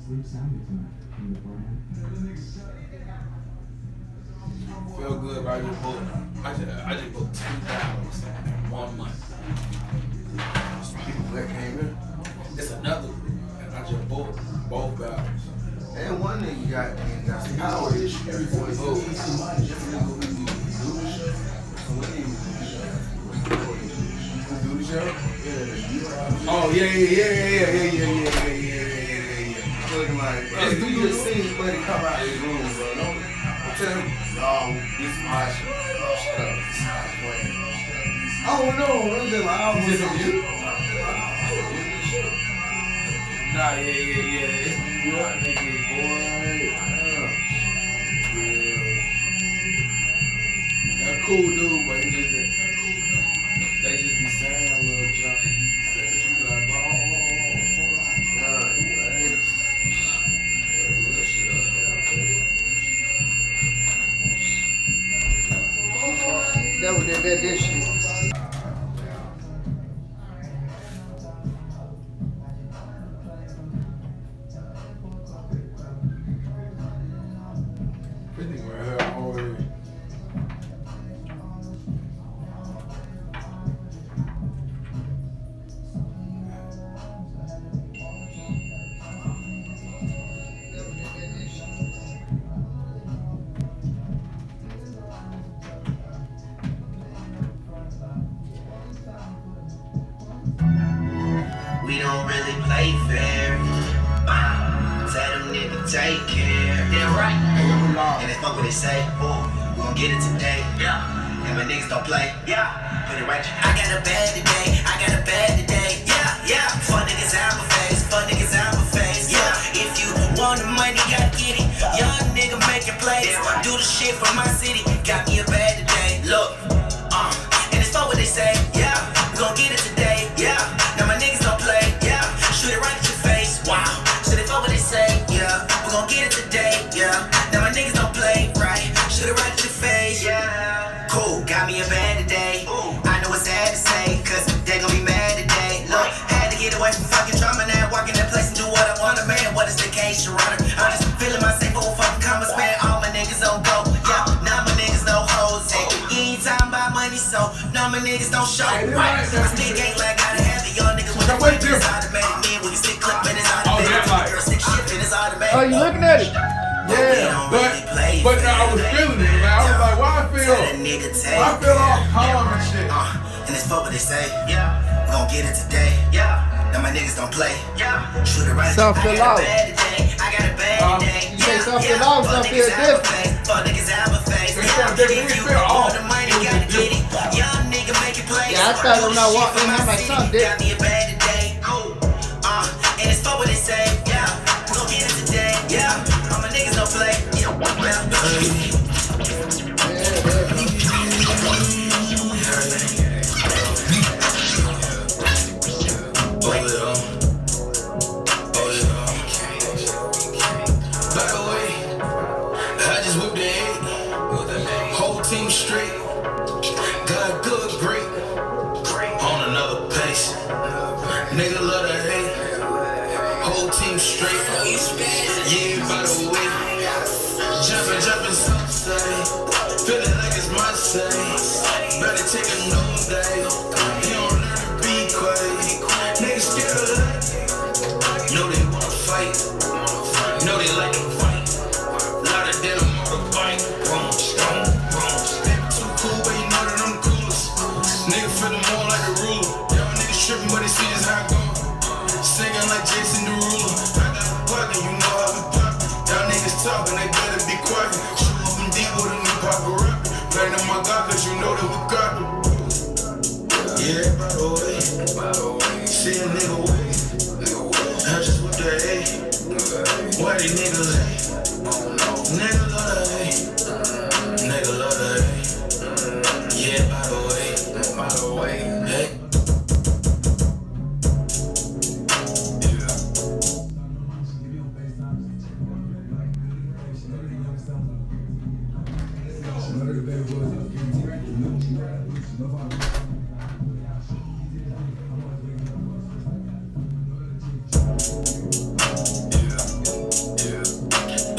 Feel good, bro. I just booked 2,000 in 1 month. Some people that came in. It's another group, and I just booked both battles. And one nigga got some power issues. Oh yeah. Looking like, bro, you just seen his buddy come out of his room, bro. Don't tell him, oh, this is my shit. Shut up. Stop playing. Oh no, I'm just like, I was just you. Nah, yeah. It's New York niggas, boy. Yeah. They're cool dude, but they just be saying a little junk. But you be like, bro, That was that shit. We don't really play fair. Tell them niggas take care. Yeah, right. And that's what they say. Oh, we gon' get it today. Yeah. And my niggas don't play. Yeah. Put it right. I got a bad today. Yeah. Fuck niggas out my face. Yeah. If you want the money, gotta get it. Young nigga making plays. Do the shit for my city. Got me a bad today. Look. And it's what they say. Yeah. We gon' get it today. Yeah. Now my niggas don't play. Yeah. Shoot it right at your face. Wow. So they fuck what they say. Yeah. We gon' get it today. Yeah. Now my niggas don't play. Right. Shoot it right at your face. Yeah. Cool. Got me a bad today. I know it's sad to say, cause they gon' be mad today. Look, had to get away from fucking drama now. Walk in that place and do what I want. Man, what is the case, your honor? I'm just feeling myself over fucking commas, man. All my niggas on go. Yeah. Now my niggas no hoes. Hey. You ain't talking about money, so now my niggas don't show. Right. My stick ain't like gotta have it. Y'all niggas with the whip is automatic. Man, when you stick clipping, it's automatic. Girl, stick shipping, it's automatic. Oh, you looking at it? yeah, but now I was feeling it, man. I was like, why I feel all calm and shit. And it's fuck what they say. Yeah, we gon' get it today. Yeah, now my niggas don't play. Yeah, shoot it right. Some feel out. I got a bad day. You say some feel out, some feel different. Fuck niggas have a face. If you want the money, gotta get it. Young nigga make it play. Yeah, I thought when I walked in, I'm like, something different. Got me a bad day. Cool. And it's fuck what they say. Yeah, we gon' get it today. Yeah, all my niggas don't play. By the way, I just whipped the 8. Whole team straight. Got a good break. On another pace. Nigga love to hate. Whole team straight. Yeah, by the way. Jumping some say. Feeling like it's my say. Better take a nosedive. You don't learn to be quiet. Niggas scared of life. Know they wanna fight. Know they like to fight. Louder than a motorbike. Boom, boom, boom. Baby too cool, but you know that I'm the coolest. Nigga feeling more like a ruler. Y'all niggas tripping, but they see just how I go. Singing like Jason Derulo. I got a pocket, you know how we pop. Y'all niggas talking, they better be quiet. Shoot up and deep with a new pop rock. Playing on my God, cause you know that we got it. Yeah, by the way. See a nigga way. I just whipped the 8. Why they niggas hate? Nigga love the hate. Nigga love the hate. Yeah, by the way. Hey.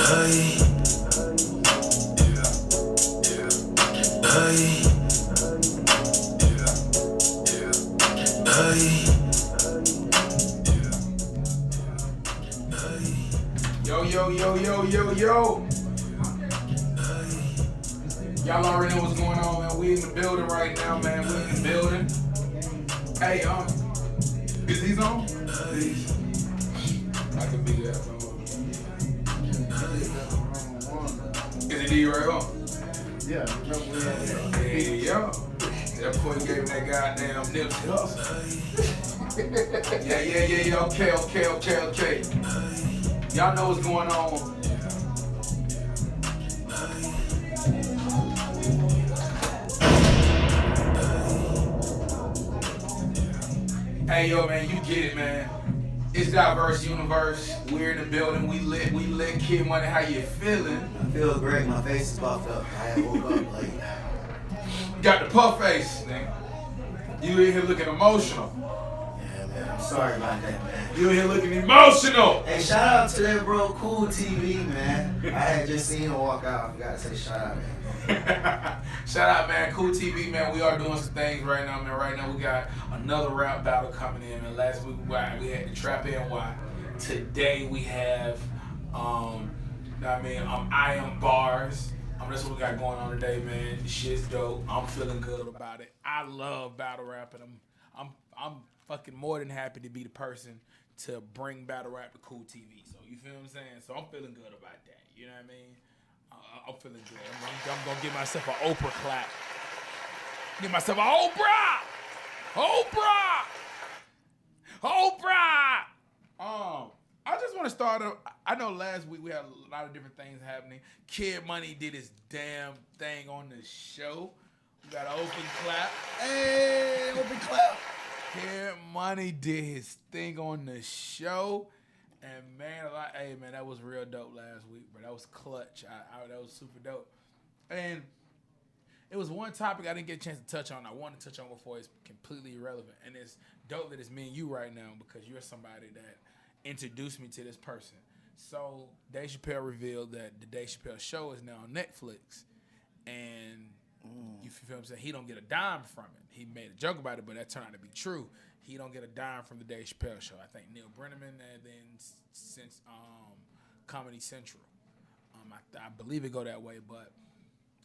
Yo. Y'all already know what's going on, man. We in the building right now, man. We in the building. Hey, is these on? I can be that. Is it D right on? Yeah. Hey, yo. That boy gave that goddamn Nipsey Hussle. Yeah. Okay. Y'all know what's going on. Hey, yo, man, you get it, man. It's Diverse Universe. We're in the building. We lit. Kid Money, how you feeling? I feel great. My face is puffed up. I woke up late. Got the puff face, nigga. You in here looking emotional. Yeah, man. I'm sorry about that, man. You in here looking emotional. Hey, shout out to that bro, Cool TV, man. I had just seen him walk out. I forgot to say shout out, man. Shout out, man. Cool TV, man. We are doing some things right now, man. Right now we got another rap battle coming in, man. Last week we had the Trap NY. Today we have I Am Bars. That's what we got going on today, man. This shit's dope. I'm feeling good about it. I love battle rapping. I'm fucking more than happy to be the person to bring battle rap to Cool TV. So you feel what I'm saying? So I'm feeling good about that. You know what I mean? I'm feeling good. I'm gonna give myself an Oprah clap. Give myself an Oprah! I just want to start I know last week we had a lot of different things happening. Kid Money did his damn thing on the show. We got an open clap. Hey, open clap. Kid Money did his thing on the show. And man, that was real dope last week, bro. That was clutch. That was super dope. And it was one topic I didn't get a chance to touch on. I wanted to touch on before it's completely irrelevant. And it's dope that it's me and you right now because you're somebody that introduced me to this person. So Dave Chappelle revealed that the Dave Chappelle show is now on Netflix. And you feel what I'm saying? He don't get a dime from it. He made a joke about it, but that turned out to be true. He don't get a dime from the Dave Chappelle show. I think Neil Brenneman and then since Comedy Central. I believe it go that way, but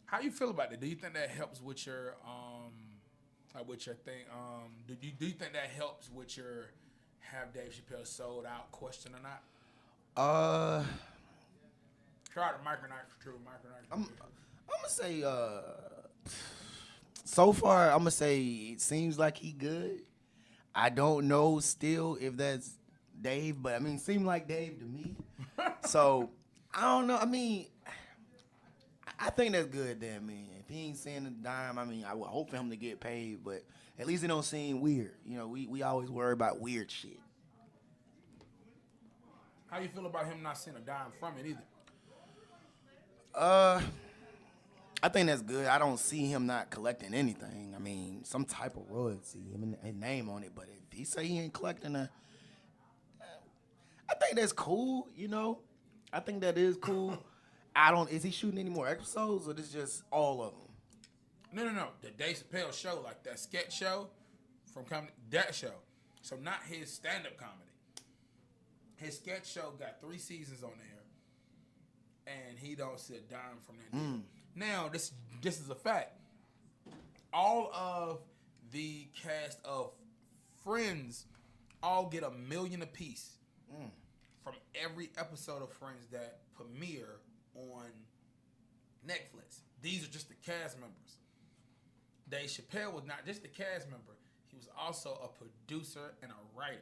how you feel about it? Do you think that helps with your thing? Do you think that helps with your have Dave Chappelle sold out question or not? Try the micronaut too. I'm gonna say so far I'm gonna say it seems like he good. I don't know still if that's Dave, but I mean, seemed like Dave to me. So I don't know. I mean, I think that's good then, man. If he ain't saying a dime, I mean, I would hope for him to get paid, but at least it don't seem weird. You know, we always worry about weird shit. How you feel about him not seeing a dime from it either? I think that's good. I don't see him not collecting anything. I mean, some type of royalty, his name on it. But if he say he ain't collecting I think that's cool. You know, I think that is cool. Is he shooting any more episodes or this just all of them? No. The Dave Chappelle show, like that sketch show from that show. So not his stand-up comedy. His sketch show got 3 seasons on there, and he don't see a dime from that deal. Now, this is a fact. All of the cast of Friends all get $1 million apiece from every episode of Friends that premiere on Netflix. These are just the cast members. Dave Chappelle was not just a cast member. He was also a producer and a writer.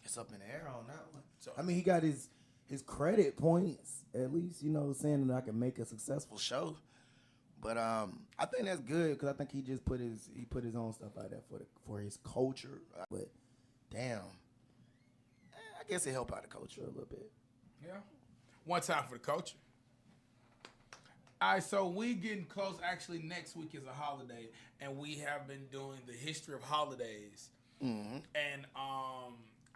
It's up in the air on that one. So, I mean, he got his credit points, at least, you know, saying that I can make a successful show. But I think that's good because I think he just put his own stuff out there for his culture. But damn, I guess it helped out the culture a little bit. Yeah, one time for the culture. All right, so we getting close. Actually, next week is a holiday, and we have been doing the history of holidays. And I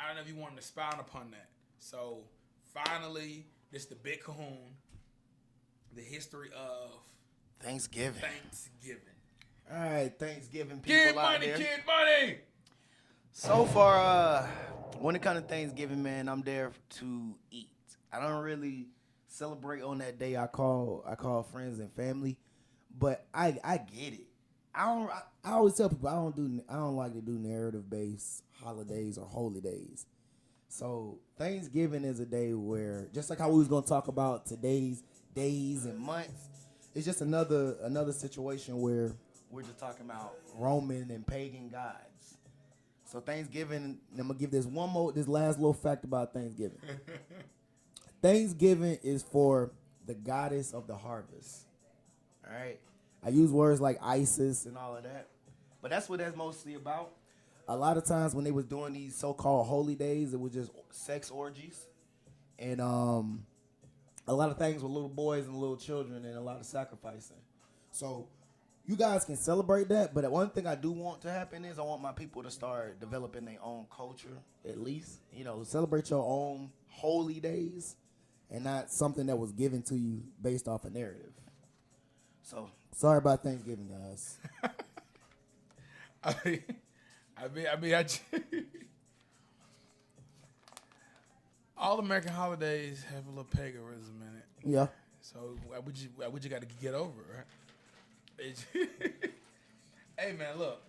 don't know if you want to expound upon that. So finally, this the big Cahoon, the history of Thanksgiving. All right, Thanksgiving people Kid out money, there. kid money. So far, when it comes to Thanksgiving, man, I'm there to eat. I don't really celebrate on that day. I call friends and family, but I get it. I always tell people I don't like to do narrative based holidays or holy days. So Thanksgiving is a day where, just like how we was gonna talk about today's days and months, it's just another situation where we're just talking about Roman and pagan gods. So Thanksgiving, I'm gonna give this last little fact about Thanksgiving. Thanksgiving is for the goddess of the harvest. All right. I use words like Isis and all of that, but that's what that's mostly about. A lot of times when they was doing these so-called holy days, it was just sex orgies, and a lot of things with little boys and little children, and a lot of sacrificing. So you guys can celebrate that, but one thing I do want to happen is I want my people to start developing their own culture, at least. Celebrate your own holy days, and not something that was given to you based off a narrative. So sorry about Thanksgiving, guys. All American holidays have a little paganism in it. Yeah. So why would you got to get over it, right? Hey man, look.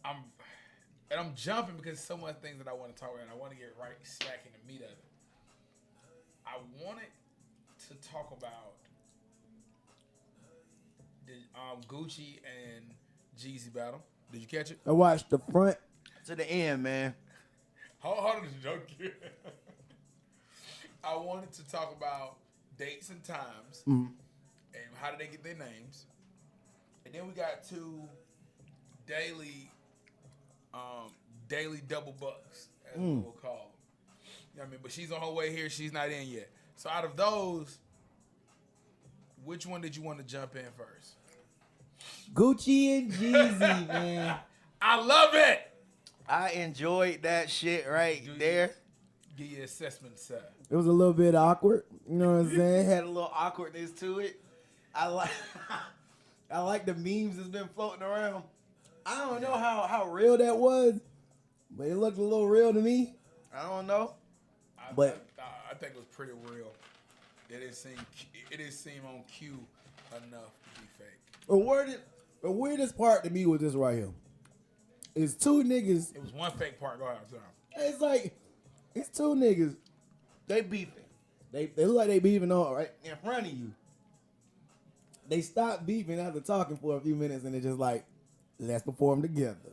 I'm jumping because so much things that I want to talk about, and I want to get right smack in the meat of it. I wanted to talk about the Gucci and Jeezy battle. Did you catch it? I watched the front. To the end, man. How did you don't I wanted to talk about dates and times and how did they get their names. And then we got two daily double bucks, as we will call them. You know what I mean? But she's on her way here. She's not in yet. So out of those, which one did you want to jump in first? Gucci and Jeezy, man. I love it. I enjoyed that shit right there. Give your assessment, sir. It was a little bit awkward. You know what I'm saying? Had a little awkwardness to it. I like the memes that's been floating around. I don't know how real that was, but it looked a little real to me. I don't know. I think it was pretty real. It didn't seem on cue enough to be fake. The weirdest part to me was this right here. It's two niggas. It was one fake part. Go ahead, I'm sorry. It's like, it's two niggas. They beefing. They look like they beefing on right in front of you. They stopped beefing after talking for a few minutes, and they're just like, let's perform together.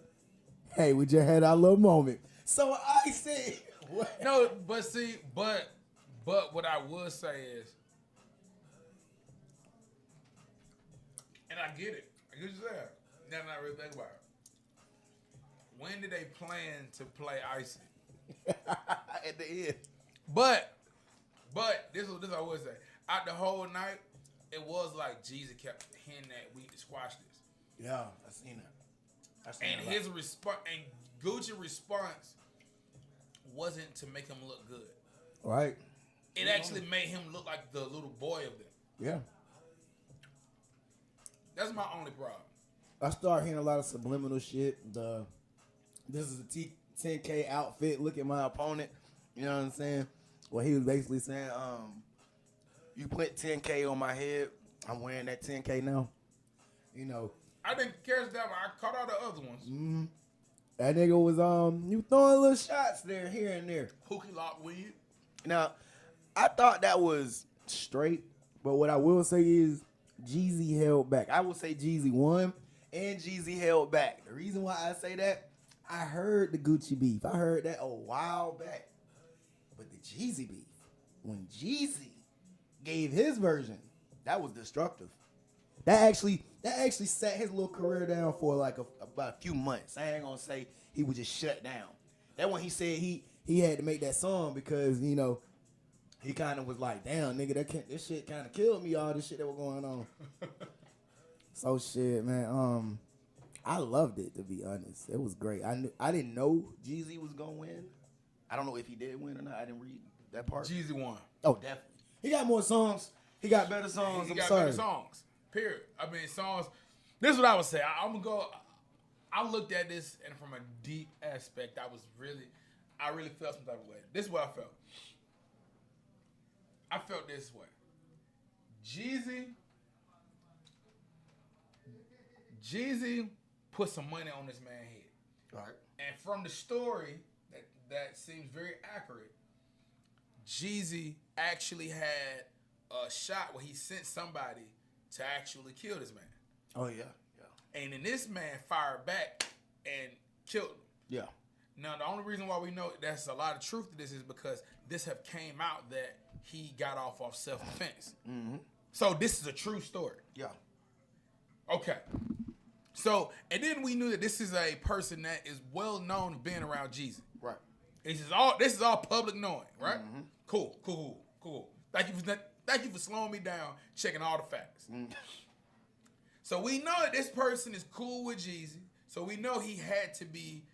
Hey, we just had our little moment. So I said, what? No, but see, but what I would say is, and I get it. I get what you're saying. Now that I really think about it. When did they plan to play Icy? At the end. But this is what I would say. Out the whole night, it was like Jeezy kept hinting that we need to squash this. Yeah, I seen that. And his response and Gucci's response wasn't to make him look good. Right. It actually made him look like the little boy of them. Yeah. That's my only problem. I started hearing a lot of subliminal shit. This is a 10K outfit. Look at my opponent. You know what I'm saying? Well, he was basically saying, you put 10K on my head. I'm wearing that 10K now. You know. I didn't catch that one. I caught all the other ones. Mm-hmm. That nigga was you throwing little shots there, here and there. Pookie lock weed. Now, I thought that was Straight. But what I will say is Jeezy held back. I will say Jeezy won and Jeezy held back. The reason why I say that, I heard the Gucci beef. I heard that a while back. But the Jeezy beef, when Jeezy gave his version, that was destructive. That actually set his little career down for like about a few months. I ain't gonna say he was just shut down. That when he said he had to make that song because, you know, he kind of was like, damn, nigga, this shit kind of killed me, all this shit that was going on. So shit, man. I loved it, to be honest. It was great. I didn't know Jeezy was gonna win, I don't know if he did win or not. I didn't read that part. Jeezy won. Oh, definitely. He got more songs. He got better songs. He I'm got sorry. better songs. Period. I mean, songs. This is what I would say. I'm gonna go. I looked at this, and from a deep aspect, I really felt some type of way. This is what I felt. I felt this way. Jeezy put some money on this man's head. Right. And from the story, that seems very accurate. Jeezy actually had a shot where he sent somebody to actually kill this man. Oh, yeah. And then this man fired back and killed him. Yeah. Now, the only reason why we know there's a lot of truth to this is because this have came out that he got off self-defense. Mm-hmm. So this is a true story. Yeah. Okay. So, and then we knew that this is a person that is well known being around Jeezy. Right. This is all public knowing, right? Mm-hmm. Cool. Thank you for slowing me down, checking all the facts. Mm. So we know that this person is cool with Jeezy. So we know he had to be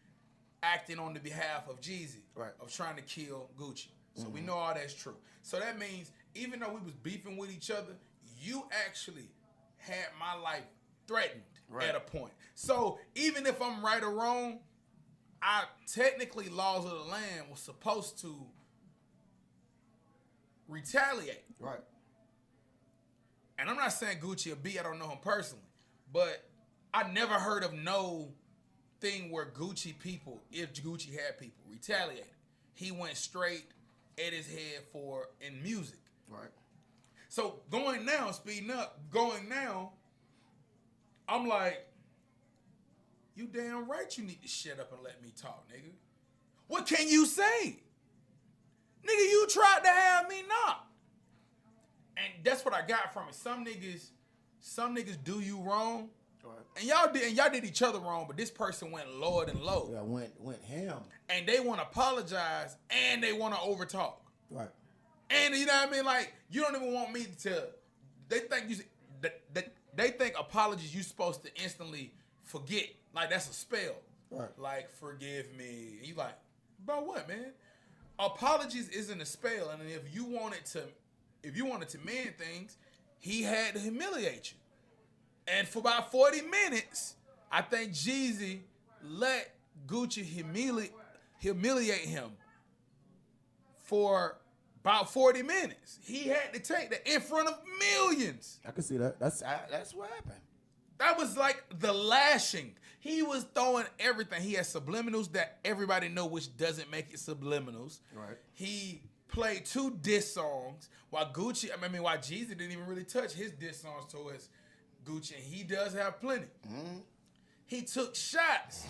acting on the behalf of Jeezy, right, of trying to kill Gucci. So we know all that's true. So that means even though we was beefing with each other, you actually had my life threatened at a point. So even if I'm right or wrong, I technically, laws of the land was supposed to retaliate. Right. And I'm not saying Gucci a B, I don't know him personally, but I never heard of no thing where Gucci people, if Gucci had people, retaliated. He went straight at his head in music. Right. So speeding up, I'm like, you damn right you need to shut up and let me talk, nigga. What can you say? Nigga, you tried to have me knocked. And that's what I got from it. Some niggas do you wrong. Right. And y'all did each other wrong, but this person went lower than low. Yeah, went ham. And they want to apologize and they want to overtalk. Right. And you know what I mean? Like, you don't even want me to. They think apologies you supposed to instantly forget. Like that's a spell. Right. Like, forgive me. You like, bro, what, man? Apologies isn't a spell, and if you wanted to mend things, he had to humiliate you. And for about 40 minutes, I think Jeezy let Gucci humiliate him for about 40 minutes. He had to take that in front of millions. I can see that. That's what happened. That was like the lashing. He was throwing everything. He had subliminals that everybody know, which doesn't make it subliminals. Right. He played 2 diss songs while Jeezy didn't even really touch his diss songs towards Gucci, and he does have plenty. Mm-hmm. He took shots.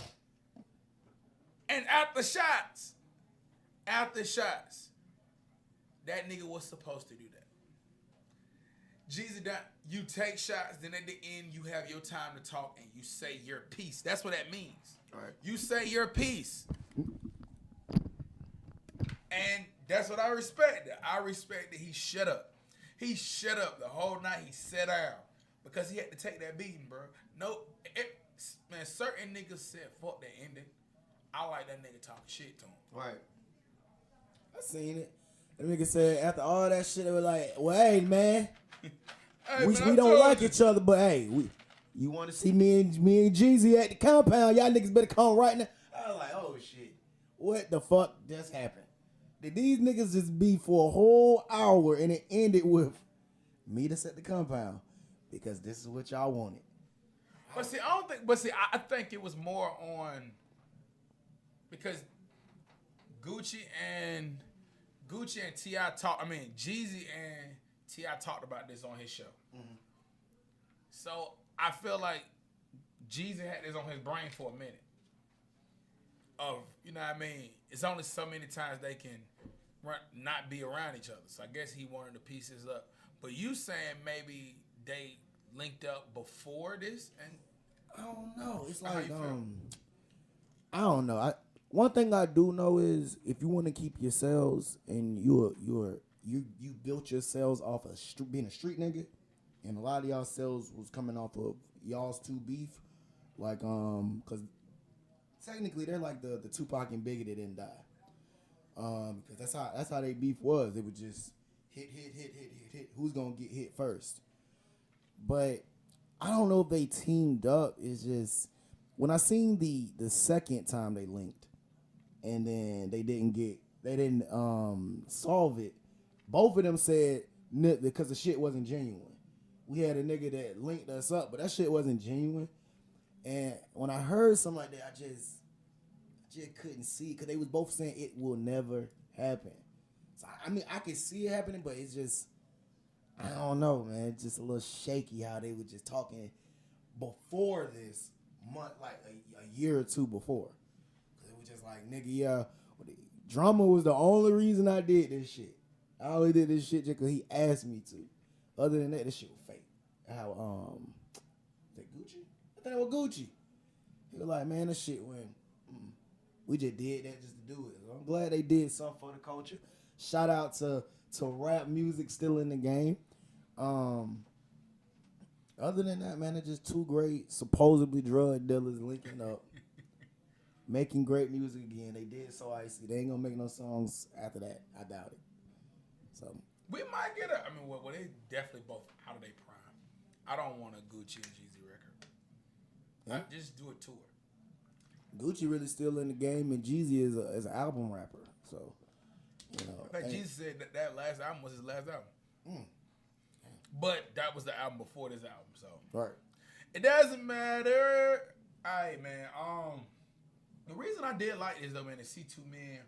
And after shots, that nigga was supposed to do that. Jeezy, you take shots, then at the end, you have your time to talk and you say your piece. That's what that means. All right. You say your piece. And that's what I respect. I respect that he shut up. He shut up the whole night. He sat down because he had to take that beating, bro. Man, certain niggas said, fuck that ending. I like that nigga talking shit to him. Right. I seen it. That nigga said after all that shit, they were like, well, hey, man. We don't like each other, but hey, you want to see me and Jeezy at the compound? Y'all niggas better come right now. I was like, oh shit, what the fuck just happened? Did these niggas just be for a whole hour and it ended with meet us at the compound because this is what y'all wanted? I think it was more on because Gucci and T.I. Jeezy and T.I. talked about this on his show. Mm-hmm. So I feel like Jeezy had this on his brain for a minute. You know what I mean? It's only so many times they can not be around each other. So I guess he wanted the pieces up. But you saying maybe they linked up before this? And I don't know. It's like I don't know. One thing I do know is if you want to keep your sales and you built your sales off of being a street nigga, and a lot of y'all sales was coming off of y'all's 2 beef, like because technically they're like the Tupac and Biggie that didn't die. Because that's how they beef was. They would just hit. Who's gonna get hit first? But I don't know if they teamed up. It's just when I seen the second time they linked, and then they didn't solve it. Both of them said because the shit wasn't genuine. We had a nigga that linked us up, but that shit wasn't genuine. And when I heard something like that, I just couldn't see because they was both saying it will never happen. So I mean, I can see it happening, but it's just I don't know, man. It's just a little shaky how they were just talking before this month, like a year or two before. Cause it was just like, nigga, yeah, drama was the only reason I did this shit. I only did this shit just because he asked me to. Other than that, this shit was fake. How is that Gucci? I think it was Gucci. He was like, man, this shit went. We just did that just to do it. So I'm glad they did something for the culture. Shout out to rap music still in the game. Other than that, man, it's just two great supposedly drug dealers linking up, making great music again. They did So Icy. They ain't gonna make no songs after that. I doubt it. So we might get a. I mean, well, they definitely both out of their prime. I don't want a Gucci and Jeezy record. Yeah. Just do a tour. Gucci really still in the game, and Jeezy is an album rapper. So, you know. Like Jeezy said that last album was his last album. But that was the album before this album, so. Right. It doesn't matter. Alright, man. The reason I did like this, though, man, to see two men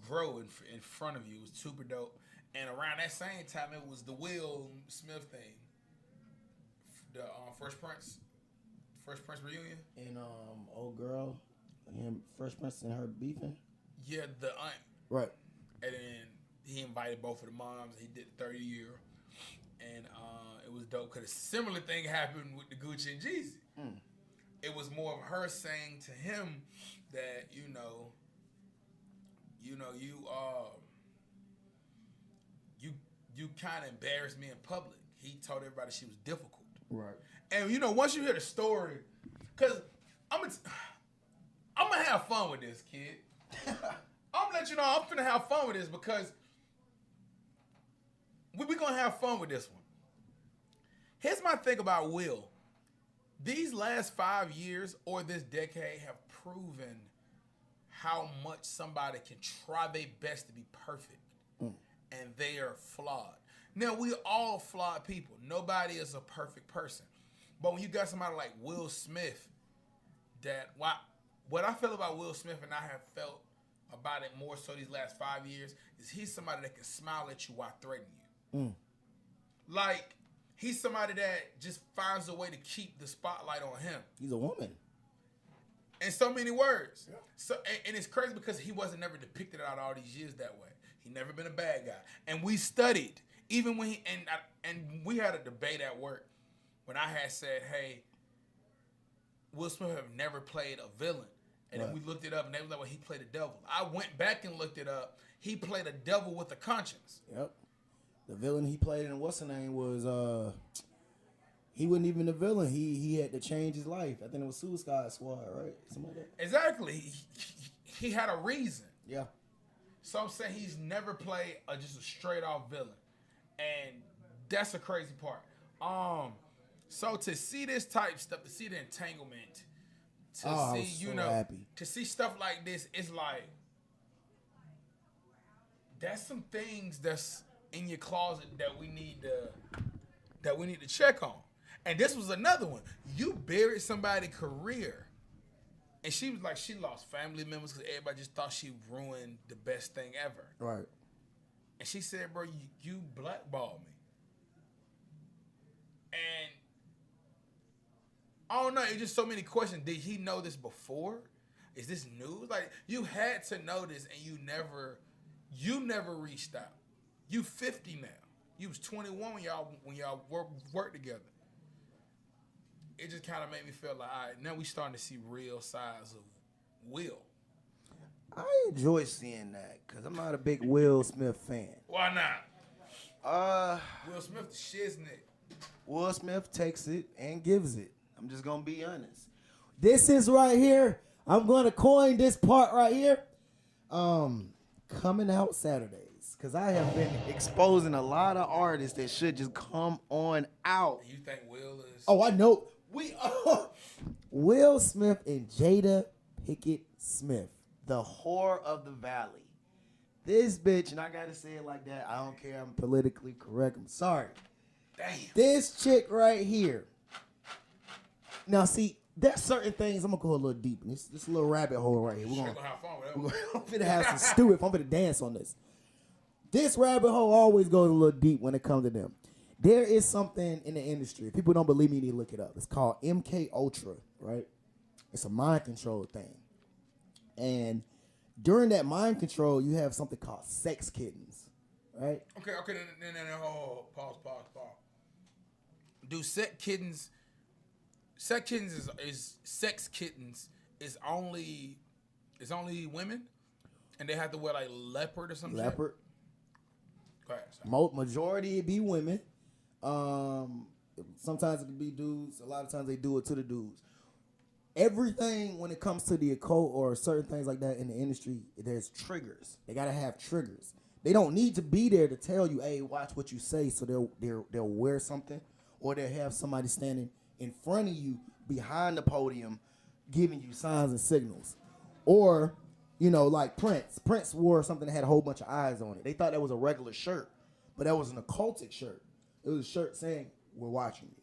grow in front of you was super dope. And around that same time, it was the Will Smith thing. The Fresh Prince reunion. And old girl, and Fresh Prince and her beefing. Yeah, the aunt. Right. And then he invited both of the moms. He did the 30 year. And it was dope because a similar thing happened with the Gucci and Jeezy. It was more of her saying to him that, you kind of embarrassed me in public. He told everybody she was difficult. Right. And once you hear the story, because I'm gonna have fun with this, kid. I'm gonna let you know I'm finna have fun with this because we're gonna have fun with this one. Here's my thing about Will. These last 5 years or this decade have proven how much somebody can try their best to be perfect. And they are flawed. Now, we all flawed people. Nobody is a perfect person. But when you got somebody like Will Smith, what I feel about Will Smith, and I have felt about it more so these last 5 years, is he's somebody that can smile at you while threatening you. Like, he's somebody that just finds a way to keep the spotlight on him. He's a woman. In so many words. Yeah. So, and it's crazy because he wasn't never depicted out all these years that way. He never been a bad guy. And we studied, even when and we had a debate at work when I had said, hey, Will Smith have never played a villain. And then we looked it up, and they were like, well, he played a devil. I went back and looked it up. He played a devil with a conscience. Yep. The villain he played in what's the name was he wasn't even the villain. He had to change his life. I think it was Suicide Squad, right? Something like that. Exactly. He had a reason. Yeah. So I'm saying he's never played just a straight off villain. And that's a crazy part. So to see this type stuff, to see the entanglement, to see stuff like this, it's like that's some things that's in your closet that we need to check on. And this was another one. You buried somebody's career. And she was like, she lost family members because everybody just thought she ruined the best thing ever. Right. And she said, bro, you blackballed me. And I don't know, it's just so many questions. Did he know this before? Is this news? Like, you had to know this and you never reached out. You 50 now. You was 21 when y'all worked together. It just kind of made me feel like, all right, now we starting to see real sides of Will. I enjoy seeing that because I'm not a big Will Smith fan. Why not? Will Smith the shiznit. Will Smith takes it and gives it. I'm just going to be honest. This is right here. I'm going to coin this part right here. coming out Saturdays, because I have been Exposing a lot of artists that should just come on out. You think Will is? Oh, I know. Will Smith and Jada Pinkett Smith. The whore of the valley. This bitch, and I gotta say it like that. I don't care. I'm politically correct. I'm sorry. Damn. This chick right here. Now, see, there's certain things. I'm gonna go a little deep. This little rabbit hole right here. We're gonna have fun with that. I'm finna have some stupid. I'm finna dance on this. This rabbit hole always goes a little deep when it comes to them. There is something in the industry. If people don't believe me, you need to look it up. It's called MK Ultra, right? It's a mind control thing. And during that mind control, you have something called sex kittens, right? Okay, no, hold, pause. Do sex kittens is only women, and they have to wear like leopard or something. Leopard. Go ahead, Majority it be women. Sometimes it can be dudes. A lot of times they do it to the dudes. Everything when it comes to the occult or certain things like that in the industry, there's triggers. They gotta have triggers. They don't need to be there to tell you, hey, watch what you say, so they'll wear something, or they'll have somebody standing in front of you behind the podium giving you signs and signals. Or, like Prince. Prince wore something that had a whole bunch of eyes on it. They thought that was a regular shirt, but that was an occultic shirt. It was a shirt saying, we're watching you.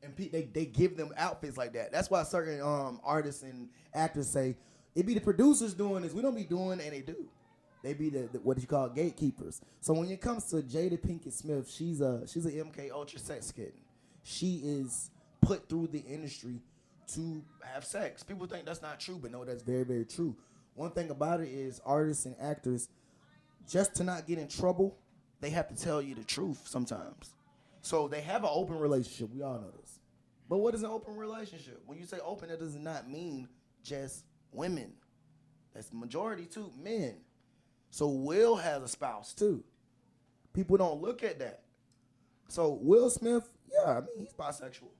And they give them outfits like that. That's why certain artists and actors say, it be the producers doing this. We don't be doing it, and they do. They be the what you call gatekeepers. So when it comes to Jada Pinkett Smith, she's a MK Ultra sex kitten. She is put through the industry to have sex. People think that's not true, but no, that's very, very true. One thing about it is artists and actors, just to not get in trouble, they have to tell you the truth sometimes. So they have an open relationship. We all know this. But what is an open relationship? When you say open, that does not mean just women. That's the majority too, men. So Will has a spouse too. People don't look at that. So Will Smith, yeah, I mean, he's bisexual.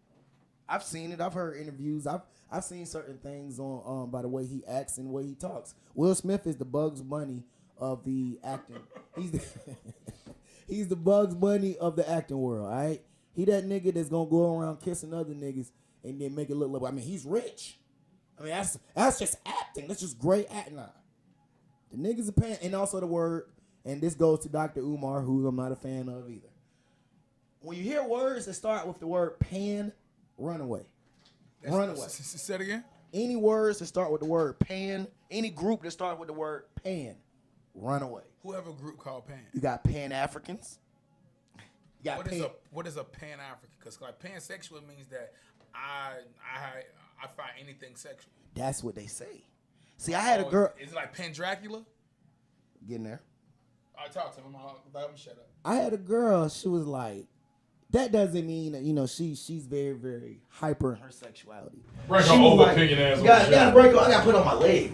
I've seen it. I've heard interviews. I've seen certain things on by the way he acts and the way he talks. Will Smith is the Bugs Bunny of the acting. He's the Bugs Bunny of the acting world, all right? He that nigga that's gonna go around kissing other niggas and then make it look like, I mean, he's rich. I mean, that's just acting. That's just great acting. Nah. The niggas are paying, and also the word, and this goes to Dr. Umar, who I'm not a fan of either. When you hear words that start with the word pan, run away. Run away. Say it again. Any words that start with the word pan, any group that start with the word pan, run away. Who have a group called Pan? You got Pan-Africans. What is a Pan-African? Because like pansexual means that I find anything sexual. That's what they say. See, I had a girl. Is it like Pan-Dracula? Getting there. I talk to him. Let him shut up. I had a girl. She was like, that doesn't mean that, she's very, very hyper in her sexuality. Break her over opinion ass. You gotta break her. I gotta put on my leg.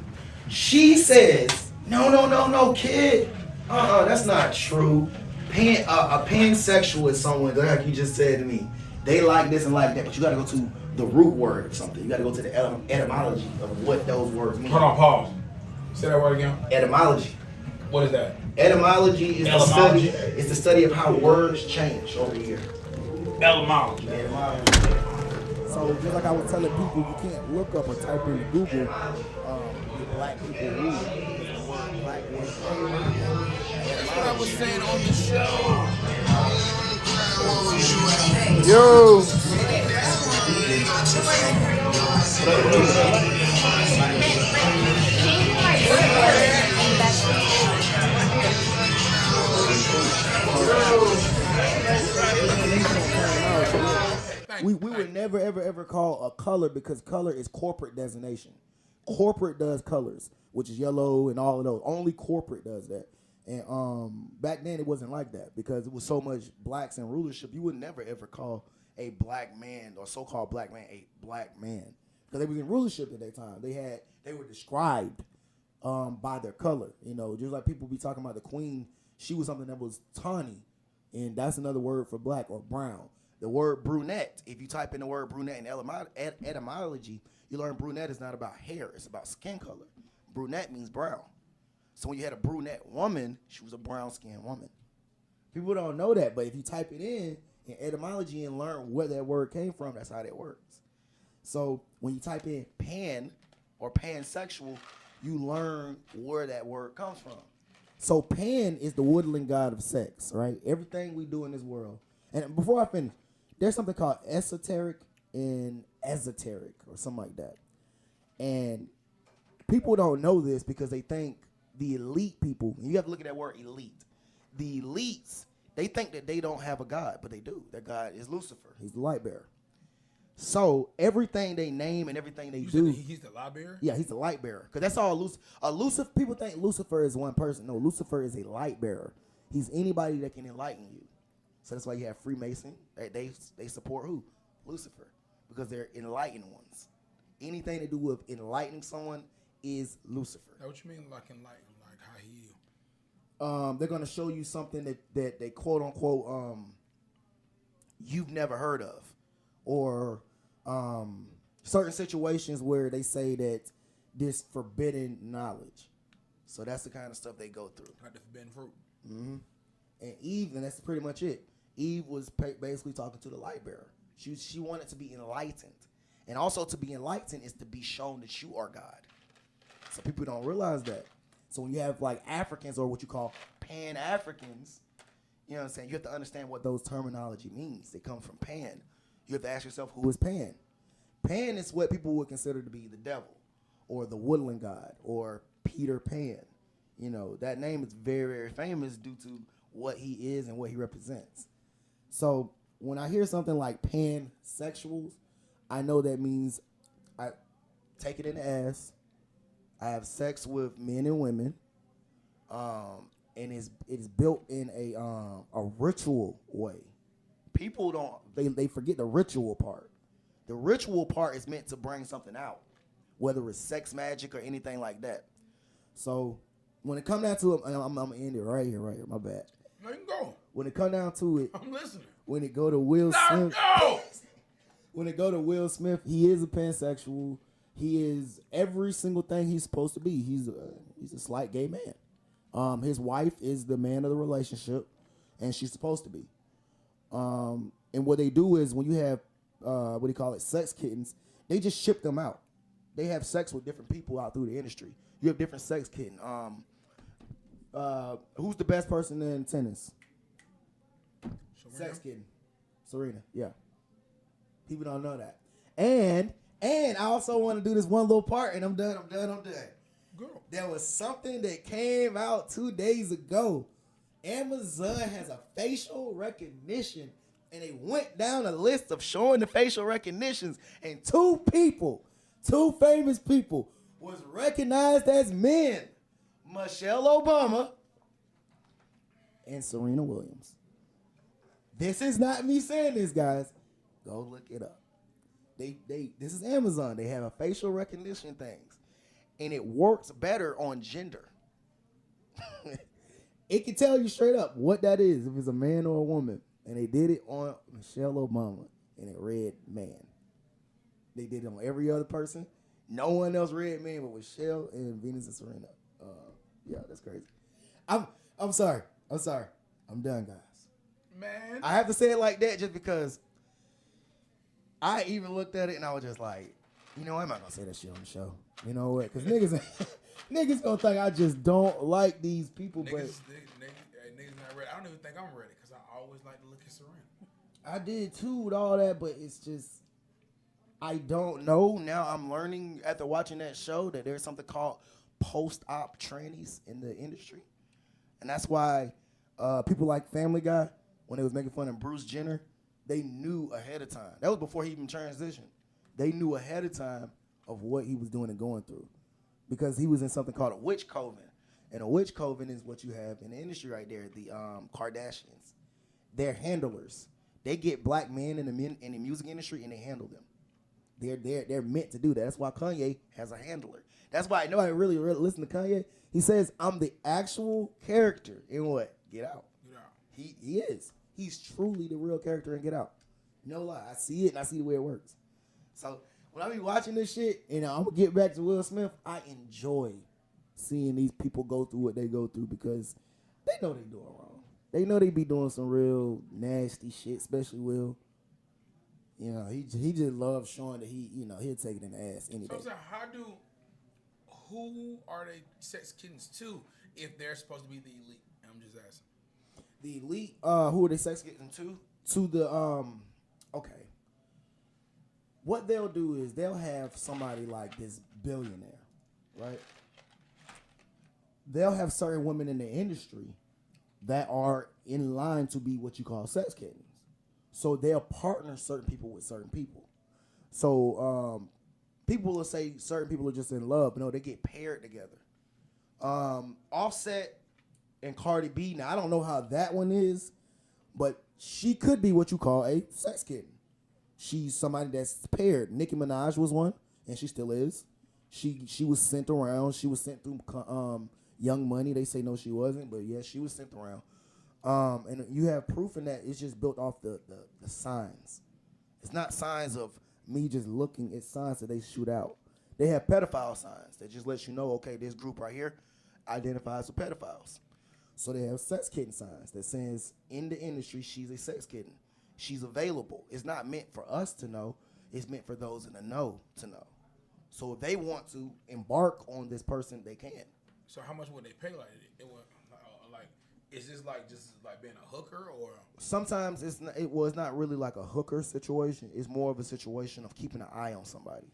She says, no, kid. That's not true. A pansexual is someone, like you just said to me, they like this and like that, but you gotta go to the root word of something. You gotta go to the etymology of what those words mean. Hold on, pause. Say that word again. Etymology. What is that? Etymology is the study of how words change over here. Etymology. So just like I was telling people, you can't look up or type in Google the black people rule. The word black was That's what I was saying on the show. Yo. We would never, ever call a color because color is corporate designation. Corporate does colors, which is yellow and all of those. Only corporate does that. And back then it wasn't like that because it was so much blacks in rulership. You would never, ever call a black man or so-called black man a black man because they was in rulership at that time. They were described by their color. Just like people be talking about the queen, she was something that was tawny, and that's another word for black or brown. The word brunette, if you type in the word brunette in etymology, you learn brunette is not about hair, it's about skin color. Brunette means brown. So when you had a brunette woman, she was a brown-skinned woman. People don't know that, but if you type it in etymology and learn where that word came from, that's how that works. So when you type in pan or pansexual, you learn where that word comes from. So Pan is the woodland god of sex, right? Everything we do in this world. And before I finish, there's something called esoteric and esoteric or something like that. And people don't know this because they think the elite people, and you have to look at that word elite. The elites, they think that they don't have a god, but they do. Their god is Lucifer. He's the light bearer. So everything they name and everything they do. He's the light bearer? Yeah, he's the light bearer. Because that's all Lucifer. People think Lucifer is one person. No, Lucifer is a light bearer. He's anybody that can enlighten you. So that's why you have Freemason. They support who? Lucifer. Because they're enlightened ones. Anything to do with enlightening someone is Lucifer. Now, what you mean, like enlightened? Like how he? They're gonna show you something that they quote unquote you've never heard of, or certain situations where they say that this forbidden knowledge. So that's the kind of stuff they go through. Like the forbidden fruit. Mm-hmm. And Eve, and that's pretty much it. Eve was basically talking to the light bearer. She wanted to be enlightened. And also to be enlightened is to be shown that you are God. So people don't realize that. So when you have like Africans or what you call Pan-Africans, you know what I'm saying? You have to understand what those terminology means. They come from Pan. You have to ask yourself, who is Pan? Pan is what people would consider to be the devil or the woodland god or Peter Pan. You know, that name is very, very famous due to what he is and what he represents. So when I hear something like pansexuals, I know that means I take it in the ass. I have sex with men and women, and it's built in a ritual way. People don't they forget the ritual part. The ritual part is meant to bring something out, whether it's sex magic or anything like that. So when it come down to it, I'm gonna end it right here. My bad. No, you can go. When it come down to it, I'm listening. when it go to Will Smith, Go. when it go to Will Smith, he is a pansexual. He is every single thing he's supposed to be. He's a slight gay man. His wife is the man of the relationship, and she's supposed to be. And what they do is when you have what do you call it, sex kittens, they just ship them out. They have sex with different people out through the industry. You have different sex kitten. Who's the best person in tennis? Serena? Sex kitten. Serena. Yeah. People don't know that. And I also want to do this one little part, and I'm done. Girl. There was something that came out 2 days ago. Amazon has a facial recognition, and they went down a list of showing the facial recognitions, and two famous people, was recognized as men. Michelle Obama and Serena Williams. This is not me saying this, guys. Go look it up. This is Amazon. They have a facial recognition things, and it works better on gender. It can tell you straight up what that is, if it's a man or a woman. And they did it on Michelle Obama, and it read man. They did it on every other person. No one else read man but Michelle and Venus and Serena. Yeah, that's crazy. I'm sorry. I'm done, guys. Man. I have to say it like that just because I even looked at it and I was just like, you know, I'm not gonna say that shit on the show. You know what? Because niggas gonna think I just don't like these people. Niggas not ready. I don't even think I'm ready because I always like to look at Serena. I did too with all that, but it's just I don't know. Now I'm learning after watching that show that there's something called post-op trannies in the industry, and that's why people like Family Guy, when they was making fun of Bruce Jenner, they knew ahead of time. That was before he even transitioned. They knew ahead of time of what he was doing and going through, because he was in something called a witch coven, and a witch coven is what you have in the industry right there. The Kardashians, they're handlers. They get black men in the music industry and they handle them. They're meant to do that. That's why Kanye has a handler. That's why nobody really listen to Kanye. He says, I'm the actual character in what? Get Out. Get Out. He is. He's truly the real character in Get Out. No lie. I see it and I see the way it works. So when I be watching this shit, and I'm going to get back to Will Smith, I enjoy seeing these people go through what they go through because they know they doing wrong. They know they be doing some real nasty shit, especially Will. You know, he just loves showing that he'll take it in the ass any day. So I'm saying, who are they sex kittens to if they're supposed to be the elite? I'm just asking. The elite, who are they sex kittens to? To the okay. What they'll do is they'll have somebody like this billionaire, right? They'll have certain women in the industry that are in line to be what you call sex kittens. So they'll partner certain people with certain people. So people will say certain people are just in love, but no, they get paired together. Offset and Cardi B, now I don't know how that one is, but she could be what you call a sex kitten. She's somebody that's paired. Nicki Minaj was one, and she still is. She was sent around. She was sent through Young Money. They say no, she wasn't, but yeah, she was sent around. And you have proof in that it's just built off the signs. It's not signs of me just looking. It's signs that they shoot out. They have pedophile signs that just lets you know, okay, this group right here identifies with pedophiles. So they have sex kitten signs that says in the industry she's a sex kitten. She's available. It's not meant for us to know. It's meant for those in the know to know. So if they want to embark on this person, they can. So how much would they pay? Is this just like being a hooker or? Sometimes it's not really like a hooker situation. It's more of a situation of keeping an eye on somebody.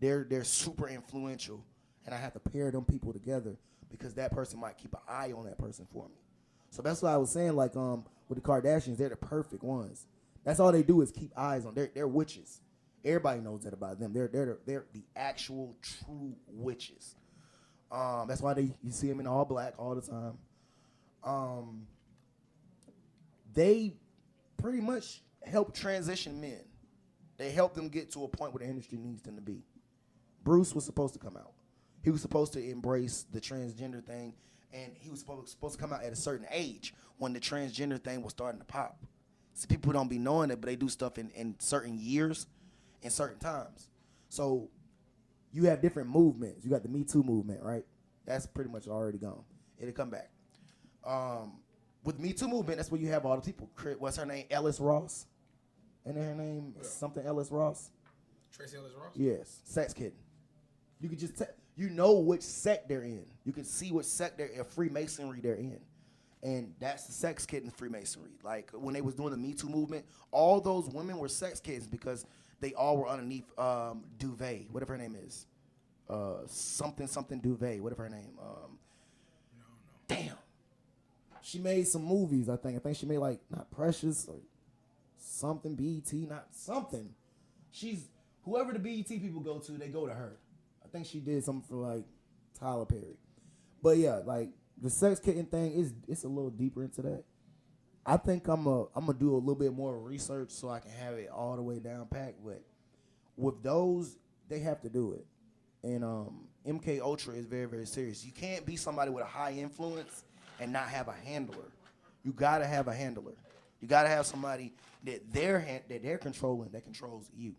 They're super influential, and I have to pair them people together because that person might keep an eye on that person for me. So that's why I was saying, like, with the Kardashians, they're the perfect ones. That's all they do is keep eyes on. They're witches. Everybody knows that about them. They're the actual true witches. That's why you see them in all black all the time. They pretty much help transition men. They help them get to a point where the industry needs them to be. Bruce was supposed to come out. He was supposed to embrace the transgender thing, and he was supposed to come out at a certain age when the transgender thing was starting to pop. So people don't be knowing it, but they do stuff in certain years and certain times. So you have different movements. You got the Me Too movement, right? That's pretty much already gone. It'll come back. With Me Too movement, that's where you have all the people. What's her name? Ellis Ross? And her name something Ellis Ross? Tracy Ellis Ross? Yes. Sex kitten. You can just you know which sect they're in. You can see which sect they're in, Freemasonry they're in. And that's the sex kitten Freemasonry. Like when they was doing the Me Too movement, all those women were sex kittens because they all were underneath Duvet, whatever her name is. Something Duvet, whatever her name. Damn. She made some movies, I think. I think she made like not Precious or something, BET, not something. She's whoever the BET people go to, they go to her. I think she did something for like Tyler Perry. But yeah, like the sex kitten thing it's a little deeper into that. I think I'm gonna do a little bit more research so I can have it all the way down packed. But with those, they have to do it. And MK Ultra is very, very serious. You can't be somebody with a high influence and not have a handler. You gotta have a handler. You gotta have somebody that they're controlling that controls you.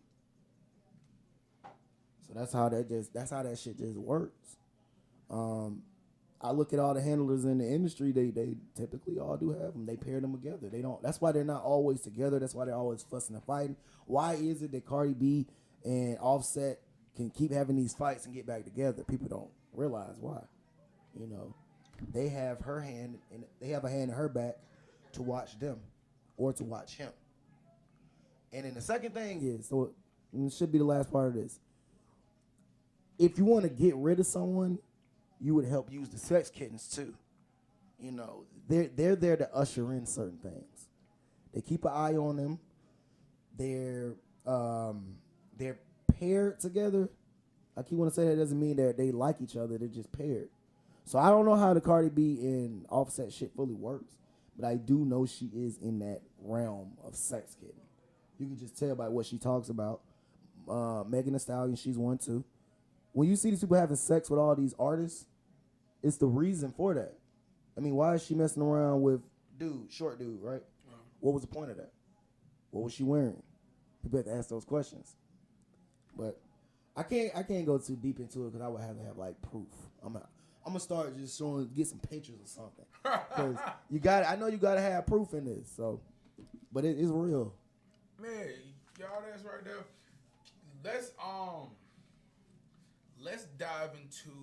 So that's how that shit just works. I look at all the handlers in the industry. They typically all do have them. They pair them together. They don't. That's why they're not always together. That's why they're always fussing and fighting. Why is it that Cardi B and Offset can keep having these fights and get back together? People don't realize why. You know, they have her hand and they have a hand in her back to watch them or to watch him. And then the second thing is, so it should be the last part of this. If you want to get rid of someone, you would help use the sex kittens too. You know, they're there to usher in certain things. They keep an eye on them. They're paired together. I keep want to say that doesn't mean that they like each other. They're just paired. So I don't know how the Cardi B and Offset shit fully works, but I do know she is in that realm of sex kitten. You can just tell by what she talks about. Megan Thee Stallion, she's one too. When you see these people having sex with all these artists, it's the reason for that. I mean, why is she messing around with short dude, right? What was the point of that? What was she wearing? People have to ask those questions. But I can't go too deep into it because I would have to have like proof. I'm gonna start just get some pictures or something. Cause I know you gotta have proof in this. So, but it is real. Man, y'all, that's right there. Let's dive into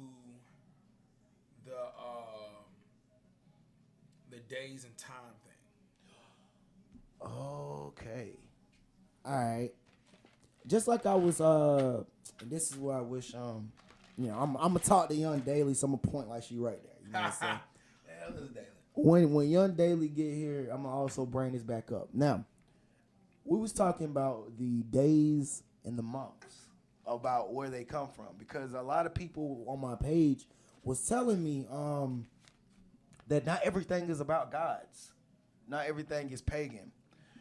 the days and time thing. Okay. All right. Just like I was, this is where I wish, I'm gonna talk to Young Daily, so I'm gonna point like she right there. You know what I'm saying? Hell is Daily. When Young Daily get here, I'm gonna also bring this back up. Now, we was talking about the days and the months, about where they come from, because a lot of people on my page was telling me that not everything is about gods, not everything is pagan,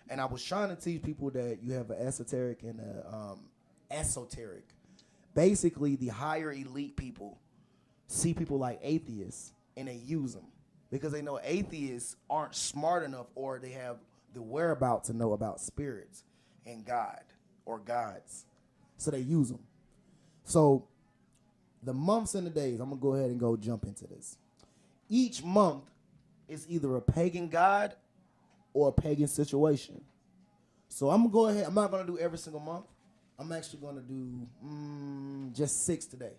and I was trying to teach people that you have an esoteric and a esoteric. Basically, the higher elite people see people like atheists and they use them because they know atheists aren't smart enough or they have the whereabouts to know about spirits and God or gods. So they use them. So the months and the days, I'm going to go ahead and jump into this. Each month is either a pagan god or a pagan situation. So I'm going to go ahead. I'm not going to do every single month. I'm actually going to do just 6 today.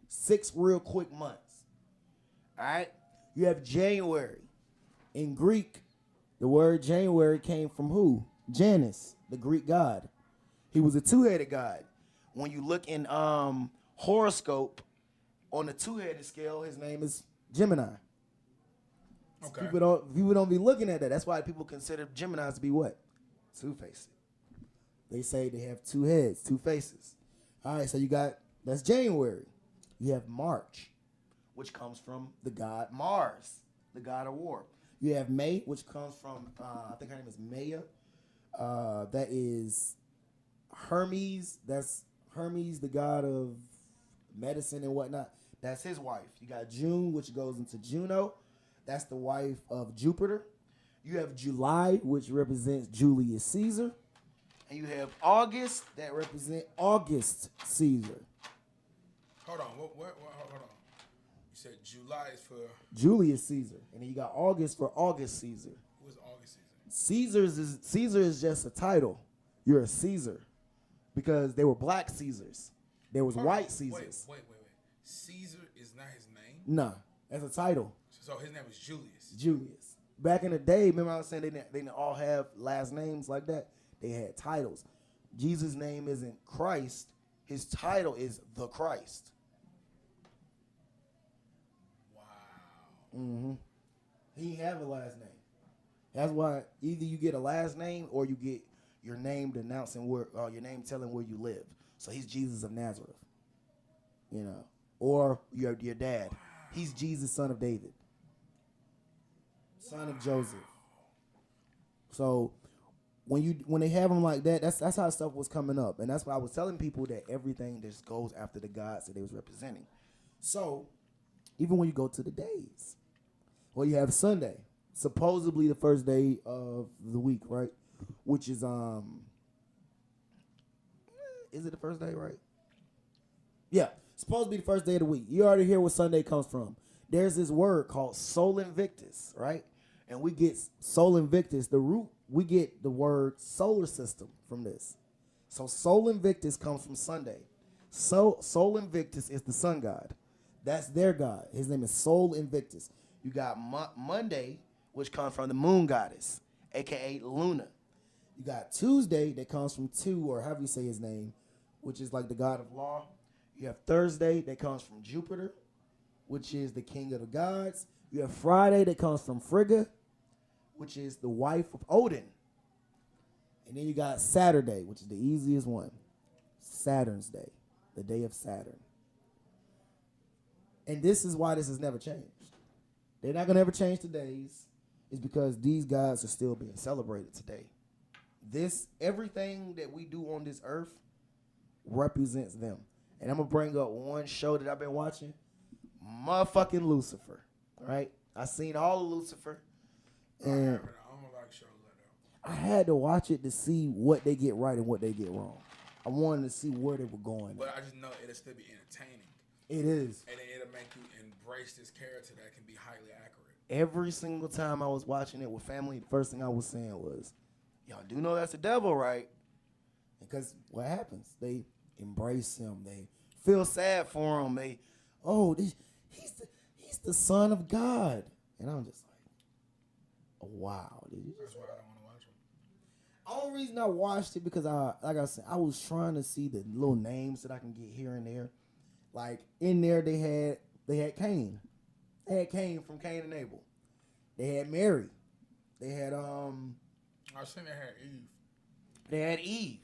6 real quick months. All right? You have January. In Greek, the word January came from who? Janus, the Greek god. He was a two-headed god. When you look in horoscope, on the two-headed scale, his name is Gemini. Okay. People don't be looking at that. That's why people consider Geminis to be what? Two-faced. They say they have 2 heads, 2 faces. All right, so that's January. You have March, which comes from the god Mars, the god of war. You have May, which comes from, I think her name is Maya. That is Hermes. That's Hermes, the god of medicine and whatnot. That's his wife. You got June, which goes into Juno. That's the wife of Jupiter. You have July, which represents Julius Caesar. And you have August, that represents August Caesar. Hold on. Hold on. You said July is for... Julius Caesar. And then you got August for August Caesar. Who is August Caesar? Caesar is just a title. You're a Caesar. Because they were black Caesars. There was white Caesars. Wait. Caesar is not his name? Nah, that's a title. So his name is Julius. Julius. Back in the day, remember I was saying they didn't all have last names like that? They had titles. Jesus' name isn't Christ. His title is the Christ. Wow. Mm-hmm. He didn't have a last name. That's why either you get a last name or you get your name denouncing your name telling where you live. So he's Jesus of Nazareth. You know. Or your dad. He's Jesus, son of David. Son of Joseph. So when they have them like that, that's how stuff was coming up. And that's why I was telling people that everything just goes after the gods that they was representing. So even when you go to the days, well, you have Sunday, supposedly the first day of the week, right? Which is it the first day, right? Yeah, supposed to be the first day of the week. You already hear where Sunday comes from. There's this word called Sol Invictus, right? And we get Sol Invictus, the root, we get the word solar system from this. So Sol Invictus comes from Sunday. So Sol Invictus is the sun god. That's their god. His name is Sol Invictus. You got Monday, which comes from the moon goddess, a.k.a. Luna. You got Tuesday that comes from Tu, or however you say his name, which is like the god of law. You have Thursday that comes from Jupiter, which is the king of the gods. You have Friday that comes from Frigga, which is the wife of Odin. And then you got Saturday, which is the easiest one. Saturn's day, the day of Saturn. And this is why this has never changed. They're not going to ever change the days. It's because these gods are still being celebrated today. Everything that we do on this earth represents them. And I'm going to bring up one show that I've been watching. Motherfucking Lucifer. Right? I seen all of Lucifer. And I don't like shows like that. I had to watch it to see what they get right and what they get wrong. I wanted to see where they were going. But I just know it'll still be entertaining. It is. And then it'll make you embrace this character that can be highly accurate. Every single time I was watching it with family, the first thing I was saying was, y'all do know that's the devil, right? Because what happens? They embrace him. They feel sad for him. He's the son of God. And I'm just like, wow. That's why I don't want to watch them. The only reason I watched it because like I said, I was trying to see the little names that I can get here and there. Like in there, they had Cain. They had Cain from Cain and Abel. They had Mary. They had I seen they had Eve. They had Eve.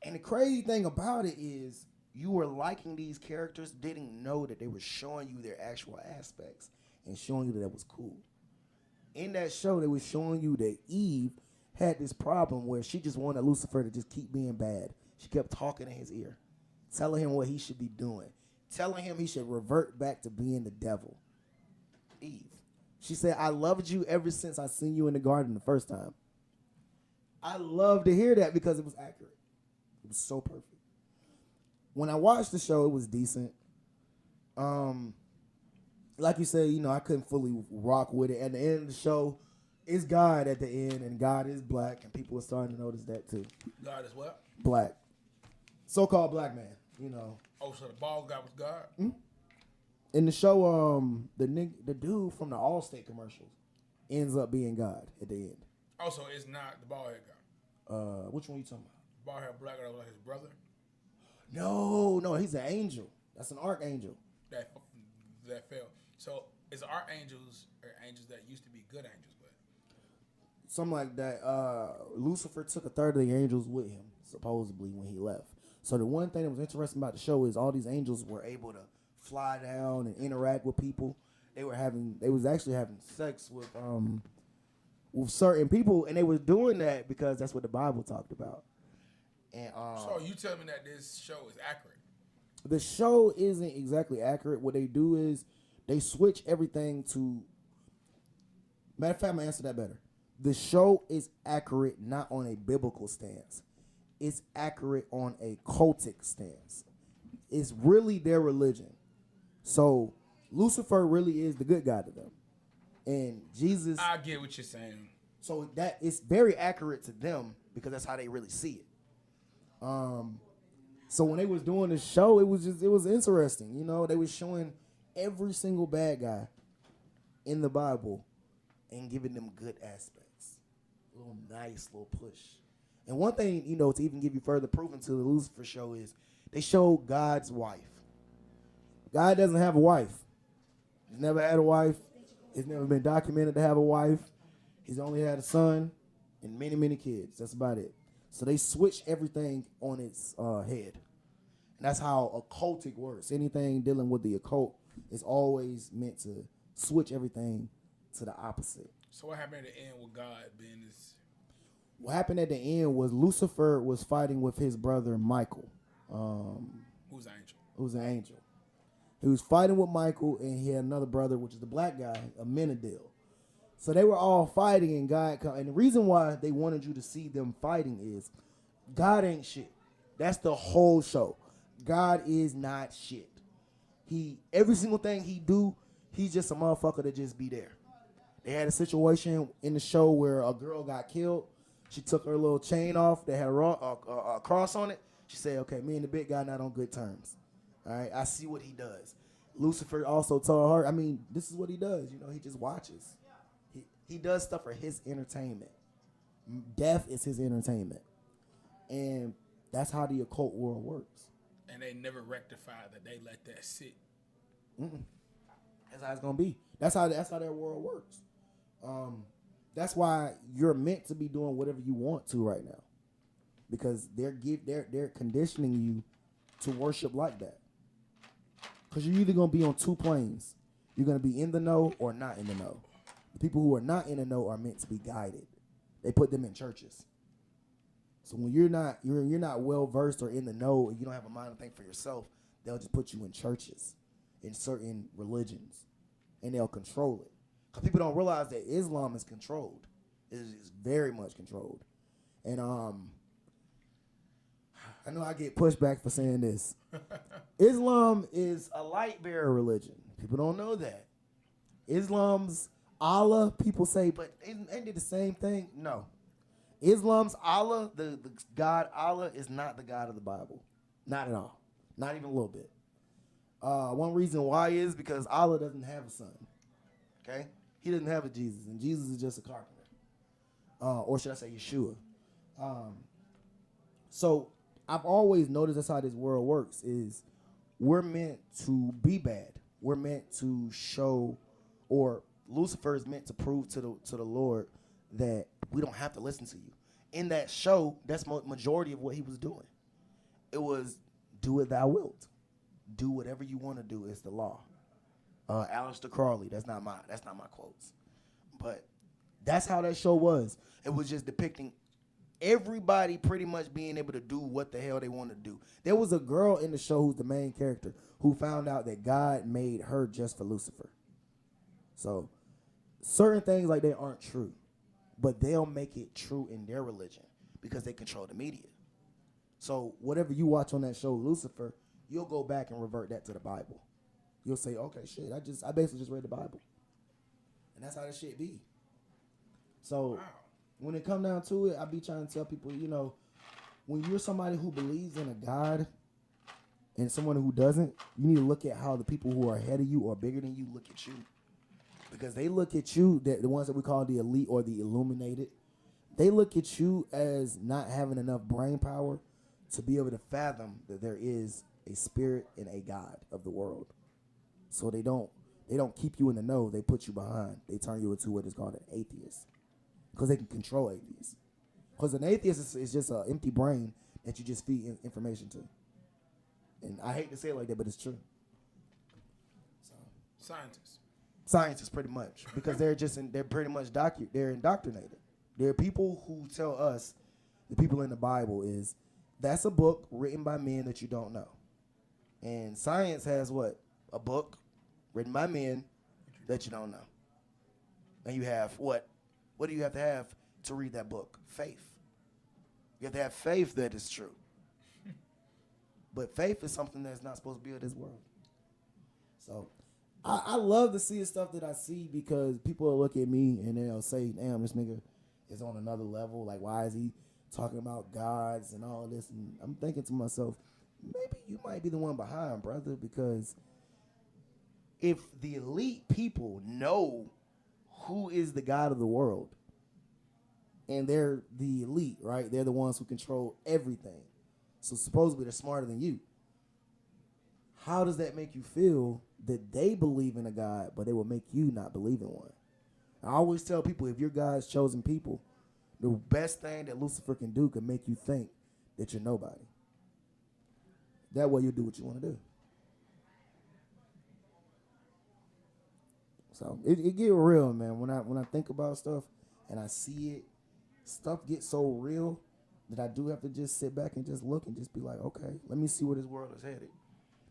And the crazy thing about it is you were liking these characters, didn't know that they were showing you their actual aspects and showing you that was cool. In that show, they were showing you that Eve had this problem where she just wanted Lucifer to just keep being bad. She kept talking in his ear, telling him what he should be doing, telling him he should revert back to being the devil. Eve. She said, I loved you ever since I seen you in the garden the first time. I love to hear that because it was accurate. It was so perfect. When I watched the show, it was decent. Like you said, I couldn't fully rock with it. At the end of the show, it's God at the end, and God is black, and people are starting to notice that too. God is what? Black. So-called black man, Oh, so the bald guy was God? Mm-hmm. In the show, the dude from the Allstate commercials ends up being God at the end. Oh, so it's not the bald head guy. Which one are you talking about? Bald head black guy was like his brother? No, he's an angel. That's an archangel. That fell. So it's archangels or angels that used to be good angels, but Something like that. Lucifer took a third of the angels with him, supposedly, when he left. So the one thing that was interesting about the show is all these angels were able to fly down and interact with people. They was actually having sex with certain people, and they was doing that because that's what the Bible talked about. And so you tell me that this show is accurate? The show isn't exactly accurate. What they do is they switch everything to. Matter of fact, I'm gonna answer that better. The show is accurate not on a biblical stance. It's accurate on a cultic stance. It's really their religion. So Lucifer really is the good guy to them, and Jesus. I get what you're saying. So that it's very accurate to them because that's how they really see it. So when they was doing the show, it was interesting. They was showing every single bad guy in the Bible and giving them good aspects. A little nice little push. And one thing, to even give you further proof into the Lucifer show is they showed God's wife. God doesn't have a wife. He's never had a wife. It's never been documented to have a wife. He's only had a son and many, many kids. That's about it. So they switch everything on its head. And that's how occultic works. Anything dealing with the occult is always meant to switch everything to the opposite. So what happened at the end with God being this? What happened at the end was Lucifer was fighting with his brother Michael. Who's an angel? Who's an angel. He was fighting with Michael, and he had another brother, which is the black guy, Amenadiel. So they were all fighting, and God come. And the reason why they wanted you to see them fighting is God ain't shit. That's the whole show. God is not shit. Every single thing he do, he's just a motherfucker that just be there. They had a situation in the show where a girl got killed. She took her little chain off that had a cross on it. She said, okay, me and the big guy not on good terms. All right, I see what he does. Lucifer also told her, this is what he does. He just watches. He does stuff for his entertainment. Death is his entertainment. And that's how the occult world works. And they never rectified that. They let that sit. That's how it's going to be. That's how their world works. That's why you're meant to be doing whatever you want to right now. Because they're conditioning you to worship like that. Because you're either going to be on two planes. You're going to be in the know or not in the know. The people who are not in the know are meant to be guided. They put them in churches. So when you're not well versed or in the know and you don't have a mind to think for yourself, they'll just put you in churches, in certain religions, and they'll control it. Because people don't realize that Islam is controlled. It is very much controlled. And I know I get pushback for saying this. Islam is a light bearer religion. People don't know that. Islam's Allah, people say, but ain't it the same thing? No. Islam's Allah, the God Allah, is not the God of the Bible. Not at all. Not even a little bit. One reason why is because Allah doesn't have a son. Okay? He doesn't have a Jesus, and Jesus is just a carpenter. Or should I say Yeshua. So I've always noticed that's how this world works, is we're meant to be bad. We're meant to show, or Lucifer is meant to prove to the Lord that we don't have to listen to you. In that show, that's majority of what he was doing. It was, do it thou wilt. Do whatever you want to do is the law. Aleister Crowley, that's not my quotes. But that's how that show was. It was just depicting everybody pretty much being able to do what the hell they want to do. There was a girl in the show who's the main character who found out that God made her just for Lucifer. So certain things like that aren't true, but they'll make it true in their religion because they control the media. So whatever you watch on that show, Lucifer, you'll go back and revert that to the Bible. You'll say, okay, shit, I basically just read the Bible. And that's how that shit be. So when it come down to it, I be trying to tell people, you know, when you're somebody who believes in a God and someone who doesn't, you need to look at how the people who are ahead of you or bigger than you look at you. Because they look at you, the ones that we call the elite or the illuminated, they look at you as not having enough brain power to be able to fathom that there is a spirit and a God of the world. So they don't keep you in the know, they put you behind. They turn you into what is called an atheist. Because they can control atheists. Because an atheist is just an empty brain that you just feed information to. And I hate to say it like that, but it's true. So Scientists, pretty much. Because they're pretty much they're indoctrinated. There are people who tell us, the people in the Bible is, that's a book written by men that you don't know. And science has what? A book written by men that you don't know. And you have what? What do you have to read that book? Faith. You have to have faith that it's true. But faith is something that's not supposed to be of this world. So I love to see the stuff that I see because people will look at me and they'll say, damn, this nigga is on another level. Like, why is he talking about gods and all this? And I'm thinking to myself, maybe you might be the one behind, brother, because if the elite people know who is the God of the world, and they're the elite, right? They're the ones who control everything. So supposedly they're smarter than you. How does that make you feel that they believe in a God, but they will make you not believe in one? I always tell people, if you're God's chosen people, the best thing that Lucifer can do can make you think that you're nobody. That way you'll do what you want to do. So it get real, man. When I think about stuff and I see it, stuff gets so real that I do have to just sit back and just look and just be like, okay, let me see where this world is headed.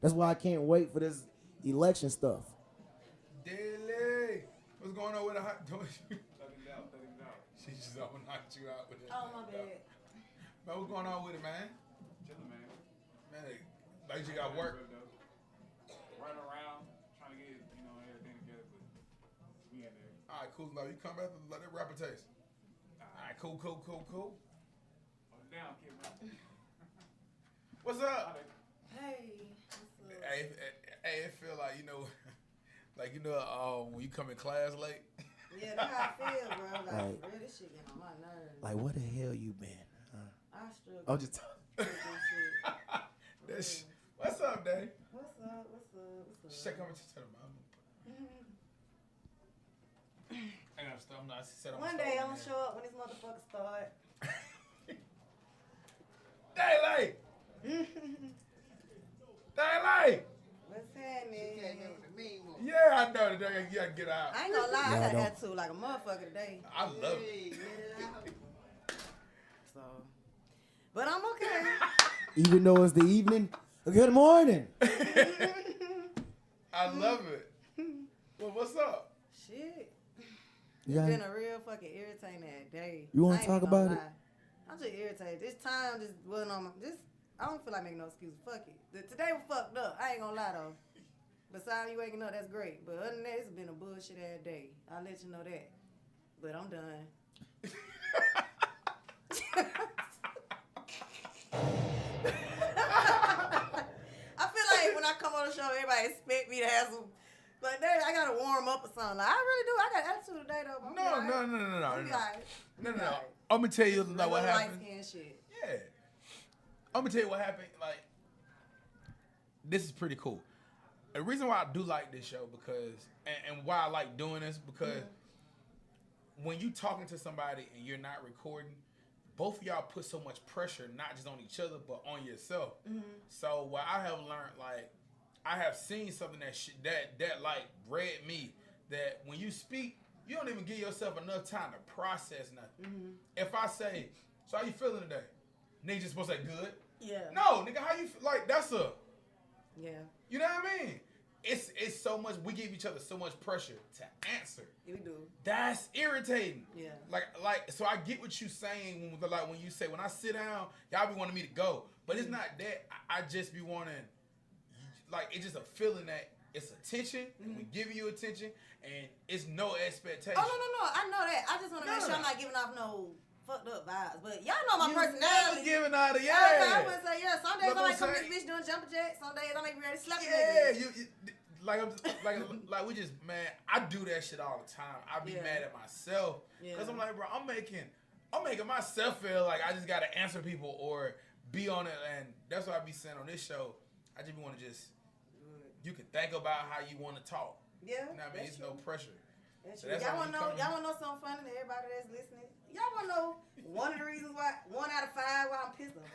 That's why I can't wait for this election stuff. Daily, what's going on with the hot dog? She just almost knocked you out with it. Oh, my bad. Man, what's going on with it, man? Chilling, man. Man, like you got work. Running around, trying to get, everything together, but we in there. All right, cool. Now you come back and let that rapper taste. All right, cool. Hold it down, kid, man. What's up? Hey, what's up? Hey, it feel like, when you come in class late. Yeah, that's how I feel, bro. Like, Right. real, this shit getting on my nerves. Like, where the hell you been? I struggle I'm just with this shit. What's up, Dave? What's up? Check out to the mama. I got stuff. I said One day I'm gonna show up when this motherfucker start. Daylight! Daylight! What's happening? Yeah, I know. You gotta get out. I ain't gonna lie, Yeah, I I got don't. attitude like a motherfucker today. I love it. So, but I'm okay. Even though it's the evening, good morning. I love it. Well, what's up? Shit. You It's got- been a real fucking irritating that day. You wanna I ain't talk even gonna about it? lie. I'm just irritated. This time just wasn't on my, I don't feel like making no excuse. Fuck it. Today was fucked up. I ain't gonna lie though. Besides you waking up, that's great. But other than that, it's been a bullshit ass day. I'll let you know that. But I'm done. I feel like when I come on the show, everybody expect me to have some. But then I gotta warm up or something. Like, I really do. I got attitude today though. I'm No. I'm gonna tell you like what happened. Shit. Yeah. I'm gonna tell you what happened. Like, this is pretty cool. The reason why I do like this show because, and why I like doing this because when you talking to somebody and you're not recording, both of y'all put so much pressure not just on each other but on yourself. So what I have learned, like, I have seen something that like read me that when you speak, you don't even give yourself enough time to process nothing. If I say, "So how you feeling today?" Nigga just supposed to say good. Yeah. No, nigga, how you feel? Like that's a. Yeah. You know what I mean? It's so much. We give each other so much pressure to answer. We do. That's irritating. Yeah. Like. So I get what you saying when you say when I sit down, y'all be wanting me to go, but it's not that. I just be wanting. Like it's just a feeling that it's attention. We giving you attention, and it's no expectation. Oh no! I know that. I just want to make sure I'm not giving off no fucked up vibes. But y'all know my You personality. never giving out of I would say Some days Look, I might I'm come saying- this bitch doing jumper jacks. Some days I might be ready to slap a Yeah, nigga. like we just man. I do that shit all the time. I be mad at myself because I'm like, bro, I'm making myself feel like I just gotta answer people or be on it, and that's what I be saying on this show. I just want to you can think about how you want to talk. Yeah, You know what I mean? It's no pressure. That's So true. that's Y'all how wanna you know something funny to everybody that's listening? Y'all wanna know one of the reasons why 1 out of 5 why I'm pissed off?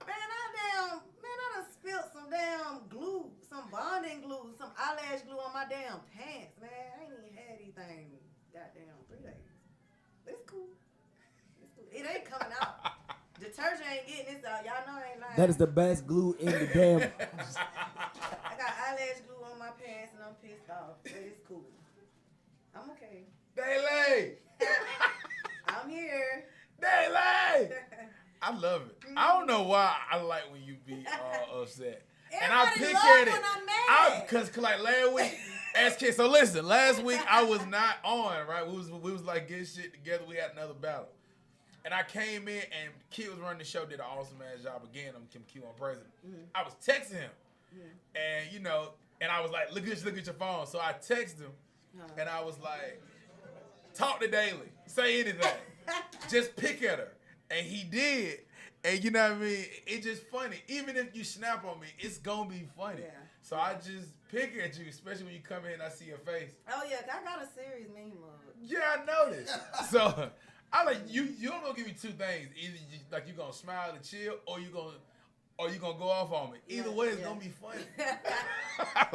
Man, I done spilled some damn glue, some bonding glue, some eyelash glue on my damn pants, man. I ain't even had anything goddamn 3 days. It's cool. It ain't coming out. Detergent ain't getting this out. Y'all know I ain't lying. That is the best glue in the damn. I got eyelash glue on my pants and I'm pissed off. But it's cool. I'm okay. Daily, I'm here. Daily. I love it. I don't know why I like when you be upset. And I Everybody pick love at it. when I'm mad. Cause like last week, as kids. So listen, last week I was not on, right? We was like getting shit together. We had another battle. And I came in and Kid was running the show, did an awesome ass job again. I'm Kim Q on president. I was texting him. And and I was like, look at your phone. So I texted him and I was like, talk to Daily. Say anything. Just pick at her. And he did. And you know what I mean? It's just funny. Even if you snap on me, it's gonna be funny. Yeah. So I just pick at you, especially when you come in and I see your face. Oh yeah, I got a serious meme mug. Yeah, I noticed. So I like you don't gonna give me two things. Either you gonna smile and chill or you gonna go off on me. Either way it's gonna be funny.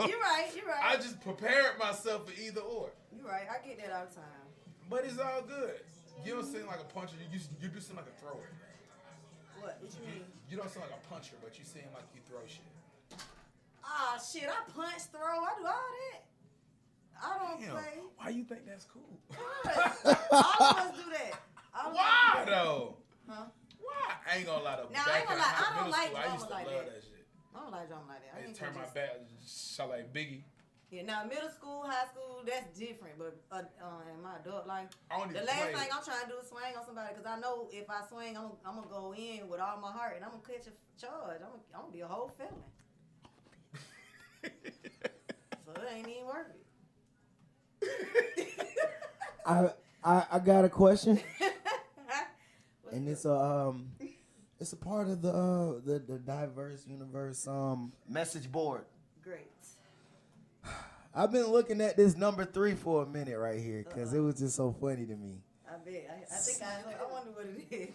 You're right. I just prepared myself for either or. You're right. I get that all the time. But it's all good. You don't seem like a puncher. You do seem like a thrower. What you mean? You don't seem like a puncher, but you seem like you throw shit. Ah, shit, I punch, throw, I do all that. I don't Damn, play. why you think that's cool? All of us do that. Why though? Huh? Why? I ain't gonna lie though. Now, I Back ain't gonna in lie, I don't middle like school, I drama used to like love that. that shit. I don't like drama like that. I ain't just turn gonna my back, shot like Biggie. Yeah, now middle school, high school, that's different. But in my adult life, I don't the even last play thing it. I'm trying to do is swing on somebody because I know if I swing, I'm gonna go in with all my heart and I'm gonna catch a charge. I'm gonna be a whole felon. So it ain't even worth it. I got a question, and it's a part of the diverse universe Message board. Great. I've been looking at this number 3 for a minute right here because it was just so funny to me. I bet. I think I wonder what it is.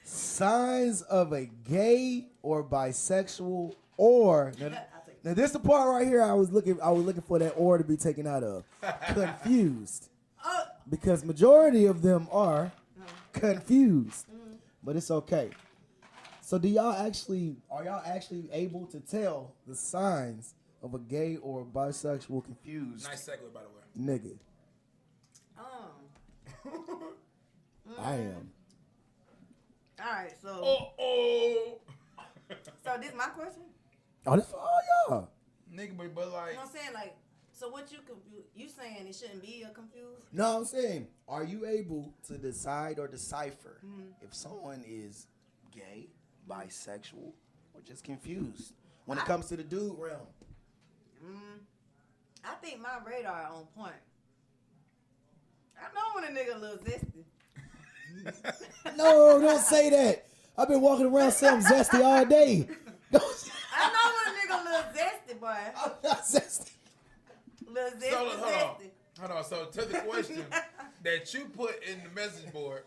Signs of a gay or bisexual or now this the part right here I was looking for that or to be taken out of. Confused. Because majority of them are confused. But it's okay. So are y'all actually able to tell the signs of a gay or bisexual confused Nice segue, by the way. nigga? I am. All right, so. Oh. So this my question. Oh, that's for all y'all. Nigga, but You like, know what I'm saying? Like, so what you confused? You saying it shouldn't be a confused? No, I'm saying, are you able to decide or decipher if someone is gay, bisexual, or just confused when it comes to the dude realm? I think my radar on point. I know when a nigga a little zesty. No, don't say that. I've been walking around saying I'm zesty all day. Don't- I know when a nigga a little zesty, boy. I'm not zesty. Little zesty, so hold on. zesty. Hold on. So to the question that you put in the message board,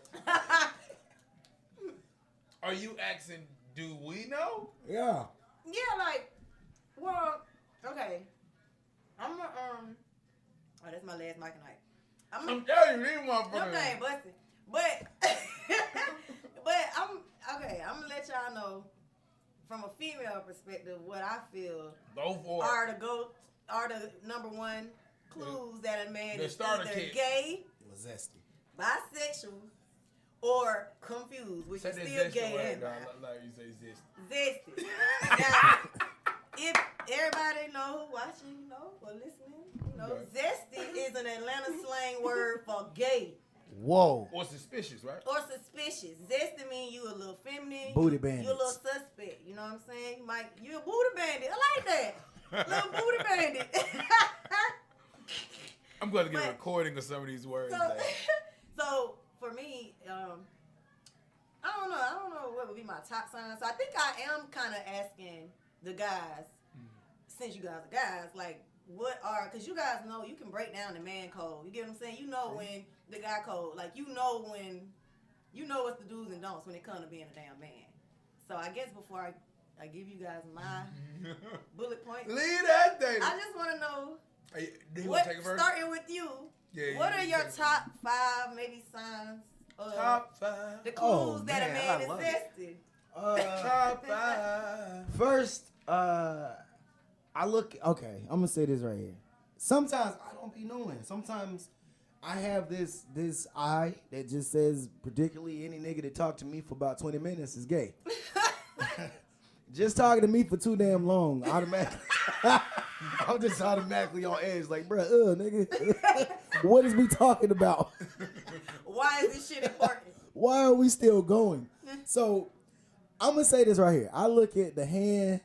are you asking, do we know? Yeah. Yeah, like, well, okay. I'm a, oh, that's my last mic tonight. I'm telling you, these Them motherfuckers. thing busted. But, but I'm gonna let y'all know from a female perspective what I feel Go for it. are the number one clues that a man The is starter either kit. gay, Zesty. bisexual, or confused, which Say is that still zesty gay word, and dog, like you say zesty. zesty. Now, if everybody know who watching, you know, or listening, you know, Okay. zesty is an Atlanta slang word for gay Whoa. Or suspicious, right? or suspicious. Zesty mean you a little feminine, Booty you a little bandits. suspect. You know what I'm saying? You a booty bandit. I like that. Little booty bandit. I'm going to get a But- recording of some of these words. So, like, so for me, I don't know what would be my top sign. So I think I am kind of asking the guys, since you guys are guys, like what are, because you guys know you can break down the man code. You get what I'm saying? You know when the guy code, like you know what's the do's and don'ts when it comes to being a damn man. So I guess before I give you guys my bullet points, leave that thing. I just want to know. Hey, do you What, want to take it first? starting with you, Yeah, what you are your take it top 5 maybe signs of Top 5. the clues Oh, that a man, man I is love zesty? Top 5. First, I look. Okay, I'm gonna say this right here. Sometimes I don't be knowing. Sometimes I have this eye that just says, particularly any nigga that talk to me for about 20 minutes is gay. Just talking to me for too damn long, automatically. I'm just automatically on edge, like, bruh, nigga, what is we talking about? Why is this shit important? Why are we still going? So I'm gonna say this right here. I look at the hand.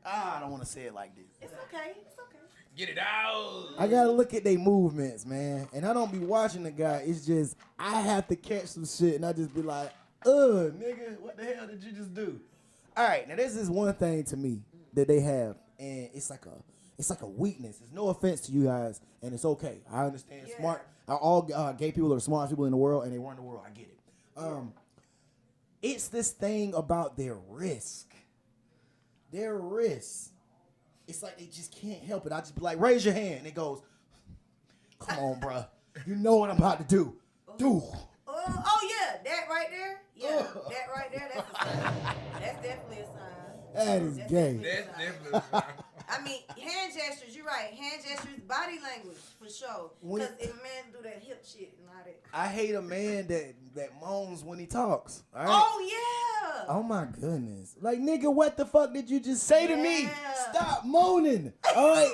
I don't want to say it like this. It's okay. It's okay. Get it out. I gotta look at their movements, man. And I don't be watching the guy. It's just I have to catch some shit, and I just be like, nigga, what the hell did you just do? All right, now this is one thing to me that they have, and it's like a weakness. It's no offense to you guys, and it's okay. I understand. Yeah. Smart. All gay people are the smartest people in the world, and they run the world. I get it. It's this thing about their risk. Their risk. It's like they just can't help it. I just be like, raise your hand. And it goes, come on, bruh. You know what I'm about to do. Do. Oh yeah, that right there. Yeah, that right there. That's a sign. That's definitely a sign. That is That's gay. definitely a That's sign. definitely. I mean, hand gestures. You're right. Hand gestures, body language for sure. When- Because if a man do that hip shit and all that. I hate a man that moans when he talks. All right? Oh yeah. Oh my goodness. Like, nigga, what the fuck did you just say to me? Yeah. Stop moaning. All right?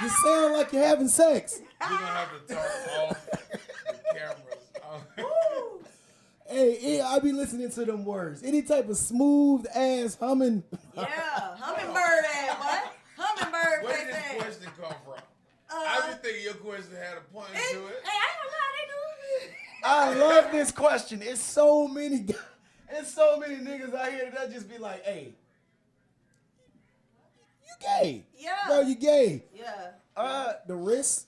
You sound like you're having sex. We're going to have to talk off the cameras. Woo. Hey, I be listening to them words. Any type of smooth ass humming. Yeah, hummingbird ass, boy. Hummingbird Where face did this ass. question come from? I just think your question had a point Hey, to it. I ain't gonna lie, they do. I love this question. It's so many guys. There's so many niggas out here that I just be like, hey, you gay. Yeah. Bro, you gay. Yeah. The wrist,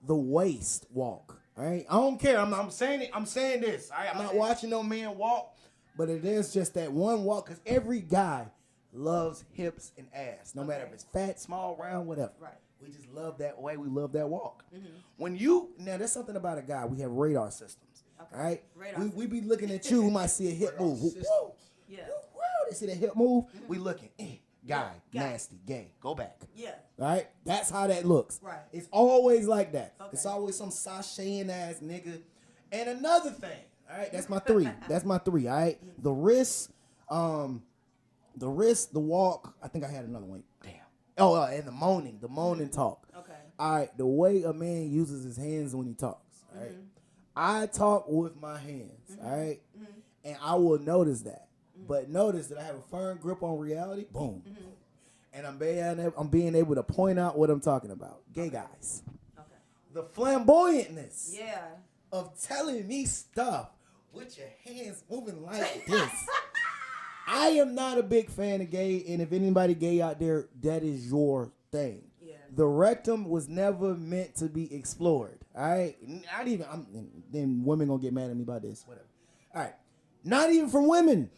the waist walk. All right? I don't care. I'm saying it. I'm saying this. All right? I'm not watching no man walk, but it is just that one walk because every guy loves hips and ass, no matter if it's fat, small, round, whatever. Right. We just love that way. We love that walk. Mm-hmm. Now, there's something about a guy. We have radar systems. Okay. All right? Radar We be looking at you. We might see a hip move. Whoa. Yeah. Whoa. They see that hip move. We looking. Guy, Guy. nasty, gay. Go back. Yeah. All right? That's how that looks. Right. It's always like that. Okay. It's always some sashaying ass nigga. And another thing, all right? That's my 3. That's my 3, all right? The wrist, The wrist, the walk. I think I had another one. Damn. Oh, and the moaning talk. Okay. All right, the way a man uses his hands when he talks. All right. I talk with my hands. All right. And I will notice that. But notice that I have a firm grip on reality. Boom. And I'm being able to point out what I'm talking about. Gay guys. Okay. The flamboyantness Yeah. of telling me stuff with your hands moving like this. I am not a big fan of gay, and if anybody gay out there, that is your thing. Yeah. The rectum was never meant to be explored. All right, not even. Then women gonna get mad at me about this. Whatever. All right, not even from women.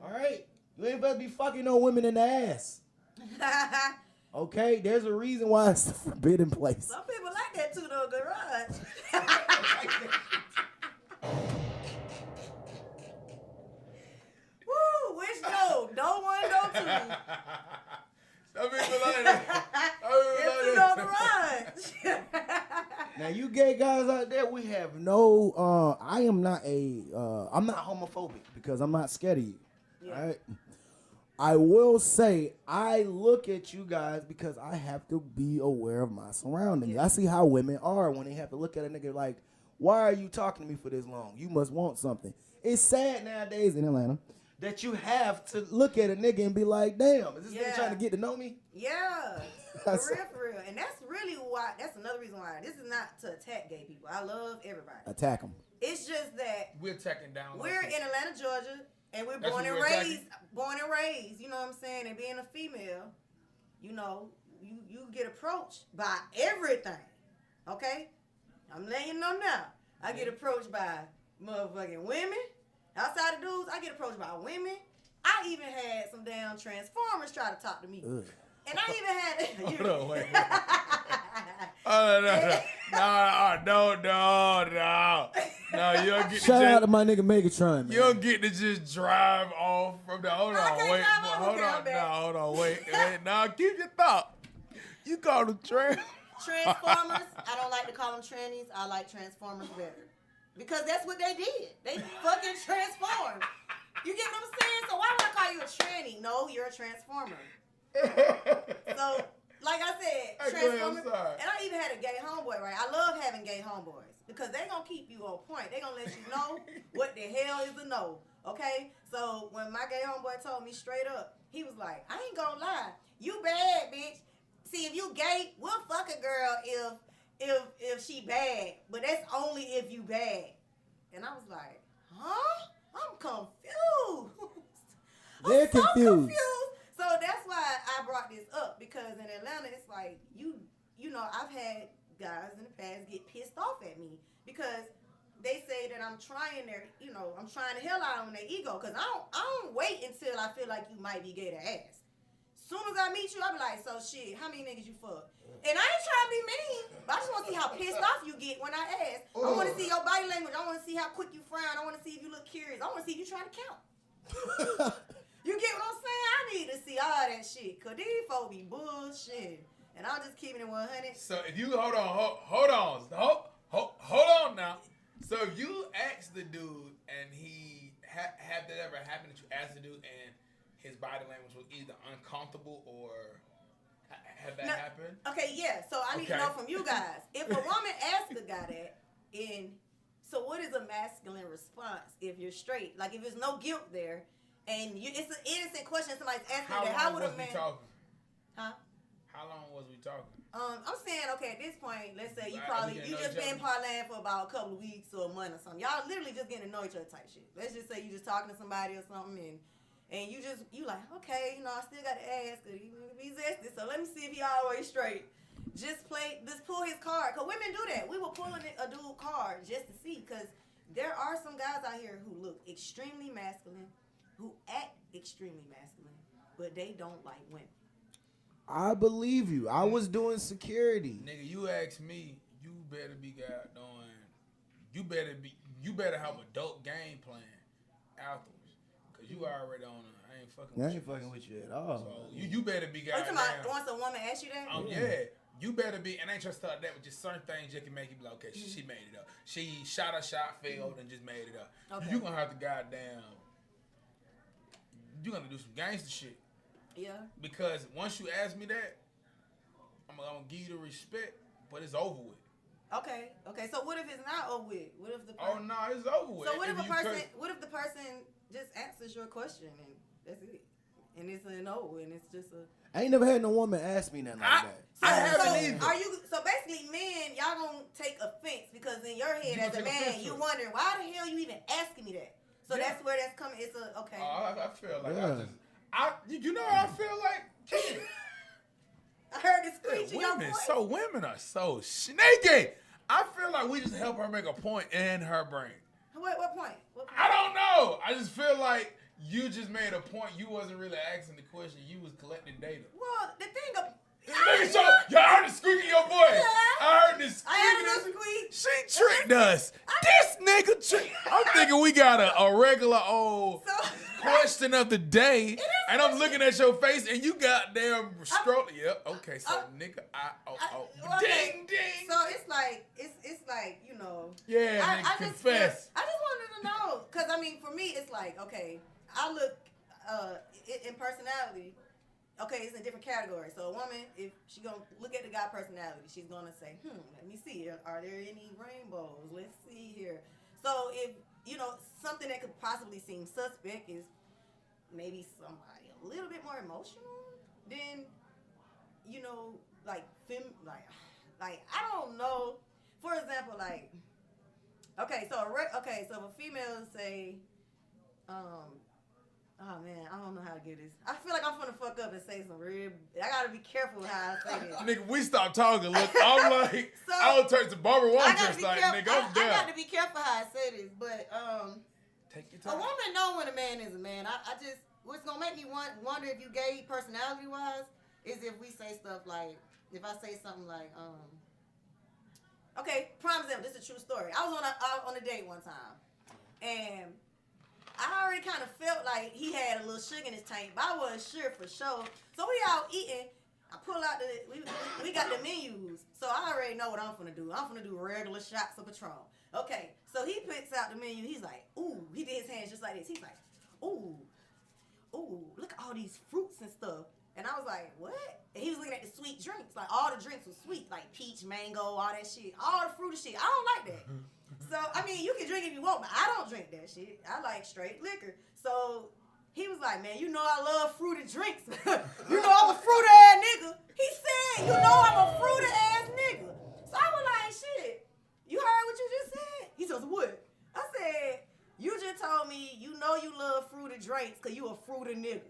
All right, you ain't supposed to be fucking no women in the ass. Okay, there's a reason why it's a forbidden place. Some people like that too, though. Garage. Woo! Which no? No one, no two. Some people like that. It's no garage. Now, you gay guys out there, we have no. I'm not homophobic because I'm not scared of you. Yeah. All right. I will say I look at you guys because I have to be aware of my surroundings. Yeah. I see how women are when they have to look at a nigga like, why are you talking to me for this long? You must want something. It's sad nowadays in Atlanta that you have to look at a nigga and be like, damn, is this nigga trying to get to know me? Yeah. For real. And that's really why, that's another reason why. This is not to attack gay people. I love everybody. Attack them. It's just that We're taking down. we're in Atlanta, Georgia, and we're That's born what and you're raised, attacking? you know what I'm saying? And being a female, you know, you get approached by everything. Okay? I'm letting you know now. I get approached by motherfucking women. Outside of dudes, I get approached by women. I even had some damn Transformers try to talk to me. Ugh. And I even had... Hold on, wait. No, you don't get Shout to out to my nigga Megatron, man. you don't get to just drive off from the. Hold I on, can't wait. drive off, Hold okay, on, I'm back. no, hold on, wait. Now keep your thought. You call them trans. Transformers, I don't like to call them trannies. I like Transformers better. Because that's what they did. They fucking transformed. You get what I'm saying? So why would I call you a tranny? No, you're a transformer. So, like I said, Hey, go ahead, I'm Transformers. sorry. And I even had a gay homeboy, right? I love having gay homeboys because they gonna keep you on point. They gonna let you know what the hell is a no. Okay? So when my gay homeboy told me straight up, he was like, I ain't gonna lie. You bad, bitch. See, if you gay, we'll fuck a girl if she bad. But that's only if you bad. And I was like, huh? I'm confused. They're I'm so confused. So that's why I brought this up, because in Atlanta it's like you know, I've had guys in the past get pissed off at me because they say that I'm trying I'm trying to hell out on their ego, because I don't wait until I feel like you might be gay to ask. Soon as I meet you, I be like, so shit, how many niggas you fuck? And I ain't trying to be mean, but I just want to see how pissed off you get when I ask. I want to see your body language. I want to see how quick you frown. I want to see if you look curious. I want to see if you trying to count. You get what I'm saying? I need to see all that shit, because these folks be bullshit. And I'm just keeping it 100. So if you hold on now. So if you ask the dude and he have that ever happen that you asked the dude and his body language was either uncomfortable or have that happened? Okay, yeah. So I need to know from you guys. If a woman asks a guy that, so what is a masculine response if you're straight? Like if there's no guilt there, and it's an innocent question, somebody's asking you that, how would a man? Talking? Huh? How long was we talking? I'm saying, okay, at this point, let's say you just each been other. parlaying for about a couple of weeks or a month or something. Y'all literally just getting to know each other type shit. Let's just say you just talking to somebody or something, and you like, okay, I still got to ask, cause he's zesty, so let me see if he always straight. Just pull his card, cause women do that. We were pulling a dude card just to see, cause there are some guys out here who look extremely masculine, who act extremely masculine, but they don't like women. I believe you. I was doing security. Nigga, you ask me, you better be doing. You better have a dope game plan afterwards, cause you already on a. I ain't fucking. I with ain't you. fucking with you at all. So you better be Are you talking goddamn. about once a woman asks you that? Yeah. You better be, and I ain't just start that with just certain things that can make you be like, okay, she made it up. She shot her shot, failed, and just made it up. Okay. You gonna have to goddamn gonna do some gangster shit. Yeah. Because once you ask me that, I'm gonna give you the respect, but it's over with. Okay. So what if it's not over with? What if the Oh no, it's over with. So what if you what if the person just answers your question and that's it? And it's a no, and it's just a. I ain't never had no woman ask me nothing like that. I haven't either. So basically, men, y'all gonna take offense because in your head You as a gonna take man, offense you to it. wondering why the hell you even asking me that. So Yeah. that's where that's coming. It's a okay. I feel like Yeah. you know how I feel like. Kid. I heard it screech in your Women, voice. women are so sneaky. I feel like we just help her make a point in her brain. What point? What point? I don't know. I just feel like you just made a point. You wasn't really asking the question. You was collecting data. Well, the thing of. Nigga, y'all heard the squeak in your voice. Yeah. I heard the squeak. I had a in little this- squeak. She tricked us. This nigga tricked. I'm thinking we got a regular old So- question of the day, is and I'm looking at your face, and you goddamn stroke. Yep. Okay. So I- nigga, well, ding ding. So it's like you know. Yeah, I nigga, just confess. I just wanted to know because I mean for me it's like okay I look in personality. Okay, it's a different category. So a woman, if she gonna look at the guy personality, she's gonna say, let me see. Are there any rainbows? Let's see here. So if you know something that could possibly seem suspect is maybe somebody a little bit more emotional than you know like like I don't know. For example, like okay, so if a female say, oh man, I don't know how to get this. I feel like I'm gonna fuck up and say some real. I gotta be careful how I say this. Nigga, we stopped talking. Look, I'm like, So, I would turn to Barbara I Walters gotta be like, careful. nigga, I'm I down. got to be careful how I say this, but Take your a time. woman know when a man is a man. I just what's gonna make me wonder if you gay personality wise is if we say stuff like if I say something like okay, prime example. This is a true story. I was on a date one time, and I already kind of felt like he had a little sugar in his tank, but I wasn't sure for sure. So we out eating. I pull out we got the menus, so I already know what I'm gonna do. I'm gonna do regular shots of Patron. Okay, so he picks out the menu. He's like, ooh, he did his hands just like this. He's like, ooh, look at all these fruits and stuff. And I was like, what? And he was looking at the sweet drinks. Like, all the drinks were sweet. Like peach, mango, all that shit. All the fruity shit. I don't like that. So, I mean, you can drink if you want, but I don't drink that shit. I like straight liquor. So, he was like, man, you know I love fruity drinks. You know I'm a fruity ass nigga. He said, you know I'm a fruity ass nigga. So, I was like, shit, you heard what you just said? He says, what? I said, you just told me you know you love fruity drinks because you a fruity nigga.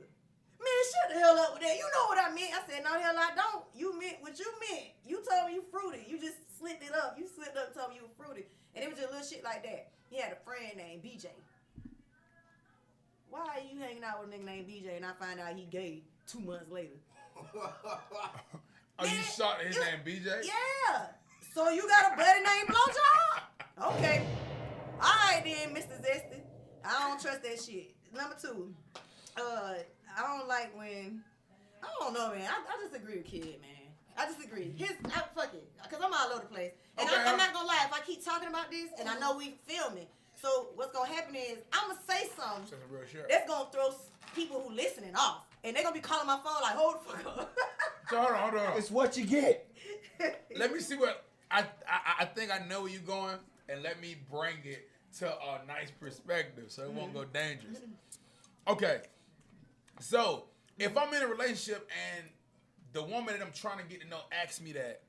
Man, shut the hell up with that. You know what I meant. I said, no, the hell I don't. You meant what you meant. You told me you fruity. You just slipped it up. You slipped up and told me you were fruity. And it was just little shit like that. He had a friend named BJ. Why are you hanging out with a nigga named BJ and I find out he gay 2 months later? Oh, you shot his name BJ? Yeah. So you got a buddy named Blowjob? Okay. All right then, Mr. Zesty. I don't trust that shit. Number 2. I don't like when, I don't know, man. I disagree with Kid, man. I disagree. Fuck it. Because I'm all over the place. And Okay. I'm not going to lie. If I keep talking about this, and I know we filming, so what's going to happen is I'm going to say something That's a real shit. that's going to throw people who listening off. And they're going to be calling my phone like, hold the fuck up. So hold on. It's what you get. Let me see what I think I know where you're going, and let me bring it to a nice perspective so it won't go dangerous. Okay, so if I'm in a relationship and the woman that I'm trying to get to know asks me that,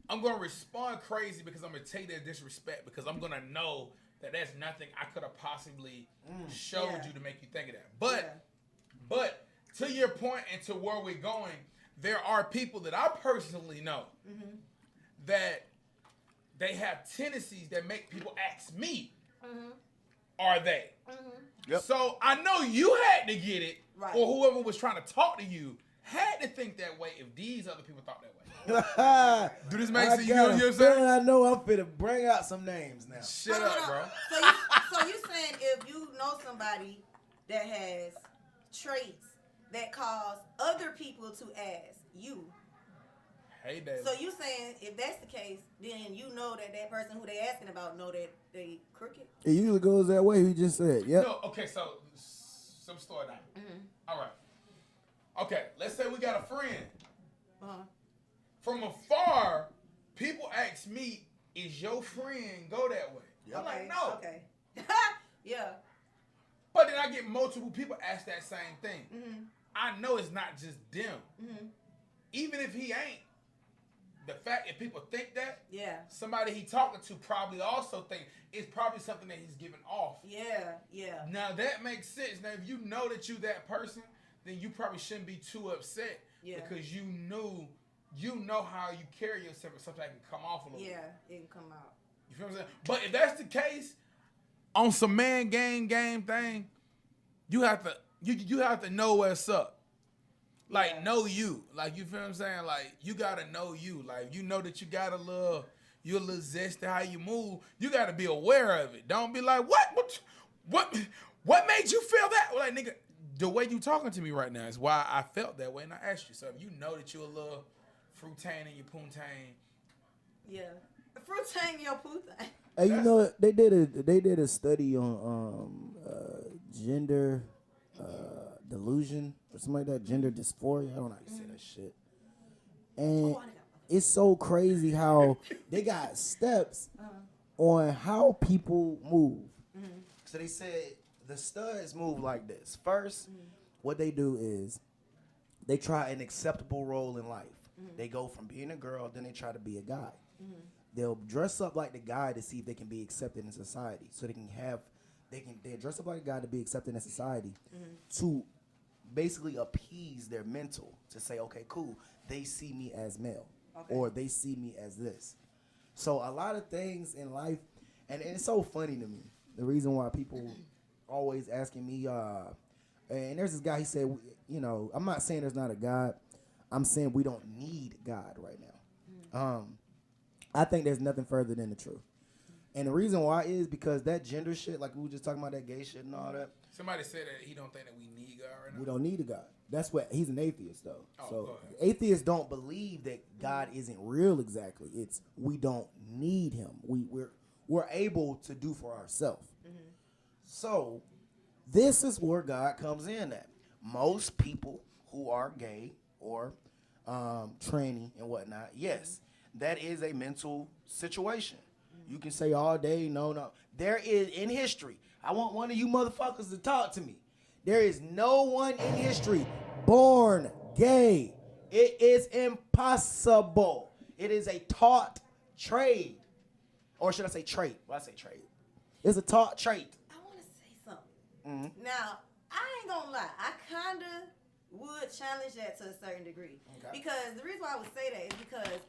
I'm gonna respond crazy because I'm gonna take that disrespect because I'm gonna know that that's nothing I could have possibly showed you to make you think of that. But to your point and to where we're going, there are people that I personally know that they have tendencies that make people ask me, are they? Yep. So I know you had to get it, Right. or whoever was trying to talk to you had to think that way if these other people thought that way. Do this make sense? You know what I'm saying? I know I'm finna bring out some names now. Shut Hold up, on. bro. So you saying if you know somebody that has traits that cause other people to ask you. Hey, David. So you saying if that's the case, then you know that person who they asking about know that they crooked? It usually goes that way. You just said, yep. No, okay, so some story down. All right. Okay, let's say we got a friend. From afar, people ask me, "Is your friend go that way?" I'm like, "No." Okay. Yeah. But then I get multiple people ask that same thing. I know it's not just them. Even if he ain't, the fact if people think that, somebody he talking to probably also think it's probably something that he's giving off. Yeah. Now that makes sense. Now if you know that you that person, then you probably shouldn't be too upset because you know how you carry yourself, and sometimes it can come off a little bit. Yeah, it can come out. You feel what I'm saying? But if that's the case, on some man game thing, you have to know what's up. Like know you. Like you feel what I'm saying? Like you gotta know you. Like you know that you got you're a little zesty how you move. You gotta be aware of it. Don't be like, what made you feel that? Well, like nigga, the way you talking to me right now is why I felt that way and I asked you. So if you know that you're a little fruitane and you poontane. Yeah. Fruitane your poontane. Hey, you know what? They did a study on gender delusion or something like that, gender dysphoria. I don't know how to say that shit. And it's so crazy how they got steps on how people move. So they said the studs move like this. First, what they do is they try an acceptable role in life. They go from being a girl, then they try to be a guy. They'll dress up like the guy to see if they can be accepted in society. So they dress up like a guy to be accepted in society to basically appease their mental, to say, okay, cool, they see me as male or they see me as this. So a lot of things in life, and it's so funny to me, the reason why people always asking me, and there's this guy, he said, you know, I'm not saying there's not a God, I'm saying we don't need God right now. I think there's nothing further than the truth. And the reason why is because that gender shit, like we were just talking about that gay shit and all that. Somebody said that he don't think that we need God right now. We don't need a God. That's what he's an atheist though. Oh, so atheists don't believe that God isn't real exactly. It's we don't need him. We're able to do for ourselves. So this is where God comes in at. Most people who are gay or tranny and whatnot, yes, that is a mental situation. You can say all day, no. There is, in history, I want one of you motherfuckers to talk to me. There is no one in history born gay. It is impossible. It is a taught trade. Or should I say trait? Well, I say trade. It's a taught trait. I want to say something. Now, I ain't going to lie. I kind of would challenge that to a certain degree. Because the reason why I would say that is because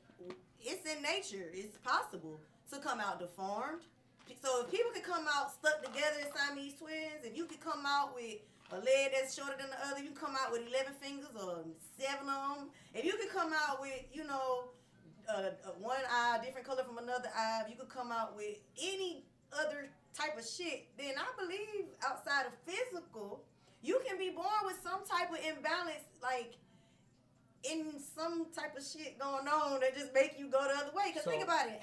it's in nature. It's possible to come out deformed. So if people could come out stuck together as Siamese twins, if you could come out with a leg that's shorter than the other, you come out with 11 fingers or 7 of them. If you could come out with, you know, one eye different color from another eye, if you could come out with any other type of shit, then I believe outside of physical, you can be born with some type of imbalance, like in some type of shit going on that just make you go the other way. Because think about it.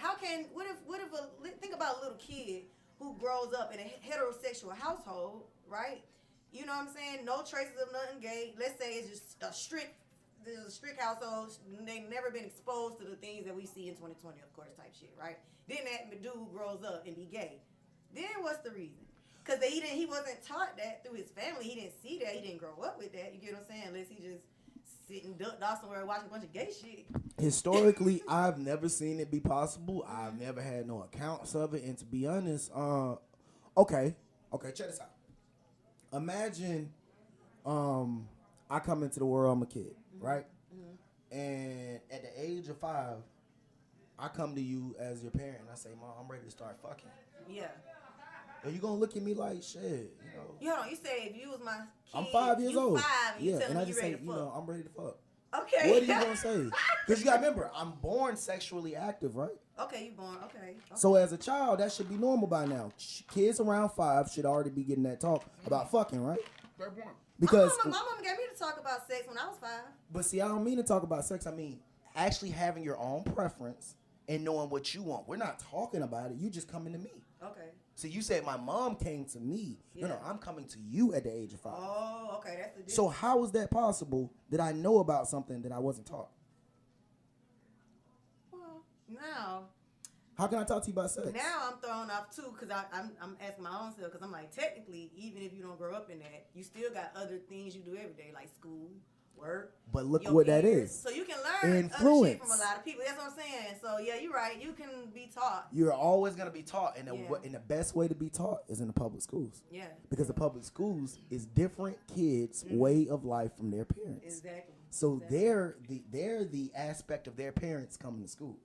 Think about a little kid who grows up in a heterosexual household, right? You know what I'm saying? No traces of nothing gay. Let's say it's just there's a strict household. They've never been exposed to the things that we see in 2020, of course, type shit, right? Then that dude grows up and be gay. Then what's the reason? Because he wasn't taught that through his family. He didn't see that. He didn't grow up with that. You get what I'm saying? Unless he just sitting ducked off somewhere watching a bunch of gay shit. Historically, I've never seen it be possible. I've never had no accounts of it. And to be honest, okay, check this out. Imagine I come into the world, I'm a kid, right? And at the age of 5, I come to you as your parent and I say, Mom, I'm ready to start fucking. Yeah. Are you gonna look at me like shit, you know? You say if you was my kid, I'm 5 years old. 5 and you tell and me I just you ready say, to fuck. I'm ready to fuck. Okay. What are you gonna say? Because you gotta remember, I'm born sexually active, right? Okay, you born. Okay. So as a child, that should be normal by now. Kids around 5 should already be getting that talk about fucking, right? They're born. Because my mama gave me to talk about sex when I was 5. But see, I don't mean to talk about sex. I mean actually having your own preference and knowing what you want. We're not talking about it. You just coming to me. Okay. So you said my mom came to me. Yeah. No, I'm coming to you at the age of 5. Oh, okay, that's the difference. So how is that possible that I know about something that I wasn't taught? Well, now How can I talk to you about sex? Now I'm thrown off too because I'm asking my own self because I'm like, technically, even if you don't grow up in that, you still got other things you do every day like school, work. But look your what that peers. is. So you can learn other Influence. shit from a lot of people. That's what I'm saying. So yeah, you're right. You can be taught. You're always gonna be taught, and Yeah. and the best way to be taught is in the public schools. Yeah. Because the public schools is different kids' way of life from their parents. Exactly. So Exactly. they're the aspect of their parents coming to school.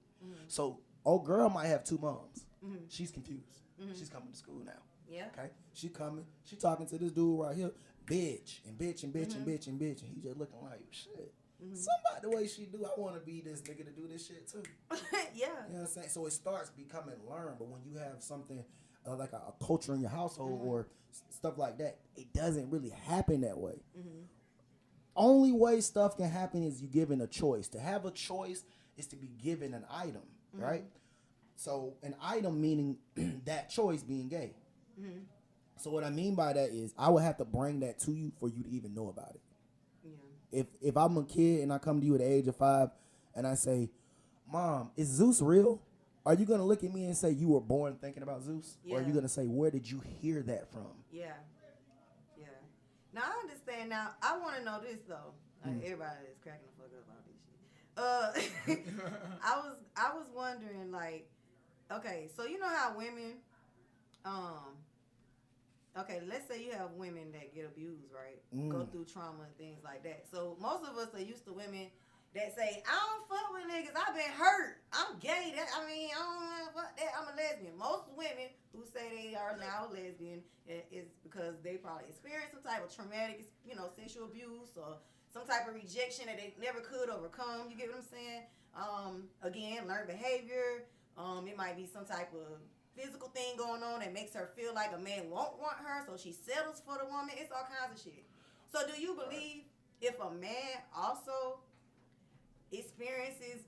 So old girl might have 2 moms. She's confused. She's coming to school now. Yeah. Okay, she coming. She talking to this dude right here, bitch and bitch and bitch and bitch and bitch, and he just looking like shit. Somebody the way she do, I want to be this nigga to do this shit too. Yeah. You know what I'm saying? So it starts becoming learned, but when you have something like a culture in your household or stuff like that, it doesn't really happen that way. Only way stuff can happen is you given a choice. To have a choice is to be given an item, right? So an item meaning that choice being gay. So what I mean by that is I would have to bring that to you for you to even know about it. Yeah. If I'm a kid and I come to you at the age of 5 and I say, Mom, is Zeus real? Are you going to look at me and say you were born thinking about Zeus? Or are you Yeah. going to say, where did you hear that from? Yeah. Yeah. Now I understand. Now I want to know this though. Everybody is cracking the fuck up about this shit. I was wondering like, okay, so you know how women, okay, let's say you have women that get abused, right? Go through trauma and things like that. So most of us are used to women that say, I don't fuck with niggas, I've been hurt, I'm gay, I don't fuck that, I'm a lesbian. Most women who say they are now lesbian is because they probably experienced some type of traumatic, sexual abuse or some type of rejection that they never could overcome, you get what I'm saying? Again, learned behavior, it might be some type of physical thing going on that makes her feel like a man won't want her, so she settles for the woman. It's all kinds of shit. So do you believe if a man also experiences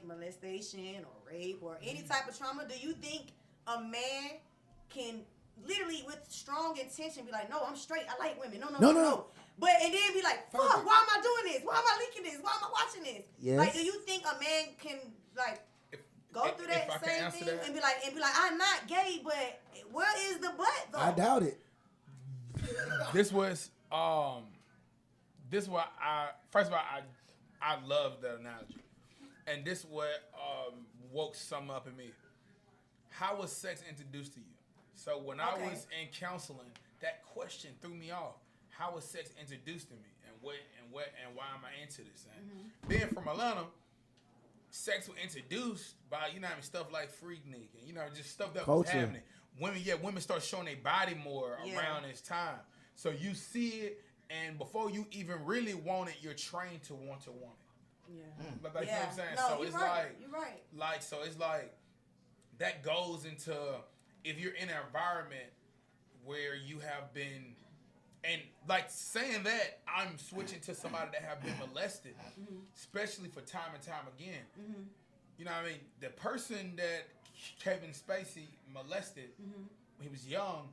molestation or rape or any type of trauma, do you think a man can literally with strong intention be like, no, I'm straight, I like women, no. But and then be like, fuck, why am I doing this? Why am I leaking this? Why am I watching this? Yes. Like, do you think a man can like go through that same thing and be like, I'm not gay, but where is the butt though? I doubt it. This was first of all I love the analogy, and this what woke something up in me. How was sex introduced to you? So when I was in counseling, that question threw me off. How was sex introduced to me, and why am I into this? And being from Atlanta, sex was introduced by stuff like Freaknik and just stuff that was happening. Women start showing their body more around this time. So you see it, and before you even really want it, you're trained to want it. Yeah. You know what I'm saying? No, So you're it's right. You're right. so it's like that goes into if you're in an environment where you have been, and like saying that, I'm switching to somebody that have been molested, especially for time and time again. You know what I mean? The person that Kevin Spacey molested when he was young,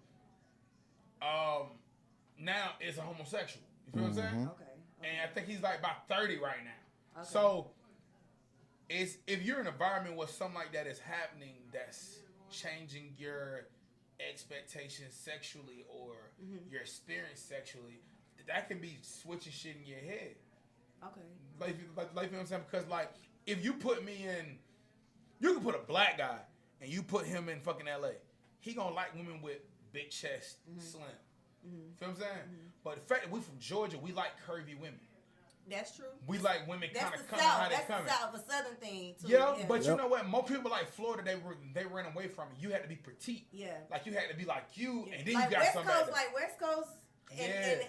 now is a homosexual. You feel what I'm saying? Okay. And I think he's like about 30 right now. Okay. So if you're in an environment where something like that is happening, that's changing your expectations sexually or your experience sexually, that can be switching shit in your head. Okay. Like you know what I'm saying? Because like if you put me in, you can put a black guy and you put him in fucking LA, he gonna like women with big chest, slim. Feel what I'm saying? But the fact that we from Georgia, we like curvy women. That's true. We like women kind That's of the coming how South. they That's coming. the South, a Southern thing too. Yeah, but you know what? More people like Florida, they ran away from it. You had to be petite. Yeah. Like you had to be like you, and then like you got West somebody. Coast, like West Coast, and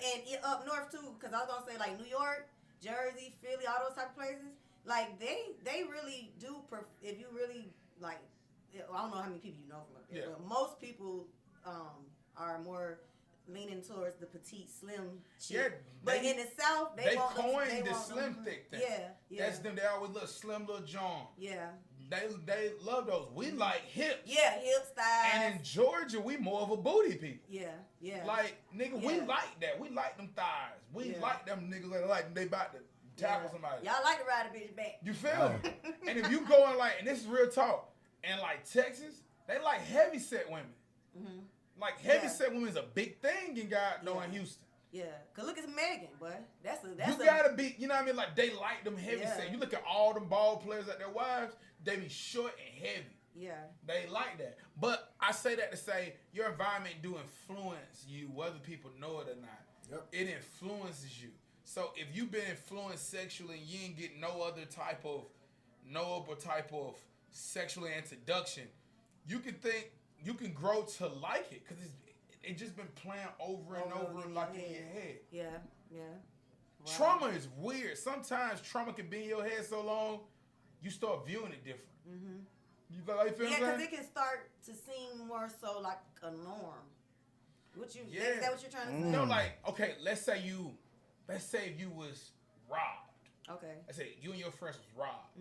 up north too. Because I was gonna say like New York, Jersey, Philly, all those type of places. Like they really do. If you really like, I don't know how many people you know from up there, but most people are more leaning towards the petite, slim shit. Yeah, but in the South, they want coined they the want slim thick thing. Yeah. That's them. They always look slim, little John. Yeah. They love those. We like hips. Yeah, hips, thighs. And in Georgia, we more of a booty people. Yeah. Like, nigga, we like that. We like them thighs. We like them niggas that like they about to tackle somebody. Y'all like to ride a bitch back. You feel me? And if you go in like, and this is real talk, and like Texas, they like heavy set women. Mm-hmm. Like heavy set women is a big thing in in Houston. Yeah, cause look at Megan, boy. That's you gotta be, you know what I mean? Like they like them heavy set. You look at all them ball players at their wives, they be short and heavy. Yeah. They like that. But I say that to say your environment do influence you, whether people know it or not. Yep. It influences you. So if you've been influenced sexually and you ain't get no other type of sexual introduction, you can grow to like it because it just been playing over and over like in your head. Yeah. Wow. Trauma is weird. Sometimes trauma can be in your head so long, you start viewing it different. Mm-hmm. You feel what I'm saying? Yeah, because it can start to seem more so like a norm. Is that what you're trying to say? No, like, okay, let's say if you was robbed. Okay. Let's say you and your friends was robbed.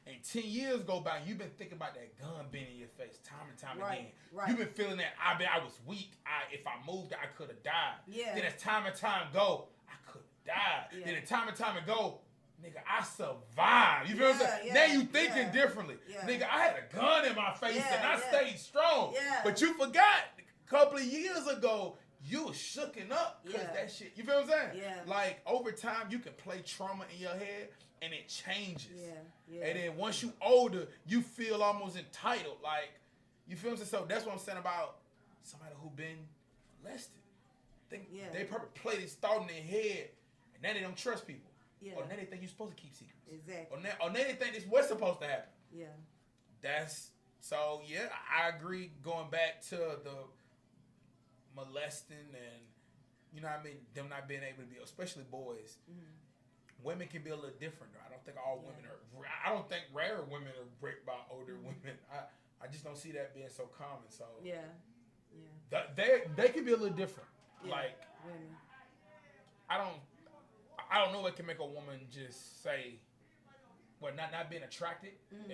And 10 years go by, you've been thinking about that gun being in your face time and time again. Right. You've been feeling that, I was weak. If I moved, I could have died. Yeah. Then as time and time go, I could have died. Yeah. Then as time and time ago, nigga, I survived. You feel what I'm saying? Now you thinking differently. Yeah. Nigga, I had a gun in my face and I stayed strong. Yeah. But you forgot a couple of years ago, you was shooken up because that shit. You feel what I'm saying? Yeah. Like, over time, you can play trauma in your head and it changes. Yeah. And then once you older, you feel almost entitled. Like, you feel what I'm saying? So that's what I'm saying about somebody who been molested. They probably play this thought in their head and now they don't trust people. Yeah. Or now they think you're supposed to keep secrets. Exactly. Or now they think this what's supposed to happen. Yeah. I agree going back to the molesting and, you know what I mean, them not being able to be, especially boys. Mm-hmm. Women can be a little different though. I don't think all women are, I don't think rare women are raped by older women. I just don't see that being so common. So they can be a little different. Yeah. Like, women. I don't know what can make a woman just say, well, not being attracted. Mm-hmm.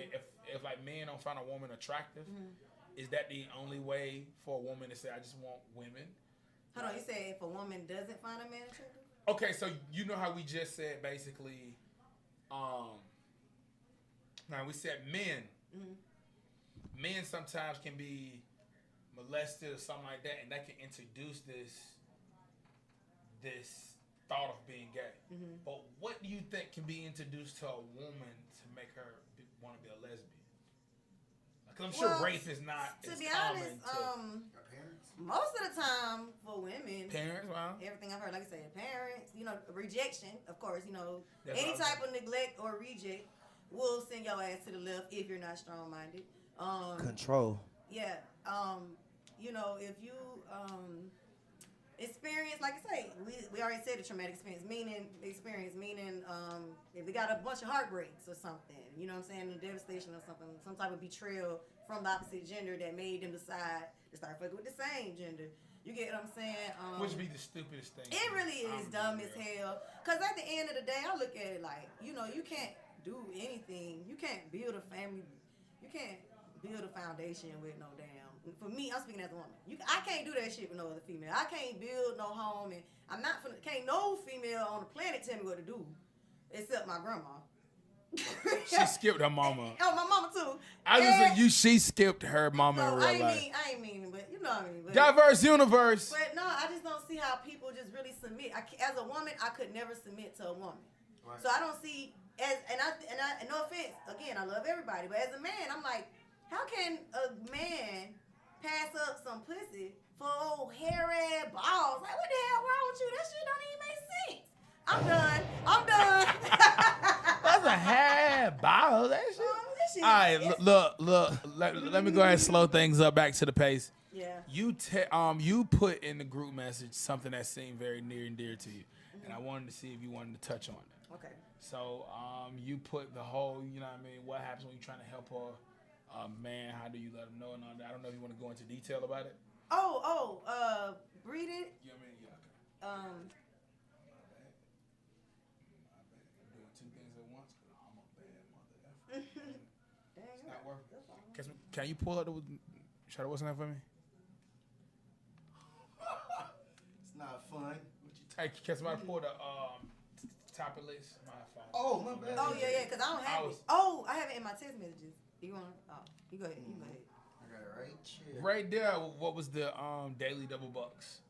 If like men don't find a woman attractive, is that the only way for a woman to say, I just want women? Hold on, you said if a woman doesn't find a man attractive? Okay, so you know how we just said basically, now we said men. Mm-hmm. Men sometimes can be molested or something like that, and that can introduce this thought of being gay. Mm-hmm. But what do you think can be introduced to a woman to make her want to be a lesbian? Because I'm sure rape is not to as be common honest, most of the time for women, parents, wow. Everything I've heard, like I said, parents, rejection, of course, That's any type of neglect or reject will send your ass to the left if you're not strong-minded. Control. Yeah. If you experience, like I say, we already said a traumatic meaning if they got a bunch of heartbreaks or something, you know what I'm saying, a devastation or something, some type of betrayal from the opposite gender that made them decide to start fucking with the same gender. You get what I'm saying? Which be the stupidest thing. It really is dumb as hell. Because at the end of the day, I look at it like, you can't do anything. You can't build a family. You can't build a foundation with no damn. For me, I'm speaking as a woman. I can't do that shit with no other female. I can't build no home, and can't no female on the planet tell me what to do, except my grandma. She skipped her mama. Oh, my mama too. I just said she skipped her mama in real life. I ain't mean, but you know what I mean. But, diverse universe. But no, I just don't see how people just really submit. As a woman, I could never submit to a woman. Right. So I don't see and no offense. Again, I love everybody, but as a man, I'm like, how can a man pass up some pussy for old hairy balls? Like, what the hell wrong with you? That shit don't even make sense. I'm done. That's a hair ball. That shit. All right, look. Let me go ahead and slow things up back to the pace. Yeah. You put in the group message something that seemed very near and dear to you, and I wanted to see if you wanted to touch on that. Okay. So you put the whole, you know what I mean, what happens when you're trying to help a man? How do you let him know and all that? I don't know if you want to go into detail about it. Breed it. You know what I mean? Yeah, okay. My bad. I'm doing two things at once because I'm a bad mother effer. It's not Can you pull up the try to what's that for me? It's not fun. Hey, can somebody pull the topic list? My phone. Oh, my bad. Oh yeah, because I don't have it. Oh, I have it in my text messages. You want? Oh, you go ahead. You go ahead. I got it right here. Right there, what was the daily double bucks?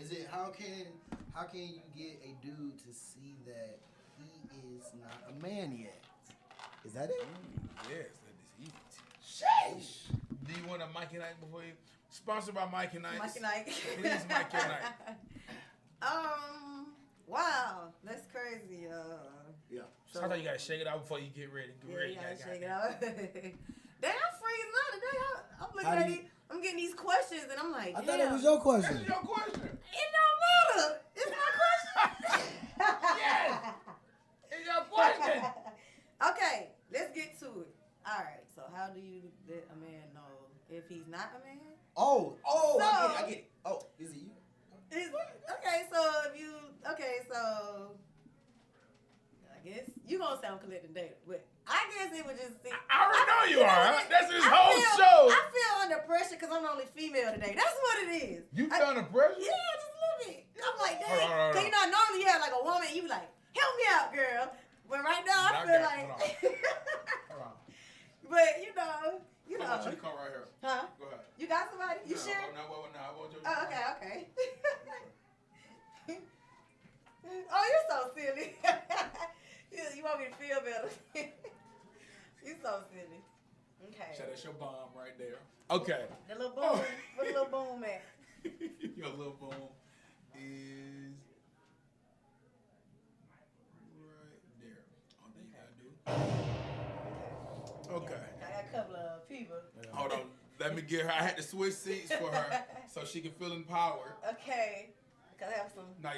Is it how can you get a dude to see that he is not a man yet? Is that it? Yes, that is easy. Sheesh. Do you want a Mike and Ike before you? Sponsored by Mike and Ike. Mike and Ike. Please, Mike and Ike. Wow, that's crazy. Yeah. Sometimes you gotta shake it out before you get ready. Get ready. You gotta gotta- shake it out. Damn, I'm freezing out today. I'm looking How do at you- these. I'm getting these questions, and I'm like, I damn. thought it was your question. That's your question. It don't matter. It's my question. Yes. It's your question. Okay, let's get to it. All right. So, how do you let a man know if he's not a man? Oh, So- I get it. Oh, is it you? Okay, so I guess you gonna sound collecting data, but I guess it would just. I already know you are. what Huh? it is? That's his I whole feel- show. I feel under pressure because I'm the only female today. That's what it is. You I- feel under pressure? Yeah, just a little bit. I'm like, dang. Hold on. Cause you know, normally you have like a woman, you be like, help me out, girl. But right now, I feel like. Hold on. But you know. Come on, you come right here. Huh? Go ahead. You got somebody? You sure? No, I want you. Oh, okay. Oh, you're so silly. you want me to feel better? You're so silly. Okay. Shut that's your bomb right there. Okay. The little boom. Where the little boom at? Your little boom is right there. All that you gotta do. Okay. I got a couple of people. Hold on. Let me get her. I had to switch seats for her so she can feel empowered. Okay. Because I have some. Now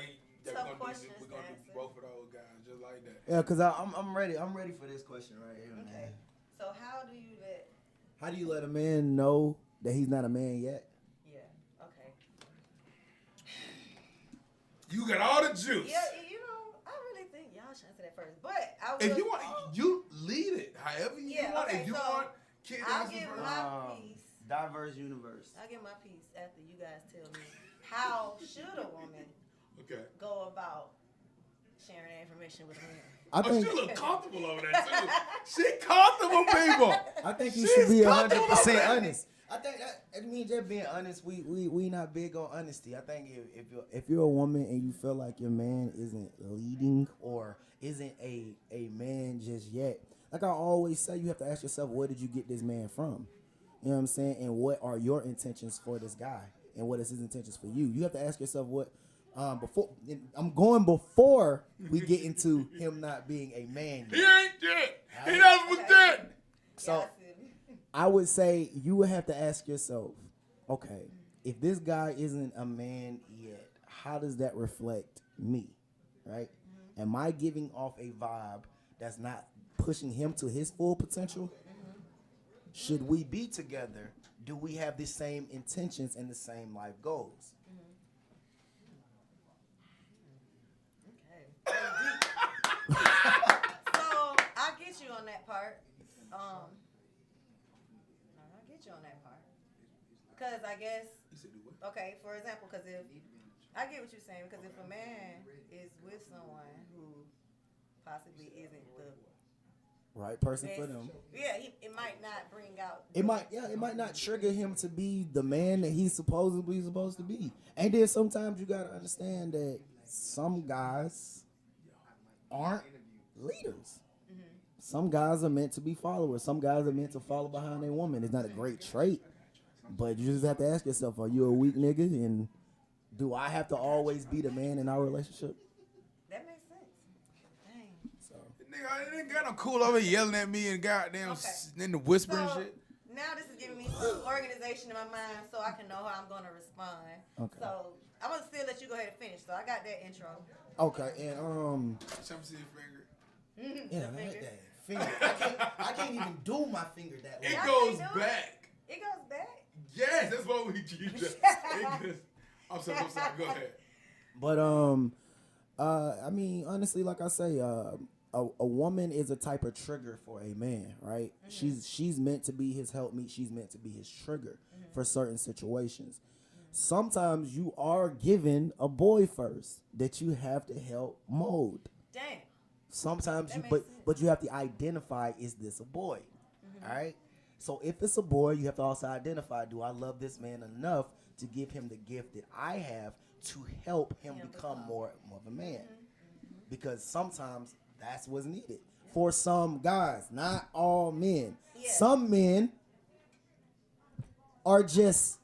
Tough we're gonna questions do to answer. both of those guys just like that. Yeah, cause I'm ready. I'm ready for this question right here, Okay. man. So how do you let? How do you let a man know that he's not a man yet? Yeah. Okay. You got all the juice. Yeah, you know, I really think y'all should answer that first. But I If will- you want, you lead it. However you Yeah, want. okay, If you so want, kid I'll answer give first. my piece. Diverse universe. I'll get my piece after you guys tell me how should a woman Okay. go about sharing that information with men. I Oh, think she look comfortable over there too. She comfortable, people. I think you She's should be comfortable 100% over there. honest. I think that means just being honest. We not big on honesty. I think if you're a woman and you feel like your man isn't leading or isn't a man just yet, like I always say, you have to ask yourself, where did you get this man from? You know what I'm saying? And what are your intentions for this guy? And what is his intentions for you? You have to ask yourself what. Before we get into him not being a man He yet. ain't dead. He never was dead. So Yeah, I see. I would say you would have to ask yourself, okay, if this guy isn't a man yet, how does that reflect me, right? Am I giving off a vibe that's not pushing him to his full potential? Should we be together? Do we have the same intentions and the same life goals? Okay. So I get you on that part. I get you on that part. Because I guess, okay, for example, because if, I get what you're saying, because if a man is with someone who possibly isn't the Right person best, for them. yeah, it might not bring out. It might not trigger him to be the man that he's supposedly supposed to be. And then sometimes you gotta understand that some guys aren't leaders. Some guys are meant to be followers. Some guys are meant to follow behind their woman. It's not a great trait, but you just have to ask yourself: are you a weak nigga? And do I have to always be the man in our relationship? That makes sense. Dang. So Nigga, I didn't got no cool over here yelling at me and goddamn Okay. in the whispering So, shit. now this is giving me some organization in my mind so I can know how I'm going to respond. Okay. So I'm going to still let you go ahead and finish. So I got that intro. okay, and Let me see your finger. yeah, The I like finger. that finger. I can't even do my finger that way. It Y'all goes can't do it? back. It goes back. Yes, that's what we do. I'm sorry. Go ahead. But I mean, honestly, like I say, a woman is a type of trigger for a man, right? She's meant to be his helpmeet. She's meant to be his trigger for certain situations. Sometimes you are given a boy first that you have to help mold. Damn. Sometimes That you, makes but you have to identify, is this a boy? All right. So if it's a boy, you have to also identify, do I love this man enough to give him the gift that I have to help him become more of a man? Because sometimes that's what's needed for some guys, not all men. Yeah. Some men are just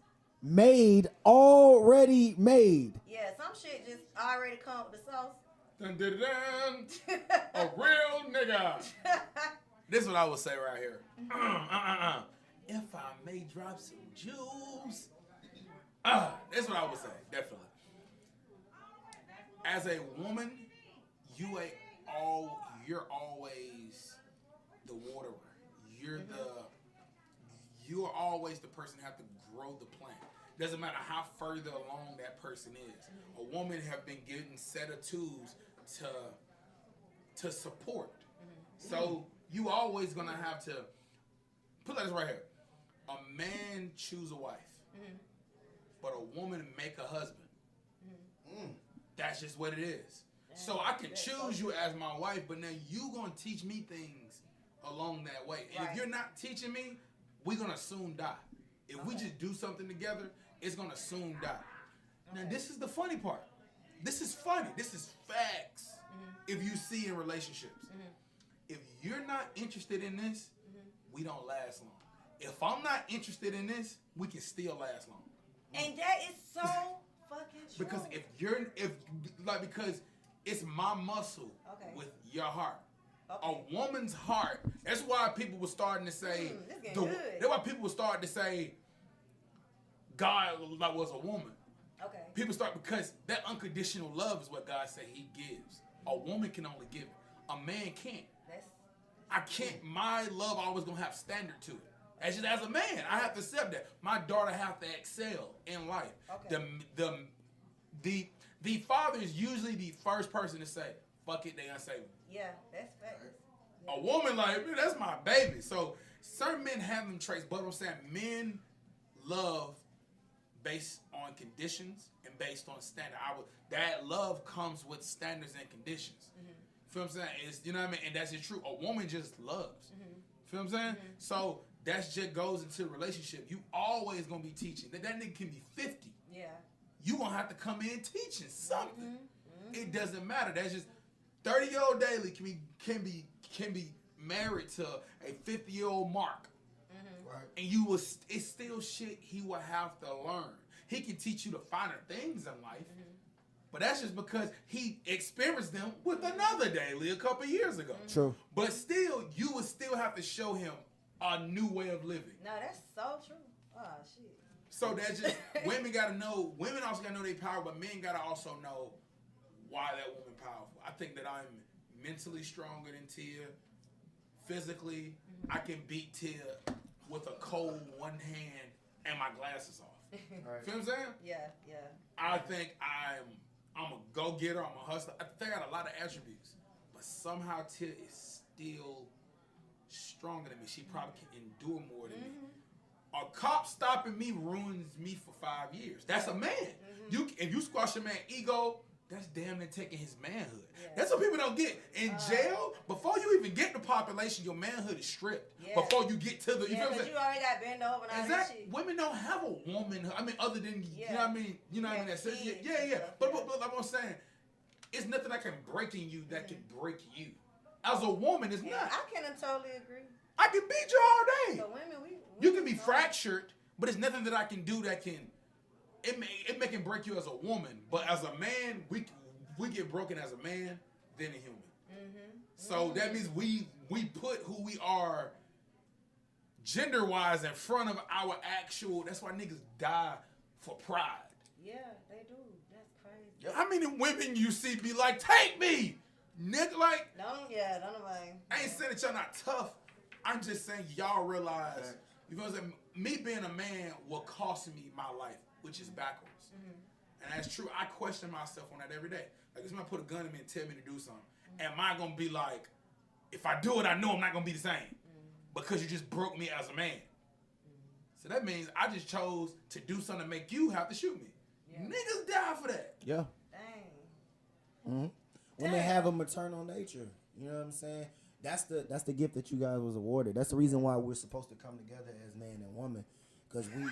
already made. Yeah, some shit just already come with the sauce. Dun, dun, dun, dun. A real nigga. This is what I would say right here. If I may drop some jewels. This is what I would say, definitely. As a woman, you're always the waterer. You're always the person who have to grow the plant. Doesn't matter how further along that person is. A woman have been given set of tools to support. So you always gonna have to put this right here. A man choose a wife, but a woman make a husband. That's just what it is. So I can choose you as my wife, but now you gonna teach me things along that way. And if you're not teaching me, we're gonna soon die. If we just do something together, it's gonna soon die. Now this is the funny part. This is funny. This is facts. If you see in relationships, if you're not interested in this, we don't last long. If I'm not interested in this, we can still last long. And that is so fucking true. Because because it's my muscle with your heart. A woman's heart. That's why people were starting to say. That's why people were starting to say God was a woman. Okay. People start because that unconditional love is what God said He gives. A woman can only give it. A man can't. I can't. My love always gonna have standard to it. As a man, I have to accept that. My daughter have to excel in life. Okay. The father is usually the first person to say, "Fuck it," they gonna say. Yeah, that's facts. A woman like, man, that's my baby. So certain men have them traits, but I'm saying men love based on conditions and based on standard. That love comes with standards and conditions. Feel what I'm saying? It's, you know what I mean? And that's just true. A woman just loves. Feel what I'm saying? So that just goes into the relationship. You always gonna be teaching. That nigga can be 50. Yeah. You gonna have to come in teaching something. It doesn't matter. That's just 30-year-old Daily can be married to a 50-year-old Mark. Right. And it's still shit he will have to learn. He can teach you the finer things in life. But that's just because he experienced them with another Daily a couple years ago. True. But still, you would still have to show him a new way of living. No, that's so true. Oh, shit. So that's just, women also gotta know their power, but men gotta also know why that woman powerful. I think that I'm mentally stronger than Tia. Physically, I can beat Tia with a cold one hand and my glasses off. Right. Feel what I'm saying? Yeah. I think I'm a go-getter, I'm a hustler. I think I got a lot of attributes, but somehow Tia is still stronger than me. She probably can endure more than me. A cop stopping me ruins me for 5 years. That's a man. If you squash a man's ego, that's damn near taking his manhood. Yeah. That's what people don't get. In jail, before you even get the population, your manhood is stripped. Yeah. Before you get to the, you feel what I'm saying? You already got bent over and all that shit. Women don't have a woman. I mean, other than you know what I mean. You know what I mean? Yeah. But like I'm saying, it's nothing that can break in you that can break you. As a woman, it's not. I can totally agree. I can beat you all day. So women, you can be fractured, but it's nothing that I can do that can. It may can break you as a woman, but as a man, we get broken as a man, then a human. So that means we put who we are gender wise in front of our actual. That's why niggas die for pride. Yeah, they do. That's crazy. How many women you see be like, take me, nigga? Like, don't nobody. I ain't saying that y'all not tough. I'm just saying y'all realize, you know what I'm saying? Me being a man will cost me my life, which is backwards. And that's true. I question myself on that every day. Like, if somebody put a gun in me and tell me to do something, am I going to be like, if I do it, I know I'm not gonna be the same because you just broke me as a man. So that means I just chose to do something to make you have to shoot me. Yeah. Niggas die for that. Yeah. Dang. When they have a maternal nature, you know what I'm saying? That's the gift that you guys was awarded. That's the reason why we're supposed to come together as man and woman, because we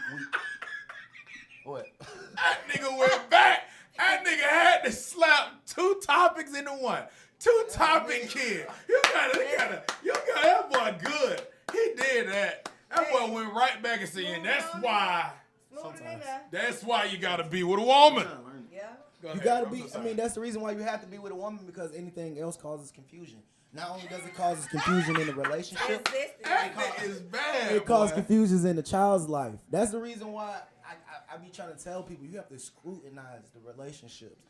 what? That nigga went back. That nigga had to slap 2 topics into one. 2-topic kid. You got that boy good. He did that. That boy went right back and said, that's why you gotta be with a woman. Yeah. You gotta be. I mean, that's the reason why you have to be with a woman, because anything else causes confusion. Not only does it cause confusion in the relationship, That nigga is bad. it causes confusions in the child's life. That's the reason why I be trying to tell people you have to scrutinize the relationships.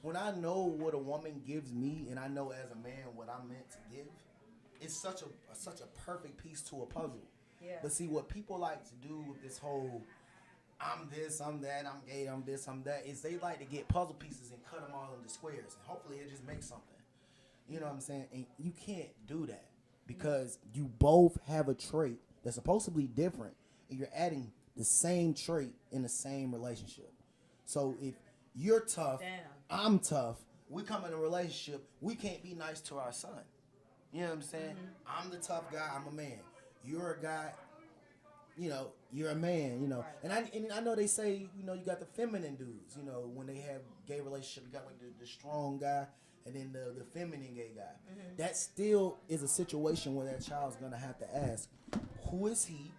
When I know what a woman gives me, and I know as a man what I'm meant to give, it's such a perfect piece to a puzzle. Yeah. But see, what people like to do with this whole I'm this, I'm that, I'm gay, I'm this, I'm that, is they like to get puzzle pieces and cut them all into squares. And hopefully it just makes something. You know what I'm saying? And you can't do that because you both have a trait that's supposedly different, and you're adding the same trait in the same relationship. So if you're tough, I'm tough, we come in a relationship, we can't be nice to our son. You know what I'm saying? I'm the tough guy, I'm a man. You're a guy, you know, you're a man, you know. Right. And I know they say, you know, you got the feminine dudes, you know, when they have gay relationship, you got like the strong guy and then the feminine gay guy. That still is a situation where that child's going to have to ask, who is he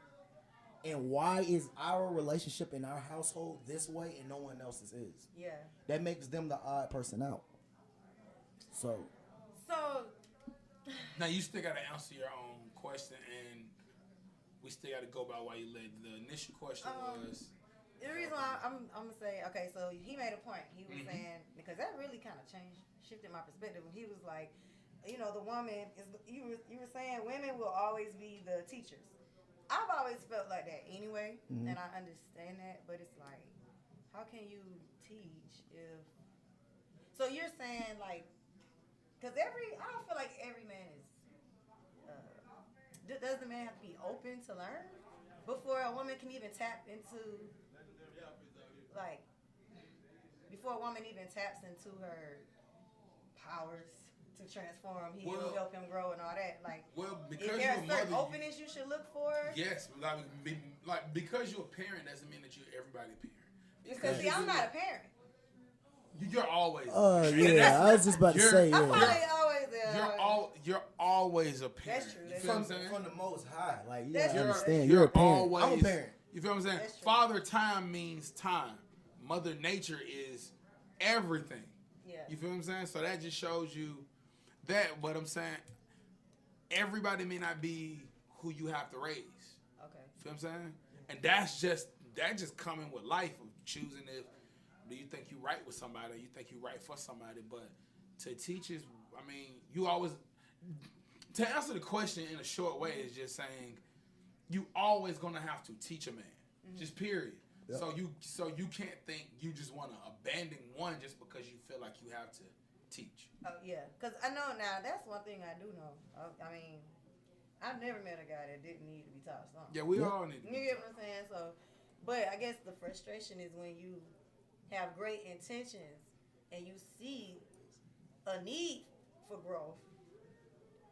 and why is our relationship in our household this way and no one else's is? Yeah. That makes them the odd person out. So now you still got to answer your own question, and we still got to go by why you led. The initial question was. The reason why I'm gonna say, okay, so he made a point. He was saying, because that really kind of shifted my perspective. He was like, you know, the woman is. You were saying women will always be the teachers. I've always felt like that anyway, and I understand that. But it's like, how can you teach if? So you're saying like, because I don't feel like every man is. Does the man have to be open to learn before a woman can even tap into, like, before a woman even taps into her powers to transform, heal, help him grow and all that? Like, because is there a you're certain mother, openness you should look for? Yes, like because you're a parent doesn't mean that you're everybody's parent. Because see, I'm not a parent. You're always. Yeah, I was just about to say, I'm yeah. probably always there. You're always a parent. That's true. You That's feel what I'm From, saying? from the most high, like you That's gotta true. understand, you're a parent. Always, I'm a parent. You feel what I'm saying? That's true. Father time means time. Mother nature is everything. Yeah. You feel what I'm saying? So that just shows you that. But I'm saying everybody may not be who you have to raise. Okay. You feel what I'm saying? And that's just coming with life of choosing if do you think you right with somebody or you think you right for somebody. But to teach is, I mean, you always, to answer the question in a short way is just saying you always gonna have to teach a man. Just period. Yep. So you can't think you just want to abandon one just because you feel like you have to teach. Oh yeah, because I know now that's one thing I do know. I mean, I've never met a guy that didn't need to be taught something. Yeah, we all need to. You get what I'm saying? So, but I guess the frustration is when you have great intentions and you see a need for growth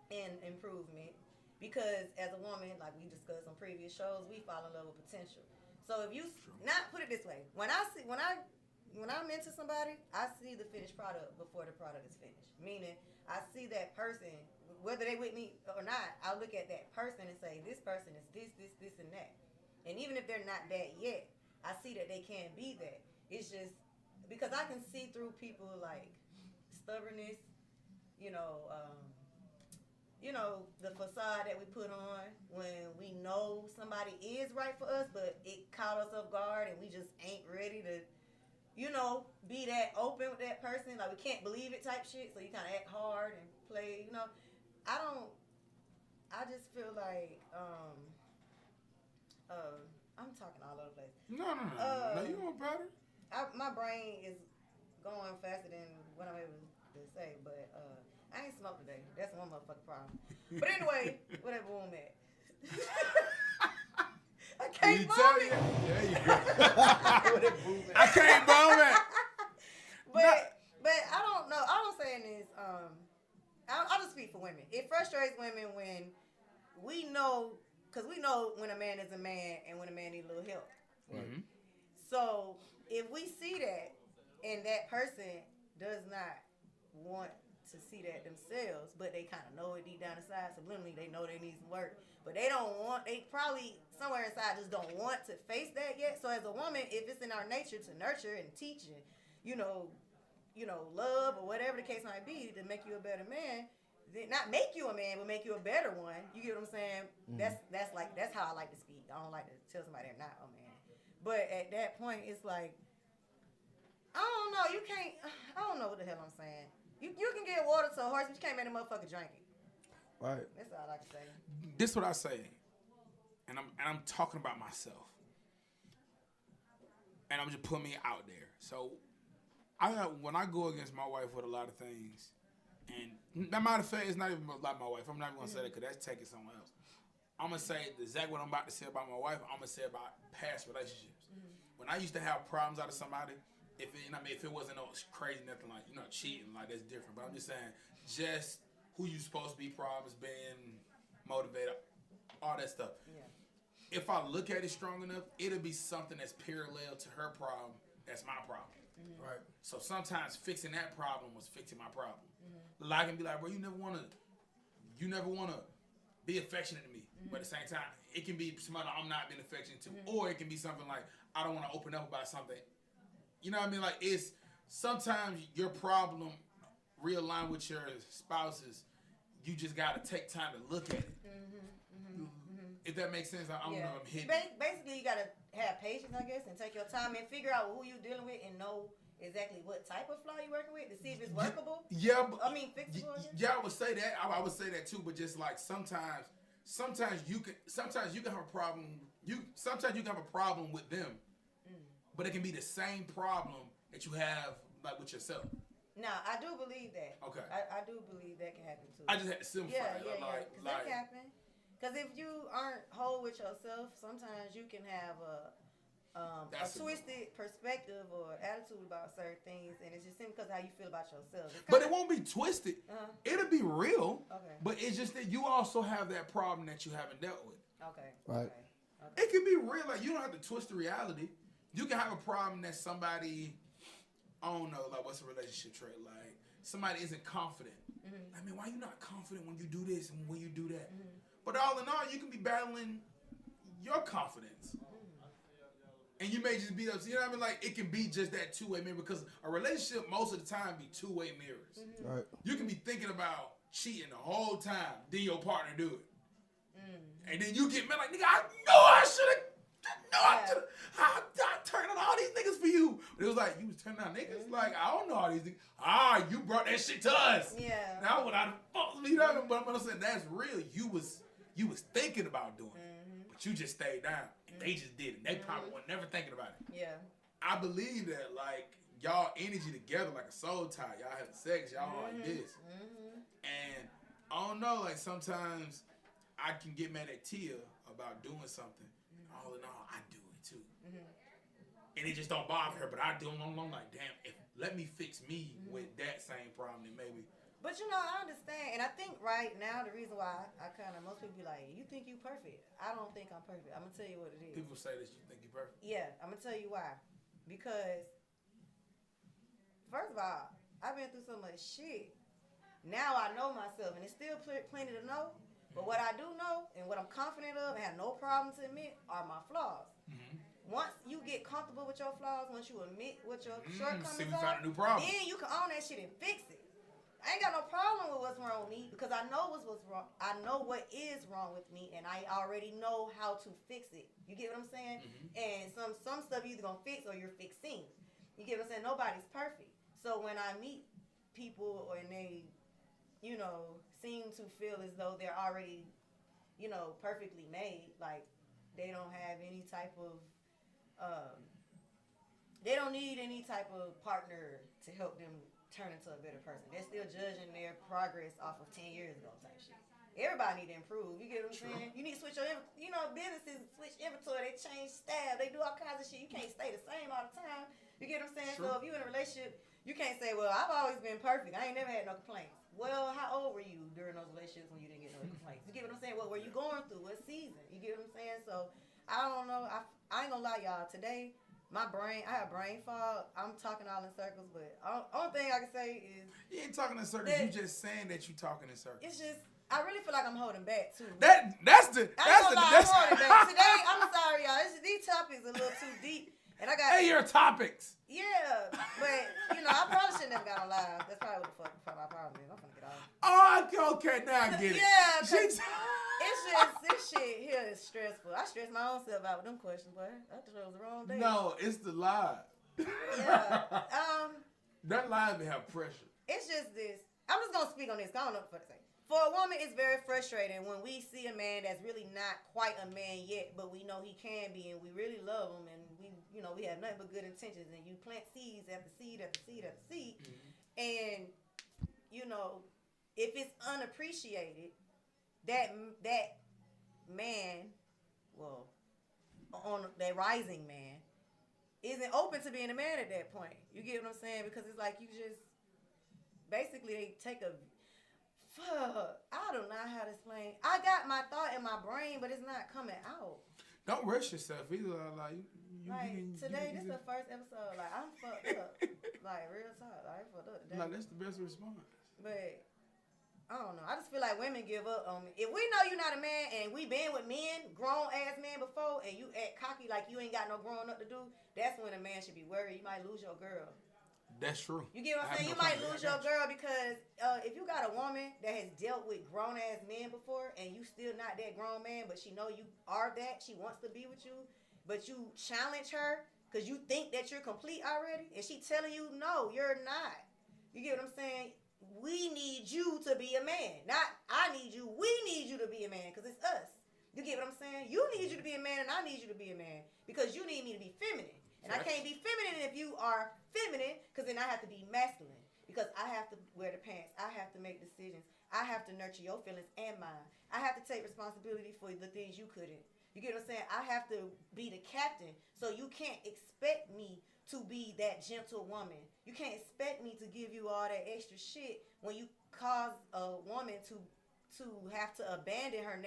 and improvement, because as a woman, like we discussed on previous shows, we fall in love with potential. So if you not put it this way, when I'm into somebody, I see the finished product before the product is finished. Meaning, I see that person, whether they with me or not, I look at that person and say, this person is this, and that. And even if they're not that yet, I see that they can be that. It's just because I can see through people like stubbornness, the facade that we put on when we know somebody is right for us, but it caught us off guard and we just ain't ready to, be that open with that person. Like, we can't believe it type shit, so you kind of act hard and play, I just feel like, I'm talking all over the place. No, you know better. My brain is going faster than what I'm able to say, but I ain't smoked today. That's one motherfucking problem. But anyway, whatever room at. I can't You bomb tell it. you. There you go. I can't bomb it. But I don't know. All I'm saying is, I'll just speak for women. It frustrates women when we know, because we know when a man is a man and when a man needs a little help. Mm-hmm. So if we see that and that person does not want to see that themselves, but they kind of know it deep down inside, subliminally they know they need some work, but they probably somewhere inside just don't want to face that yet. So as a woman, if it's in our nature to nurture and teach and, love or whatever the case might be to make you a better man, then not make you a man, but make you a better one. You get what I'm saying? Mm-hmm. That's how I like to speak. I don't like to tell somebody they're not a man. But at that point, it's like, I don't know. You can't. I don't know what the hell I'm saying. You can get water to a horse, but you can't make a motherfucker drink it. Right. That's all I like to say. This is what I say, and I'm talking about myself, and I'm just putting me out there. So, when I go against my wife with a lot of things, and that matter of fact, it's not even about my wife. I'm not even gonna say that because that's taking somewhere else. I'm gonna say exactly what I'm about to say about my wife. I'm gonna say about past relationships. When I used to have problems out of somebody, if it wasn't no crazy nothing like cheating, like that's different. But I'm just saying, just who you supposed to be, problems, being motivated, all that stuff. Yeah. If I look at it strong enough, it'll be something that's parallel to her problem. That's my problem. Mm-hmm. Right. So sometimes fixing that problem was fixing my problem. Mm-hmm. Like I can be like, bro, you never wanna be affectionate to me. Mm-hmm. But at the same time, it can be somebody I'm not being affectionate to, or it can be something like I don't want to open up about something. You know what I mean? Like it's sometimes your problem realign with your spouse's. You just gotta take time to look at it. If that makes sense, I don't know if I'm hitting. Basically, you gotta have patience, I guess, and take your time and figure out who you're dealing with and know exactly what type of flaw you're working with to see if it's workable. Yeah, but, fixable. Yeah, I would say that. I would say that too. But just like sometimes you can have a problem. Sometimes you can have a problem with them, but it can be the same problem that you have like with yourself. No, I do believe that. Okay. I do believe that can happen too. I just had to simplify it. Yeah. Because that can happen. Because if you aren't whole with yourself, sometimes you can have a twisted perspective or attitude about certain things, and it's just simply because how you feel about yourself. But it won't be twisted. It'll be real. Okay. But it's just that you also have that problem that you haven't dealt with. Okay. Right. Okay. It can be real. Like you don't have to twist the reality. You can have a problem that somebody, I don't know, like what's a relationship trait? Like somebody isn't confident. Mm-hmm. I mean, why you not confident when you do this and when you do that? Mm-hmm. But all in all, you can be battling your confidence. And you may just be upset. You know what I mean? Like, it can be just that two-way mirror because a relationship most of the time be two-way mirrors. Mm-hmm. Right. You can be thinking about cheating the whole time, then your partner do it. Mm-hmm. And then you get mad like, nigga, I know I should have. I turned on all these niggas for you. But it was like, you was turning on niggas? Mm-hmm. Like, I don't know all these niggas. You brought that shit to us. Yeah. Now what I fuck me, you know what I'm saying? That's real. You was thinking about doing it, but you just stayed down. And they just did it. They probably were never thinking about it. Yeah. I believe that, like, y'all energy together like a soul tie. Y'all have sex. Y'all like this. Mm-hmm. And I don't know, like, sometimes I can get mad at Tia about doing something. All in all, I do it too. And it just don't bother her, but I do. I'm like, damn, let me fix me with that same problem, then maybe. But I understand, and I think right now the reason why I kind of most people be like, you think you perfect? I don't think I'm perfect. I'm gonna tell you what it is. People say that you think you're perfect. Yeah, I'm gonna tell you why. Because first of all, I've been through so much shit. Now I know myself, and it's still plenty to know. But what I do know, and what I'm confident of, and have no problem to admit, are my flaws. Mm-hmm. Once you get comfortable with your flaws, once you admit what your shortcomings are, found a new problem. Then you can own that shit and fix it. I ain't got no problem with what's wrong with me because I know what's wrong. I know what is wrong with me, and I already know how to fix it. You get what I'm saying? Mm-hmm. And some stuff you either gonna fix or you're fixing. You get what I'm saying? Nobody's perfect. So when I meet people and they, seem to feel as though they're already, perfectly made, like they don't have any type of, they don't need any type of partner to help them turn into a better person. They're still judging their progress off of 10 years ago type shit. everybody need to improve. You get what I'm saying? You need to switch your, businesses switch inventory. They change staff. They do all kinds of shit. You can't stay the same all the time. You get what I'm saying? So if you in a relationship, you can't say, well, I've always been perfect. I ain't never had no complaints. Well, how old were you during those relationships when you didn't get no complaints? You get what I'm saying? What were you going through? What season? You get what I'm saying? So I don't know. I ain't gonna lie, y'all. Today, I have brain fog. I'm talking all in circles, but only thing I can say is you ain't talking in circles. You just saying that you talking in circles. It's just I really feel like I'm holding back too. That's the. I'm holding back today. I'm sorry, y'all. These topics are a little too deep, and I got. Hey, your topics. Yeah, but I probably shouldn't have got on live. That's probably what the fuck my problem is. I'm gonna get off. Oh, okay, now I get it. Yeah, it's just this shit here is stressful. I stress my own self out with them questions, boy. I thought it was the wrong day. No, it's the live. Yeah. That live have pressure. It's just this. I'm just gonna speak on this. I don't know what to say. For a woman, it's very frustrating when we see a man that's really not quite a man yet, but we know he can be, and we really love him, and we have nothing but good intentions, and you plant seeds after seed after seed after seed, and if it's unappreciated, that man, well, on that rising man, isn't open to being a man at that point. You get what I'm saying? Because it's like you just basically they take a. I don't know how to explain. I got my thought in my brain, but it's not coming out. Don't rush yourself either. Today, this is the first episode. Like, I'm fucked up. Like, real talk. I ain't fucked up today. Like, that's the best response. But, I don't know. I just feel like women give up on me. If we know you're not a man and we been with men, grown-ass men before, and you act cocky like you ain't got no growing up to do, that's when a man should be worried. You might lose your girl. That's true. You get what I'm saying? You might lose your girl because if you got a woman that has dealt with grown-ass men before and you still not that grown man, but she know you are that, she wants to be with you, but you challenge her because you think that you're complete already, and she telling you, no, you're not. You get what I'm saying? We need you to be a man. Not I need you. We need you to be a man because it's us. You get what I'm saying? You need you to be a man and I need you to be a man because you need me to be feminine. And I can't be feminine if you are feminine, because then I have to be masculine. Because I have to wear the pants. I have to make decisions. I have to nurture your feelings and mine. I have to take responsibility for the things you couldn't. You get what I'm saying? I have to be the captain. So you can't expect me to be that gentle woman. You can't expect me to give you all that extra shit when you cause a woman to have to abandon her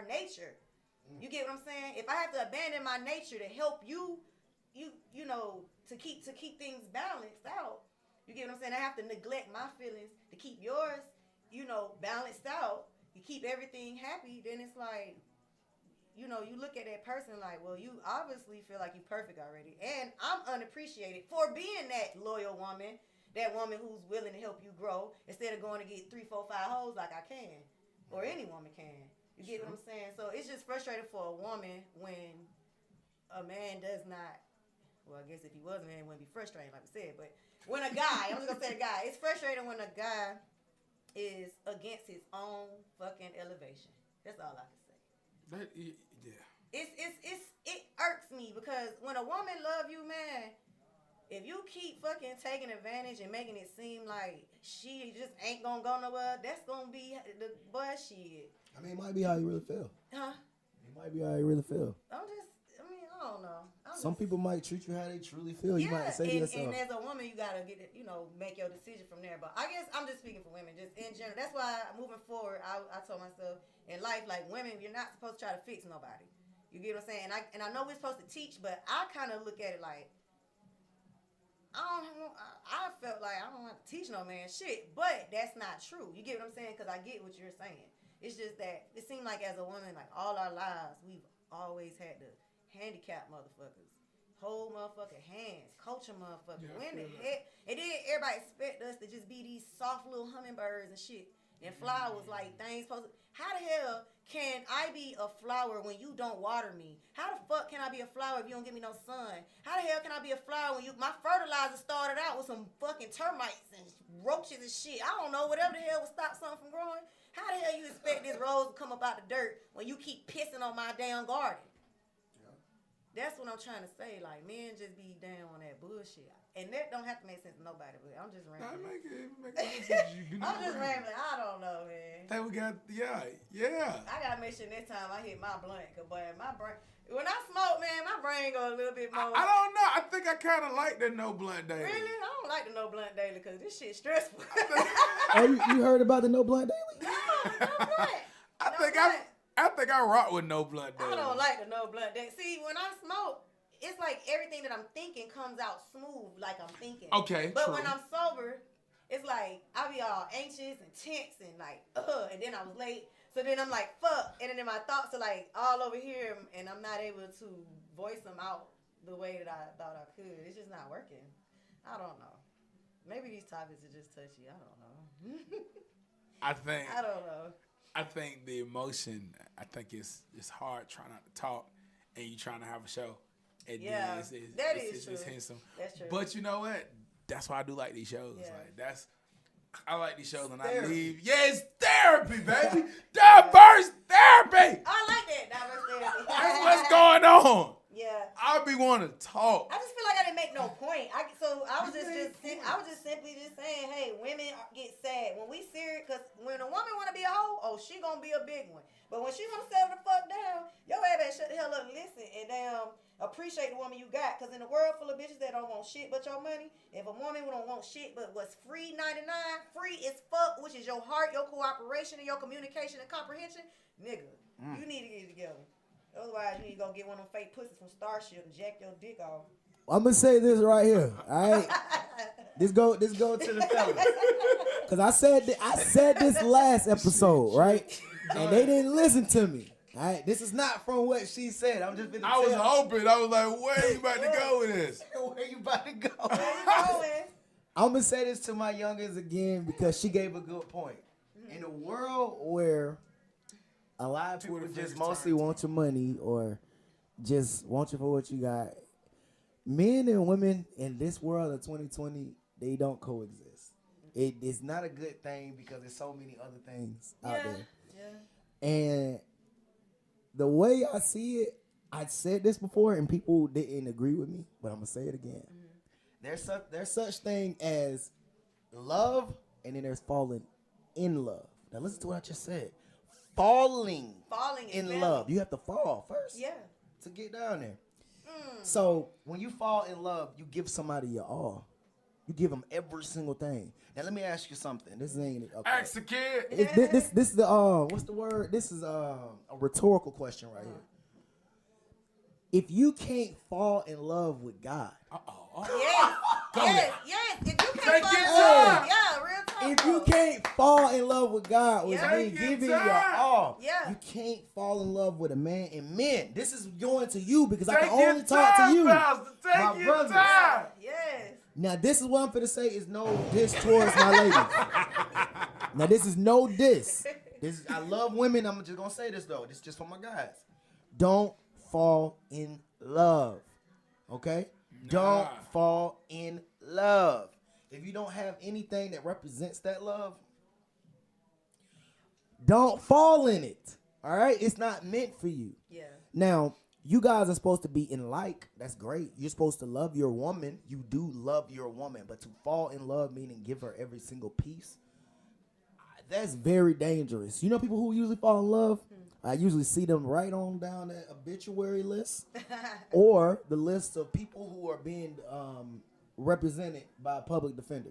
nature. You get what I'm saying? If I have to abandon my nature to help you, to keep things balanced out. You get what I'm saying? I have to neglect my feelings to keep yours, balanced out. You keep everything happy, then it's like, you look at that person like, well, you obviously feel like you're perfect already. And I'm unappreciated for being that loyal woman, that woman who's willing to help you grow instead of going to get 3, 4, 5 hoes like I can, or any woman can. You get what I'm saying? So it's just frustrating for a woman when a man does not. Well, I guess if he was a man, it wouldn't be frustrating, like we said. But when a guy, I'm just going to say a guy, it's frustrating when a guy is against his own fucking elevation. That's all I can say. Yeah. It irks me because when a woman love you, man, if you keep fucking taking advantage and making it seem like she just ain't going to go nowhere, that's going to be the bullshit. I mean, it might be how you really feel. Huh? It might be how you really feel. I don't know. Some people might treat you how they truly feel. You might say to yourself. And as a woman, you gotta get it, make your decision from there. But I guess I'm just speaking for women, just in general. That's why moving forward, I told myself in life, like women, you're not supposed to try to fix nobody. You get what I'm saying? And I know we're supposed to teach, but I kind of look at it like I felt like I don't have to teach no man shit, but that's not true. You get what I'm saying? Because I get what you're saying. It's just that it seemed like as a woman, like all our lives, we've always had to handicap motherfuckers, hold motherfucking hands, culture motherfuckers. Yeah, when the heck? And then everybody expect us to just be these soft little hummingbirds and shit and flowers like things supposed to. How the hell can I be a flower when you don't water me? How the fuck can I be a flower if you don't give me no sun? How the hell can I be a flower when my fertilizer started out with some fucking termites and roaches and shit? I don't know, whatever the hell would stop something from growing. How the hell you expect this rose to come up out the dirt when you keep pissing on my damn garden? That's what I'm trying to say. Like, men just be down on that bullshit. And that don't have to make sense to nobody, but I'm just Nah, rambling. make sense. I'm just rambling. I don't know, man. Hey, we got yeah. I gotta make sure next time I hit my blunt, cause boy, my brain. When I smoke, man, my brain go a little bit more. I don't know. I think I kind of like that no blunt daily. Really? I don't like the no blunt daily, cause this shit stressful. Oh, you heard about the no blunt daily? No blunt. I think I rock with no blunt daily. I don't like the no blunt daily. See, when I smoke, it's like everything that I'm thinking comes out smooth, like I'm thinking. Okay, But true. when I'm sober, it's like I be all anxious and tense and like, and then I was late. So then I'm like, fuck. And then my thoughts are like all over here and I'm not able to voice them out the way that I thought I could. It's just not working. I don't know. Maybe these topics are just touchy. I don't know. I don't know. I think the emotion, I think it's hard trying not to talk and you trying to have a show. And Yeah, then that is true. It's handsome. That's true. But you know what? That's why I do like these shows. Yeah. Like I like these shows and I Therapy. leave. Yeah, it's therapy, baby. Diverse therapy. I like that diverse therapy. That's what's going on. Yeah. I be wanting to talk. I just feel like I didn't make no point. I was just simply just saying, hey, women get sad when we serious. Cause when a woman want to be a hoe, oh, she gonna be a big one. But when she wanna settle the fuck down, your ass better shut the hell up and listen and appreciate the woman you got. Cause in a world full of bitches that don't want shit but your money, if a woman don't want shit but what's free 99, free as fuck, which is your heart, your cooperation, and your communication and comprehension, nigga, you need to get it together. Otherwise, you need to go get one of them fake pussies from Starship and jack your dick off. I'm gonna say this right here. All right, this go to the fellas. Cause I said this last episode, right? And they didn't listen to me. All right, this is not from what she said. I'm just gonna I was hoping. I was like, where you about to go with this? where you about to go. Where you going? I'm gonna say this to my youngest again because she gave a good point. In a world where a lot of people just mostly want your money or just want you for what you got, men and women in this world of 2020, they don't coexist. It is not a good thing because there's so many other things out there. Yeah. And the way I see it, I said this before and people didn't agree with me, but I'm gonna say it again. There's such thing as love, and then there's falling in love. Now listen to what I just said. Falling in is love. You have to fall first. Yeah. To get down there. So when you fall in love, you give somebody your all. You give them every single thing. Now let me ask you something. This ain't okay. Ask the kid. This is the what's the word? This is a rhetorical question right here. If you can't fall in love with God, Yes. If you can't Take fall your in love, time. yeah, real talk. if you can't fall in love with God, which Yeah. means Take your giving your time. all, Yeah. you can't fall in love with a man. And men, this is going to you because I Take can your only talk to time, you. Pastor. Take My your brothers. time. Yes. Now, this is what I'm finna say is no diss towards my ladies. Now, this is no diss. I love women. I'm just gonna say this though. This is just for my guys. Don't fall in love. Okay? Don't fall in love. If you don't have anything that represents that love, don't fall in it. All right? It's not meant for you. Yeah. Now, you guys are supposed to be in like. That's great. You're supposed to love your woman. You do love your woman. But to fall in love, meaning give her every single piece, that's very dangerous. You know people who usually fall in love? I usually see them right on down that obituary list or the list of people who are being represented by a public defender.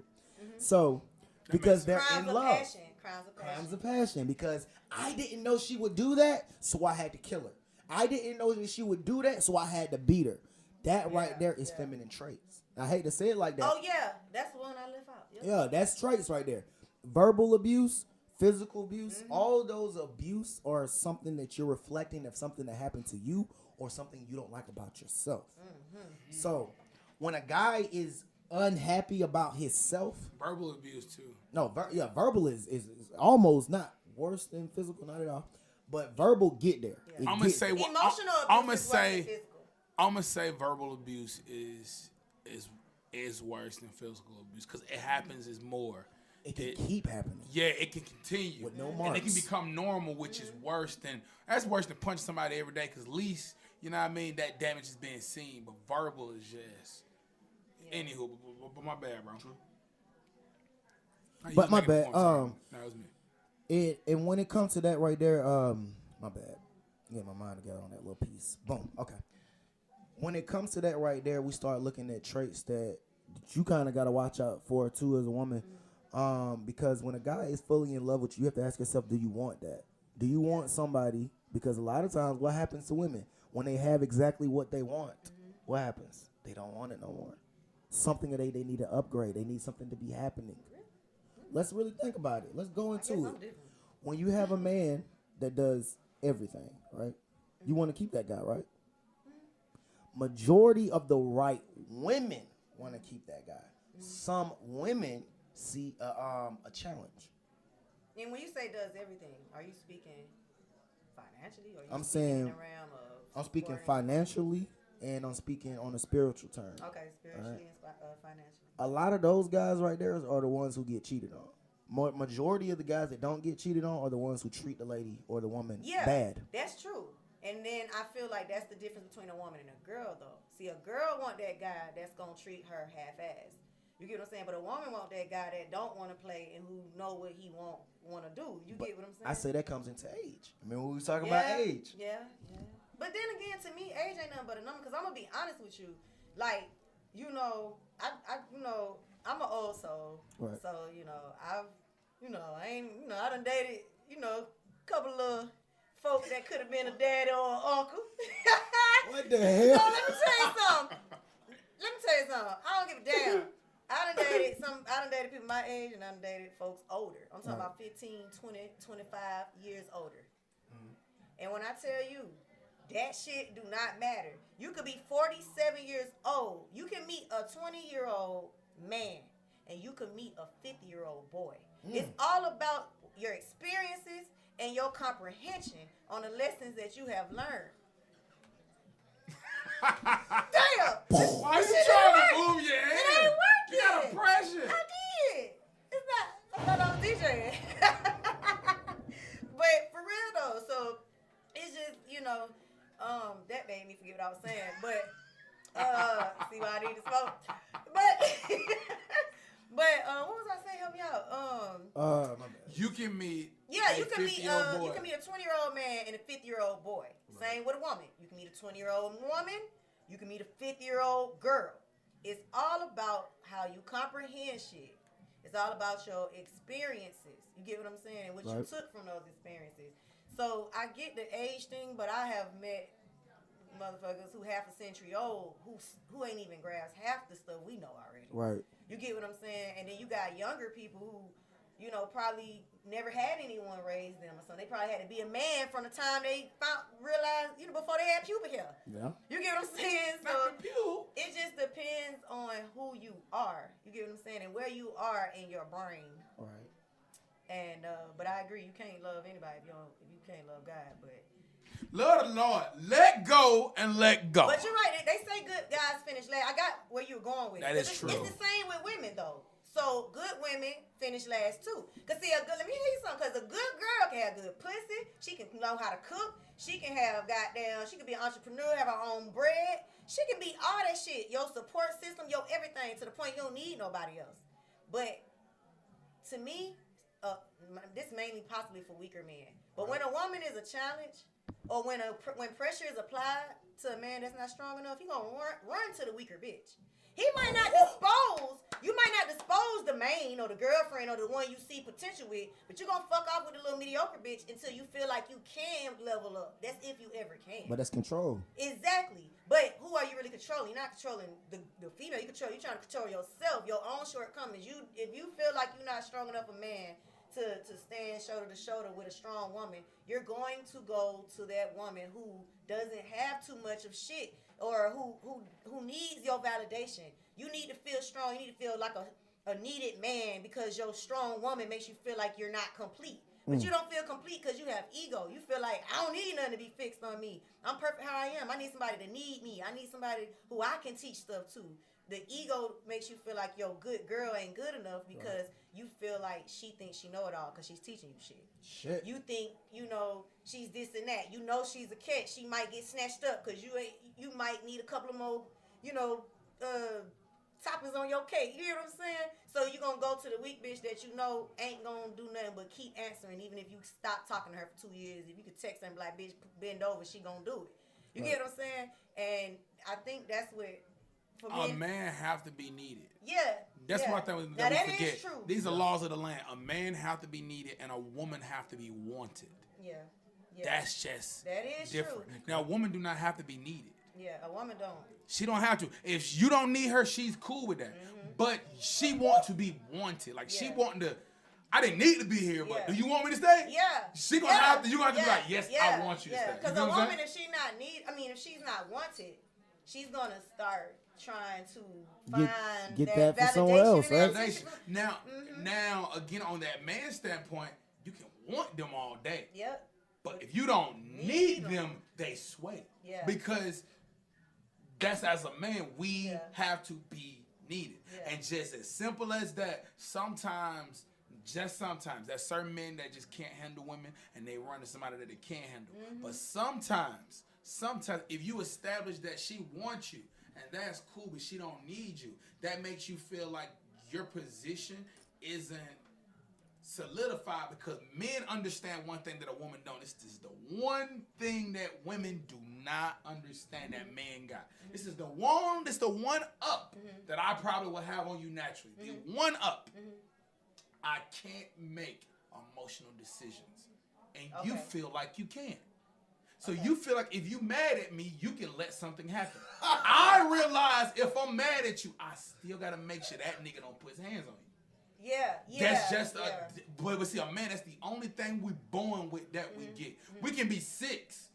So, because they're Crimes in of love. passion. Crimes of passion. Crimes of passion. Because I didn't know she would do that, so I had to kill her. I didn't know that she would do that, so I had to beat her. That right there is feminine traits. I hate to say it like that. Oh yeah, that's the one I left out. Yep. Yeah, that's traits right there. Verbal abuse, physical abuse, all those abuse are something that you're reflecting of something that happened to you or something you don't like about yourself. So when a guy is unhappy about himself, Verbal abuse too. no, verbal is almost not worse than physical, not at all. But verbal get there. It I'm gonna get say there. what Emotional abuse I'm gonna is worse than say. physical. I'm gonna say verbal abuse is worse than physical abuse because it happens is more. It can keep happening. Yeah, it can continue With no and it can marks. become normal, which is worse than punching somebody every day. Because at least you know what I mean, that damage is being seen, but verbal is just. Yeah. Anywho, but my bad, bro. But my bad. That was me. And when it comes to that right there, my bad. Get my mind together on that little piece. Boom. Okay. When it comes to that right there, we start looking at traits that you kind of got to watch out for too as a woman. Because when a guy is fully in love with you, you have to ask yourself, do you want that? Do you want somebody? Because a lot of times what happens to women when they have exactly what they want, what happens? They don't want it no more. Something that they need to upgrade. They need something to be happening. Let's really think about it. Let's go into it. When you have a man that does everything, right? You want to keep that guy, right? Majority of the right women want to keep that guy. Some women see a challenge. And when you say does everything, are you speaking financially? Or are you I'm speaking saying in the realm of I'm speaking supporting? financially and I'm speaking on a spiritual term. Okay, spiritually and financially. A lot of those guys right there are the ones who get cheated on. Majority of the guys that don't get cheated on are the ones who treat the lady or the woman bad. That's true. And then I feel like that's the difference between a woman and a girl, though. See, a girl want that guy that's gonna treat her half-ass. You get what I'm saying? But a woman want that guy that don't want to play and who know what he want to do. You get what I'm saying? I say that comes into age. I mean, we was talking about age. Yeah. But then again, to me, age ain't nothing but a number. Because I'm gonna be honest with you, like, I'm an old soul. Right. So I done dated, a couple of folk that could have been a daddy or an uncle. What the hell? So let me tell you something. I don't give a damn. I done dated people my age, and I done dated folks older. I'm talking about 15, 20, 25 years older. And when I tell you, that shit do not matter. You could be 47 years old. You can meet a 20-year-old man, and you can meet a 50-year-old boy. It's all about your experiences and your comprehension on the lessons that you have learned. Damn! Why you trying to move your hand? It ain't working. You got a pressure. I did. It's not. I thought I was DJing. But for real though, so it's just that made me forget what I was saying. But see why I need to smoke. But what was I saying? Help me out. My bad. You can meet. Yeah, a you can meet 50-year-old boy. you can meet a 20-year-old man and a 50-year-old boy. Right. Same with a woman. You can meet a 20-year-old woman. You can meet a 50-year-old girl. It's all about how you comprehend shit. It's all about your experiences. You get what I'm saying? And what you took from those experiences. So I get the age thing, but I have met motherfuckers who half a century old who ain't even grasped half the stuff we know already. Right. You get what I'm saying? And then you got younger people who, probably never had anyone raise them or something. They probably had to be a man from the time they realized, before they had pubic hair. Yeah. You get what I'm saying? So it just depends on who you are. You get what I'm saying? And where you are in your brain. Right. And but I agree, you can't love anybody if you can't love God, but love the Lord. Let go and let go. But you're right. They say good guys finish last. I got where you were going with it. That is true. It's the same with women, though. So good women finish last, too. Because, see, let me tell you something. Because a good girl can have good pussy. She can know how to cook. She can have she can be an entrepreneur, have her own bread. She can be all that shit. Your support system, your everything, to the point you don't need nobody else. But to me, this mainly possibly for weaker men. But when a woman is a challenge, or when pressure is applied to a man that's not strong enough, he gonna run to the weaker bitch. He might not you might not dispose the main or the girlfriend or the one you see potential with, but you're gonna fuck off with the little mediocre bitch until you feel like you can level up. That's if you ever can. But that's control. Exactly. But who are you really controlling? You're not controlling the female. You're trying to control yourself, your own shortcomings. If you feel like you're not strong enough a man to stand shoulder to shoulder with a strong woman, you're going to go to that woman who doesn't have too much of shit or who needs your validation. You need to feel strong. You need to feel like a needed man because your strong woman makes you feel like you're not complete. But you don't feel complete because you have ego. You feel like, I don't need nothing to be fixed on me. I'm perfect how I am. I need somebody to need me. I need somebody who I can teach stuff to. the ego makes you feel like your good girl ain't good enough because you feel like she thinks she know it all because she's teaching you shit. Shit. You think she's this and that. You know she's a cat. She might get snatched up because you might need a couple of more toppings on your cake. You hear what I'm saying? So you gonna go to the weak bitch that you know ain't gonna do nothing but keep answering, even if you stop talking to her for 2 years. If you could text her and be like, bitch, bend over, she gonna do it. You get what I'm saying? And I think that's what for me. A man have to be needed. Yeah. That's yeah. one thing Now, that we that forget. is true. These are laws of the land. A man have to be needed and a woman have to be wanted. Yeah. Yeah. That's just that is different. true. Now, a woman do not have to be needed. Yeah, a woman don't. She don't have to. If you don't need her, she's cool with that. But she want to be wanted. Like she wanting to. I didn't need to be here, but do you want me to stay? Yeah. She gonna have to. You gonna have to be like, yes, I want you to stay. Because a woman, if she's not wanted, she's gonna start trying to find get that from somewhere else, right? Validation. Now, again, on that man's standpoint, you can want them all day. Yep. But if you don't need them, they sway. Yeah. Because that's as a man, we have to be needed. Yeah. And just as simple as that, sometimes, there's certain men that just can't handle women and they run to somebody that they can't handle. But sometimes, if you establish that she wants you, and that's cool, but she don't need you, that makes you feel like your position isn't solidified, because men understand one thing that a woman don't. This is the one thing that women do not understand that men got. This is the one up that I probably will have on you naturally. The one up. I can't make emotional decisions. And you feel like you can. So you feel like if you mad at me, you can let something happen. I realize if I'm mad at you, I still got to make sure that nigga don't put his hands on you. That's just but see, a man, that's the only thing we born with that we get. We can be 6,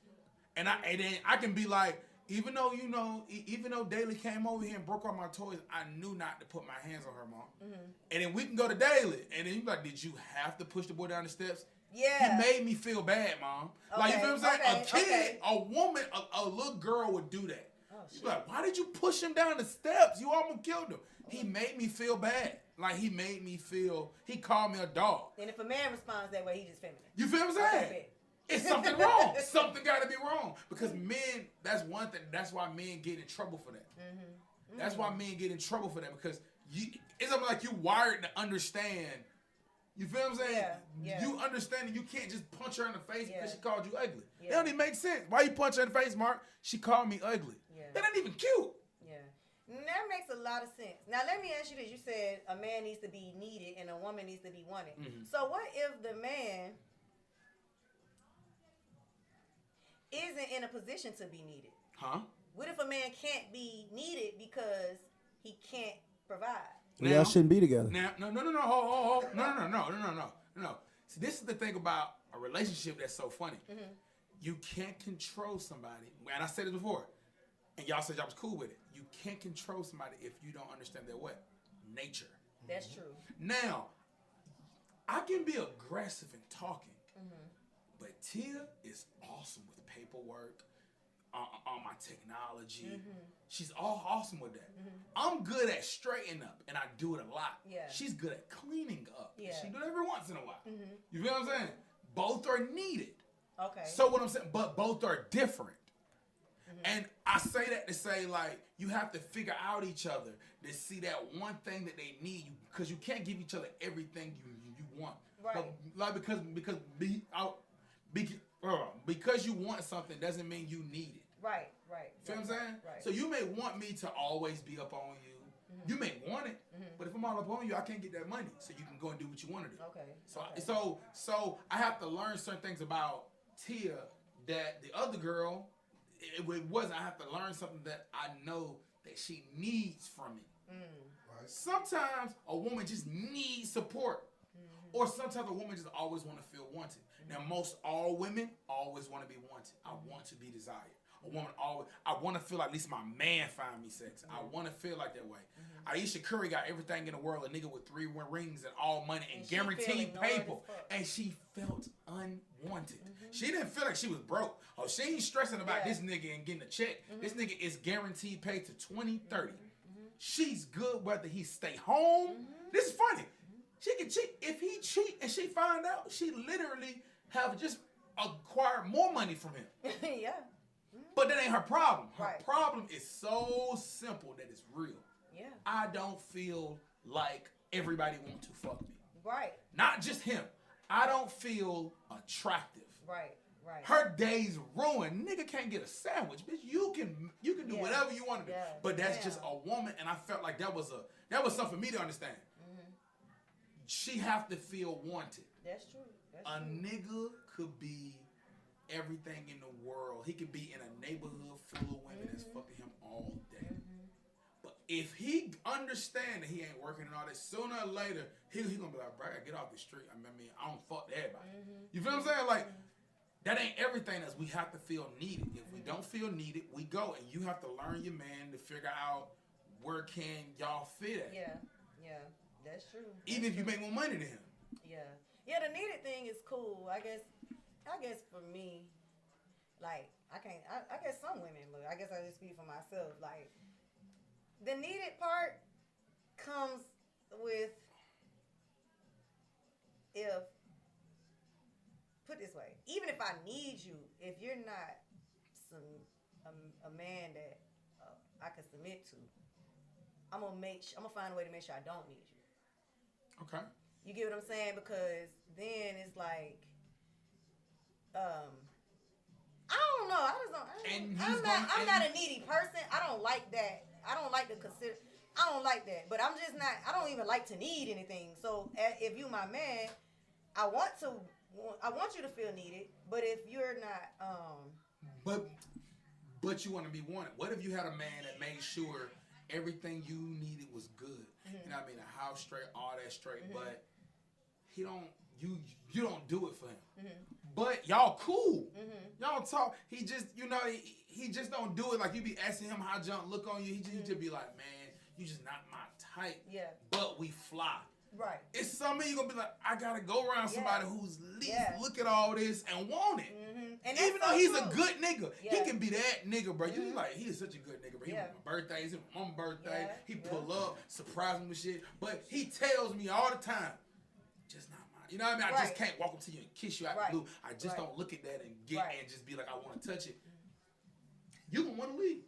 and then I can be like, even though Daly came over here and broke all my toys, I knew not to put my hands on her, mom. And then we can go to Daly, and then you like, did you have to push the boy down the steps? Yeah. He made me feel bad, mom. Like, you feel what I'm saying? A kid, a woman, a little girl would do that. You'd be like, why did you push him down the steps? You almost killed him. He made me feel bad. Like, he called me a dog. And if a man responds that way, he just feminine. You feel what I'm saying? It's something wrong. Something got to be wrong. Because men, that's one thing. That's why men get in trouble for that. That's why men get in trouble for that. Because it's something like you wired to understand. You feel what I'm saying? Yeah. You understand that you can't just punch her in the face because she called you ugly. It don't even make sense. Why you punch her in the face, Mark? She called me ugly. That ain't even cute. That makes a lot of sense. Now, let me ask you this. You said a man needs to be needed and a woman needs to be wanted. So what if the man isn't in a position to be needed? What if a man can't be needed because he can't provide? Y'all shouldn't be together. No. See, this is the thing about a relationship that's so funny. You can't control somebody. And I said it before, and y'all said y'all was cool with it. You can't control somebody if you don't understand their what? Nature. That's true. Now, I can be aggressive in talking, but Tia is awesome with paperwork, on my technology. She's all awesome with that. I'm good at straightening up, and I do it a lot. She's good at cleaning up. She do it every once in a while. You feel what I'm saying? Both are needed. Okay. So what I'm saying, but both are different. And I say that to say, like, you have to figure out each other to see that one thing that they need, because you can't give each other everything you want. Right. But, like, because you want something doesn't mean you need it. Right. See what I'm saying? Right. So you may want me to always be up on you. You may want it, but if I'm all up on you, I can't get that money. So you can go and do what you want to do. Okay. So I have to learn certain things about Tia that the other girl, it wasn't. I have to learn something that I know that she needs from me. Right. Sometimes a woman just needs support. Or sometimes a woman just always want to feel wanted. Now, most all women always want to be wanted. I want to be desired. A woman always, I want to feel like at least my man find me sexy. I want to feel like that way. Aisha Curry got everything in the world, a nigga with 3 rings and all money and guaranteed paper. And she felt unwanted. She didn't feel like she was broke. Oh, she ain't stressing about this nigga and getting a check. This nigga is guaranteed paid to 2030. she's good whether he stay home. This is funny. She can cheat. If he cheat and she find out, she literally have just acquired more money from him. Yeah. But that ain't her problem. Her Right. problem is so simple that it's real. Yeah. I don't feel like everybody want to fuck me. Right. Not just him. I don't feel attractive. Right. Right. Her day's ruined. Nigga can't get a sandwich, bitch. You can do Yeah. whatever you want to do. Yeah. But that's Yeah. just a woman, and I felt like that was something for me to understand. She have to feel wanted. That's true. That's A true. nigga could be everything in the world. He could be in a neighborhood full of women that's fucking him all day. But if he understand that he ain't working and all that, sooner or later, he gonna be like, bro, I gotta get off the street. I mean, I don't fuck everybody. You feel what I'm saying? Like, that ain't everything as we have to feel needed. If we don't feel needed, we go. And you have to learn your man to figure out where can y'all fit at. Yeah. Yeah. That's true. Even if you make more money than him. Yeah. Yeah, the needed thing is cool. I guess for me, like, I guess some women, but I guess I just speak for myself. Like, the needed part comes with put it this way, even if I need you, if you're not a man that I can submit to, I'm gonna find a way to make sure I don't need you. Okay. You get what I'm saying? Because then it's like, I don't know. I'm not a needy person. I don't like that. I don't like that. But I'm just not. I don't even like to need anything. So if you my man, I want you to feel needed. But if you're not, But you want to be wanted. What if you had a man that made sure everything you needed was good? You know what I mean? A house straight, all that straight, but he don't. You don't do it for him. But y'all cool. Y'all talk. He just, he just don't do it. Like, you be asking him how junk look on you. He just be like, man, you just not my type. Yeah. But we fly. right. It's something you gonna be like, I gotta go around somebody who's at least Yeah. look at all this and want it. And Even that's though so he's true. a good nigga, he Yeah. can be that nigga, bro. You be like, he is such a good nigga, bro. He Yeah. want my birthday, it's my mom's birthday. Yeah. He pull up, surprise me with shit. But he tells me all the time, just not mine. You know what I mean? I just Right. can't walk up to you and kiss you out Right. the blue. I just Right. don't look at that and get Right. and just be like, I want to touch it. You gonna want to leave?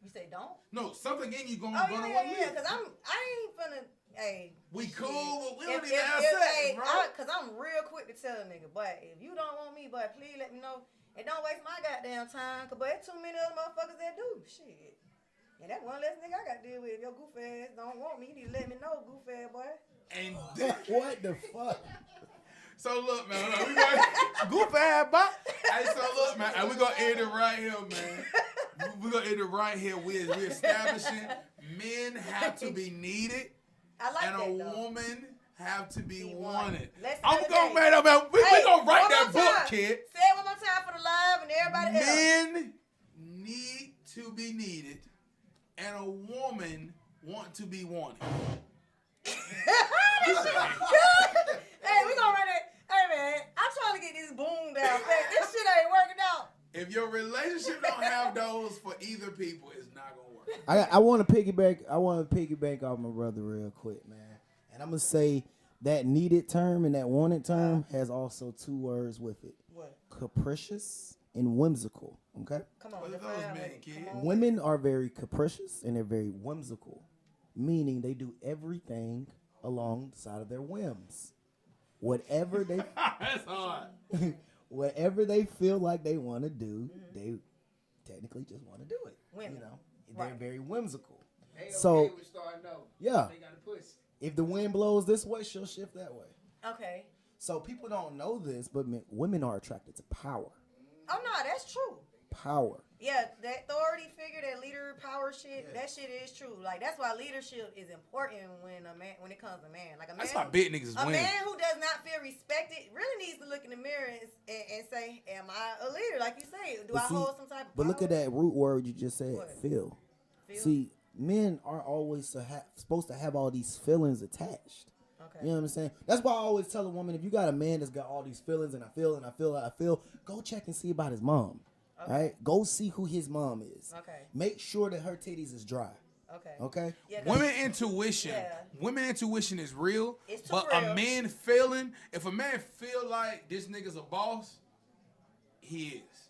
You say don't? No, something in you gonna Oh want to yeah, leave. Cause I ain't finna. Hey, We shit. cool, but we If- don't even if- have if- sex, hey, bro. Cause I'm real quick to tell a nigga, but if you don't want me, but please let me know. And don't waste my goddamn time, cause but there's too many other motherfuckers that do shit. And that one less nigga I got to deal with. If your goof ass don't want me, you need to let me know, goof ass boy. And What the fuck? so look, man, we gonna goof ass bot. Hey, so look, man, and we gonna end it right here, man. We gonna end it right here. We establishing men have to be needed, I like and that a though. woman have to be Be wanted. Let's I'm do gonna that. man, we Hey, gonna write one that more book, time. kid. Say it one more time for the live and everybody else. Men need to be needed, and a woman want to be wanted. Hey, we gonna run it. Hey man, I'm trying to get this boom down. Hey, this shit ain't working out. If your relationship don't have those for either people, it's not gonna work. I want to piggyback. I want to piggyback off my brother real quick, man. And I'm gonna say that needed term and that wanted term has also two words with it: What? capricious and whimsical. Okay. Come on, What does define those what mean, it- kid? come on. Women are very capricious and they're very whimsical, meaning they do everything along the side of their whims. Whatever they That's hard. whatever they feel like they want to do, they technically just want to do it. Women. You know, they're Right. very whimsical. They So- okay with starting over. Yeah. They got a pussy. If the wind blows this way, she'll shift that way. Okay. So people don't know this, but women are attracted to power. Oh no, that's true. Power. Yeah, that authority figure, that leader power shit, that shit is true. Like that's why leadership is important when it comes to man. Like a man, That's why big niggas a win. man who does not feel respected really needs to look in the mirror and say, "Am I a leader?" Like you say, do But I see- hold some type of But look power? at that root word you just said, What? feel. Feel? See, men are always supposed to have all these feelings attached. Okay. You know what I'm saying? That's why I always tell a woman, if you got a man that's got all these feelings and I feel, go check and see about his mom. Okay. All right? Go see who his mom is. Okay. Make sure that her titties is dry. Okay. Okay. Yeah, 'cause- Women intuition. Yeah. Women intuition is real. It's too but real. a man feeling, if a man feel like this nigga's a boss, he is.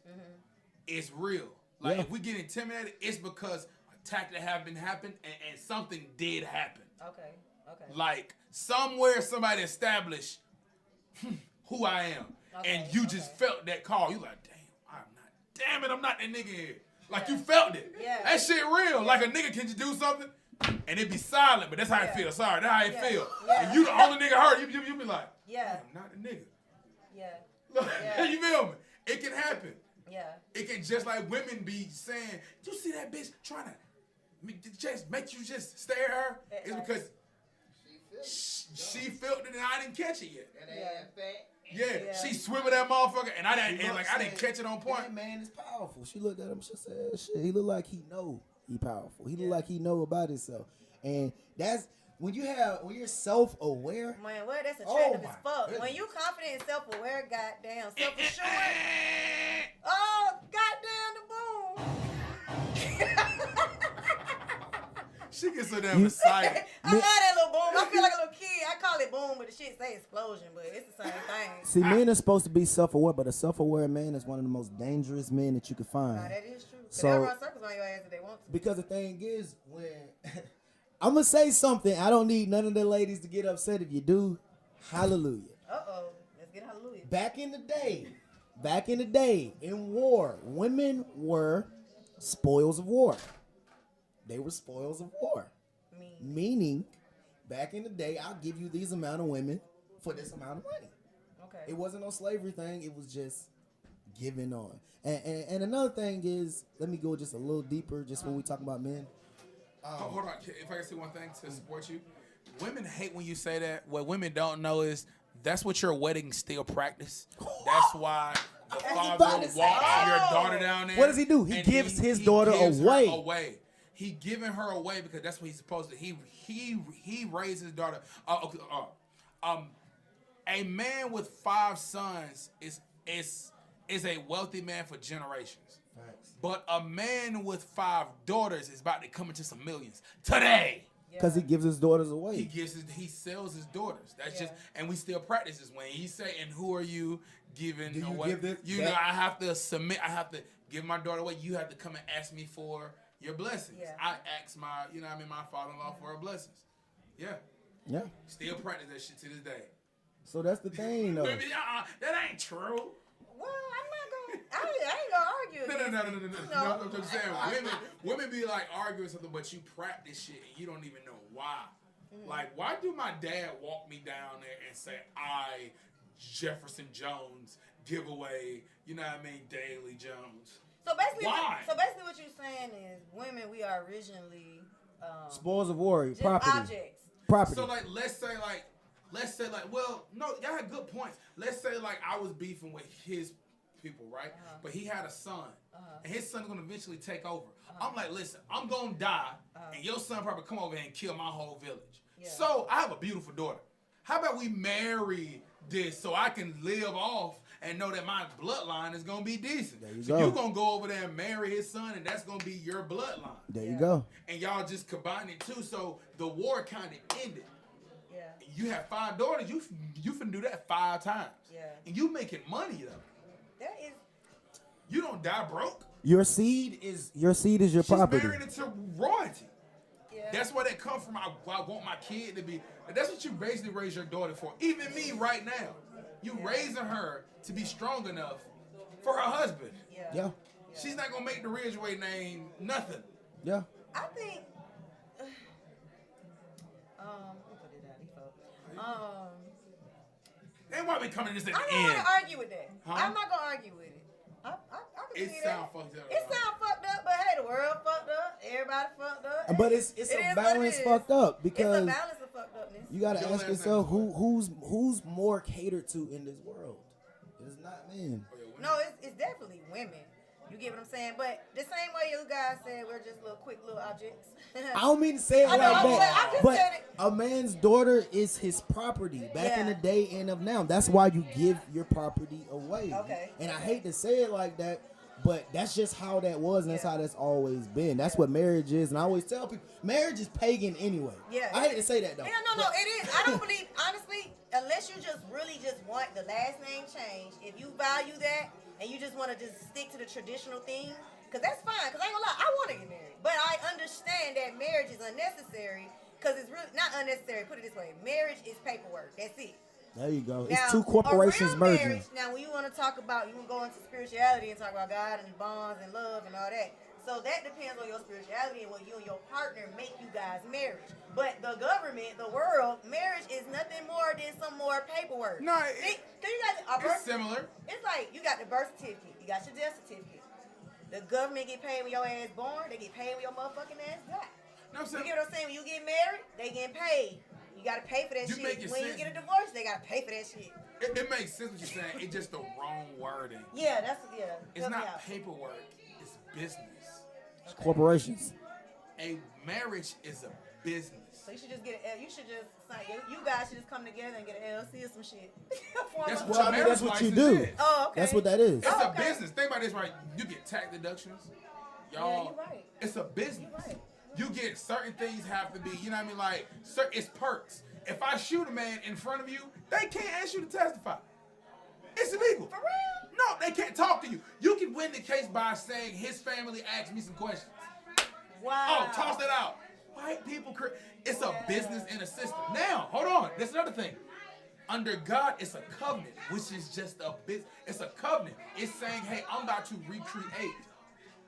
It's real. Like Yeah. if we get intimidated, it's because attack that have been happened and something did happen. Okay. Okay. Like somewhere somebody established who I am, Okay, and you just okay. felt that call. You like, damn it, I'm not that nigga here. Like you felt it. Yeah. That shit real. Like a nigga can just do something and it be silent, but that's how it Yeah. feels. Sorry, that's how it Yeah. feel. Yeah. And you the only nigga hurt. You be like, Yeah. I'm not the nigga. Yeah. Yeah. You feel me? It can happen. Yeah. It can just like women be saying, you see that bitch trying to make you just stare at her? It's because she felt it and I didn't catch it yet. Yeah, she swimming that motherfucker and I didn't catch it on point. That man is powerful. She looked at him. She said, "Shit, he look like he know he powerful. He look like he know about himself." And that's when you're self-aware. Man, well, that's Oh, attractive my as fuck. goodness. When you confident and self-aware, goddamn, self-assured. Oh, goddamn, the boom. She gets so damn excited. I love that little boom. I feel like a little kid. I call it boom, but the shit say explosion, but it's the same thing. See, men are supposed to be self-aware, but a self-aware man is one of the most dangerous men that you can find. Nah, that is true. So- They'll run circles on your ass if they want to. Because the thing is, when I'm gonna say something, I don't need none of the ladies to get upset. If you do, hallelujah. Uh-oh. Let's get hallelujah. Back in the day, in war, women were spoils of war. They were spoils of war. Meaning, back in the day, I'll give you these amount of women for this amount of money. Okay. It wasn't no slavery thing. It was just giving on. And another thing is, let me go just a little deeper, just when we talk about men. Hold on, if I can say one thing to support you. Women hate when you say that. What women don't know is that's what your wedding still practice. That's why the father about to walks say. your daughter down there. What does he do? He and gives his daughter gives her away. away. He giving her away because that's what he's supposed to. He raised his daughter. A man with 5 sons is a wealthy man for generations. But a man with 5 daughters is about to come into some millions today. Because he gives his daughters away. He sells his daughters. That's just, and we still practice this. When he say, "And who are you giving Do you away?" give this- You that- know, I have to submit. I have to give my daughter away. You have to come and ask me for your blessings. Yeah. I ask my, my father-in-law for her blessings. Yeah, Yeah. still practice that shit to this day. So that's the thing, though. Baby, that ain't true. Well, I'm not going to, I ain't going to argue No. against it. No, I'm just saying, women be like arguing something, but you practice shit and you don't even know why. Like, why do my dad walk me down there and say, I, Jefferson Jones, give away, Daley Jones? So basically, Why? what you're saying is women, we are originally Spoils of war, just property. objects. Property. So, like, let's say, well, no, y'all had good points. Let's say, like, I was beefing with his people, right? But he had a son, and his son's gonna eventually take over. I'm like, listen, I'm gonna die, and your son probably come over here and kill my whole village. Yeah. So I have a beautiful daughter. How about we marry this so I can live off and know that my bloodline is gonna be decent? There you so go. you're gonna go over there and marry his son, and that's gonna be your bloodline. There you go. And y'all just combined it too, so the war kind of ended. Yeah. You have 5 daughters. You finna do that 5 times. Yeah. And you making money though. That is. You don't die broke. Your seed is your She's property. married into royalty. Yeah. That's where that comes from. I want my kid to be. That's what you basically raise your daughter for. Even me right now, you raising her to be strong enough for her husband. Yeah. She's not gonna make the Ridgeway name nothing. Yeah. I think. Put it out, he felt. Then why we coming to this at I'm the not end? gonna argue with that. Huh? I'm not gonna argue with it. I can It see sound that. fucked up. It sound fucked up, but hey, the world fucked up. Everybody fucked up. But it's It a is what balance it is. fucked up It's because a balance of fucked upness. you gotta Your ask last yourself name is who's more catered to in this world. It's not men. No, it's definitely women. You get what I'm saying? But the same way you guys said, we're just quick little objects. I don't mean to say it I know, like I that, just but said it. a man's daughter is his property back in Yeah. the day and of now. That's why you give your property away. Okay. And I hate to say it like that, But that's just how that was, and that's how that's always been. That's what marriage is, and I always tell people, marriage is pagan anyway. Yeah. I hate to say that though. Yeah, no, it is. I don't believe, honestly, unless you just really just want the last name changed, if you value that and you just want to just stick to the traditional thing, because that's fine, because I ain't gonna lie, I want to get married. But I understand that marriage is unnecessary, because it's really not unnecessary, put it this way, marriage is paperwork, that's it. There you go. Now, It's two corporations a real merging. marriage, now, when you want to talk about, you can go into spirituality and talk about God and bonds and love and all that. So that depends on your spirituality and what you and your partner make you guys marriage. But the government, the world, marriage is nothing more than some more paperwork. No, it's similar. It's like you got the birth certificate, you got your death certificate. The government get paid when your ass born, they get paid when your motherfucking ass die. No, You get what I'm saying? When you get married, they get paid. You gotta pay for that You make shit. it When you sense. get a divorce, they gotta pay for that shit. It makes sense what you're saying. It's just the wrong wording. Yeah, It's help me not out. paperwork. It's business. It's corporations. A marriage is a business. So you should just get you should just sign, you guys should just come together and get an LLC or some shit. That's Well, I mean, that's what you do. Oh, okay. That's what that is. It's a business. Think about this, right? You get tax deductions. Y'all, Yeah, you're right. It's a business. You're right. You get certain things have to be, you know what I mean? Like, it's perks. If I shoot a man in front of you, they can't ask you to testify. It's illegal. For real? No, they can't talk to you. You can win the case by saying his family asked me some questions. Wow. Oh, toss that out. White people, it's a business in a system. Now, hold on. There's another thing. Under God, it's a covenant, which is just a business. It's a covenant. It's saying, hey, I'm about to recreate.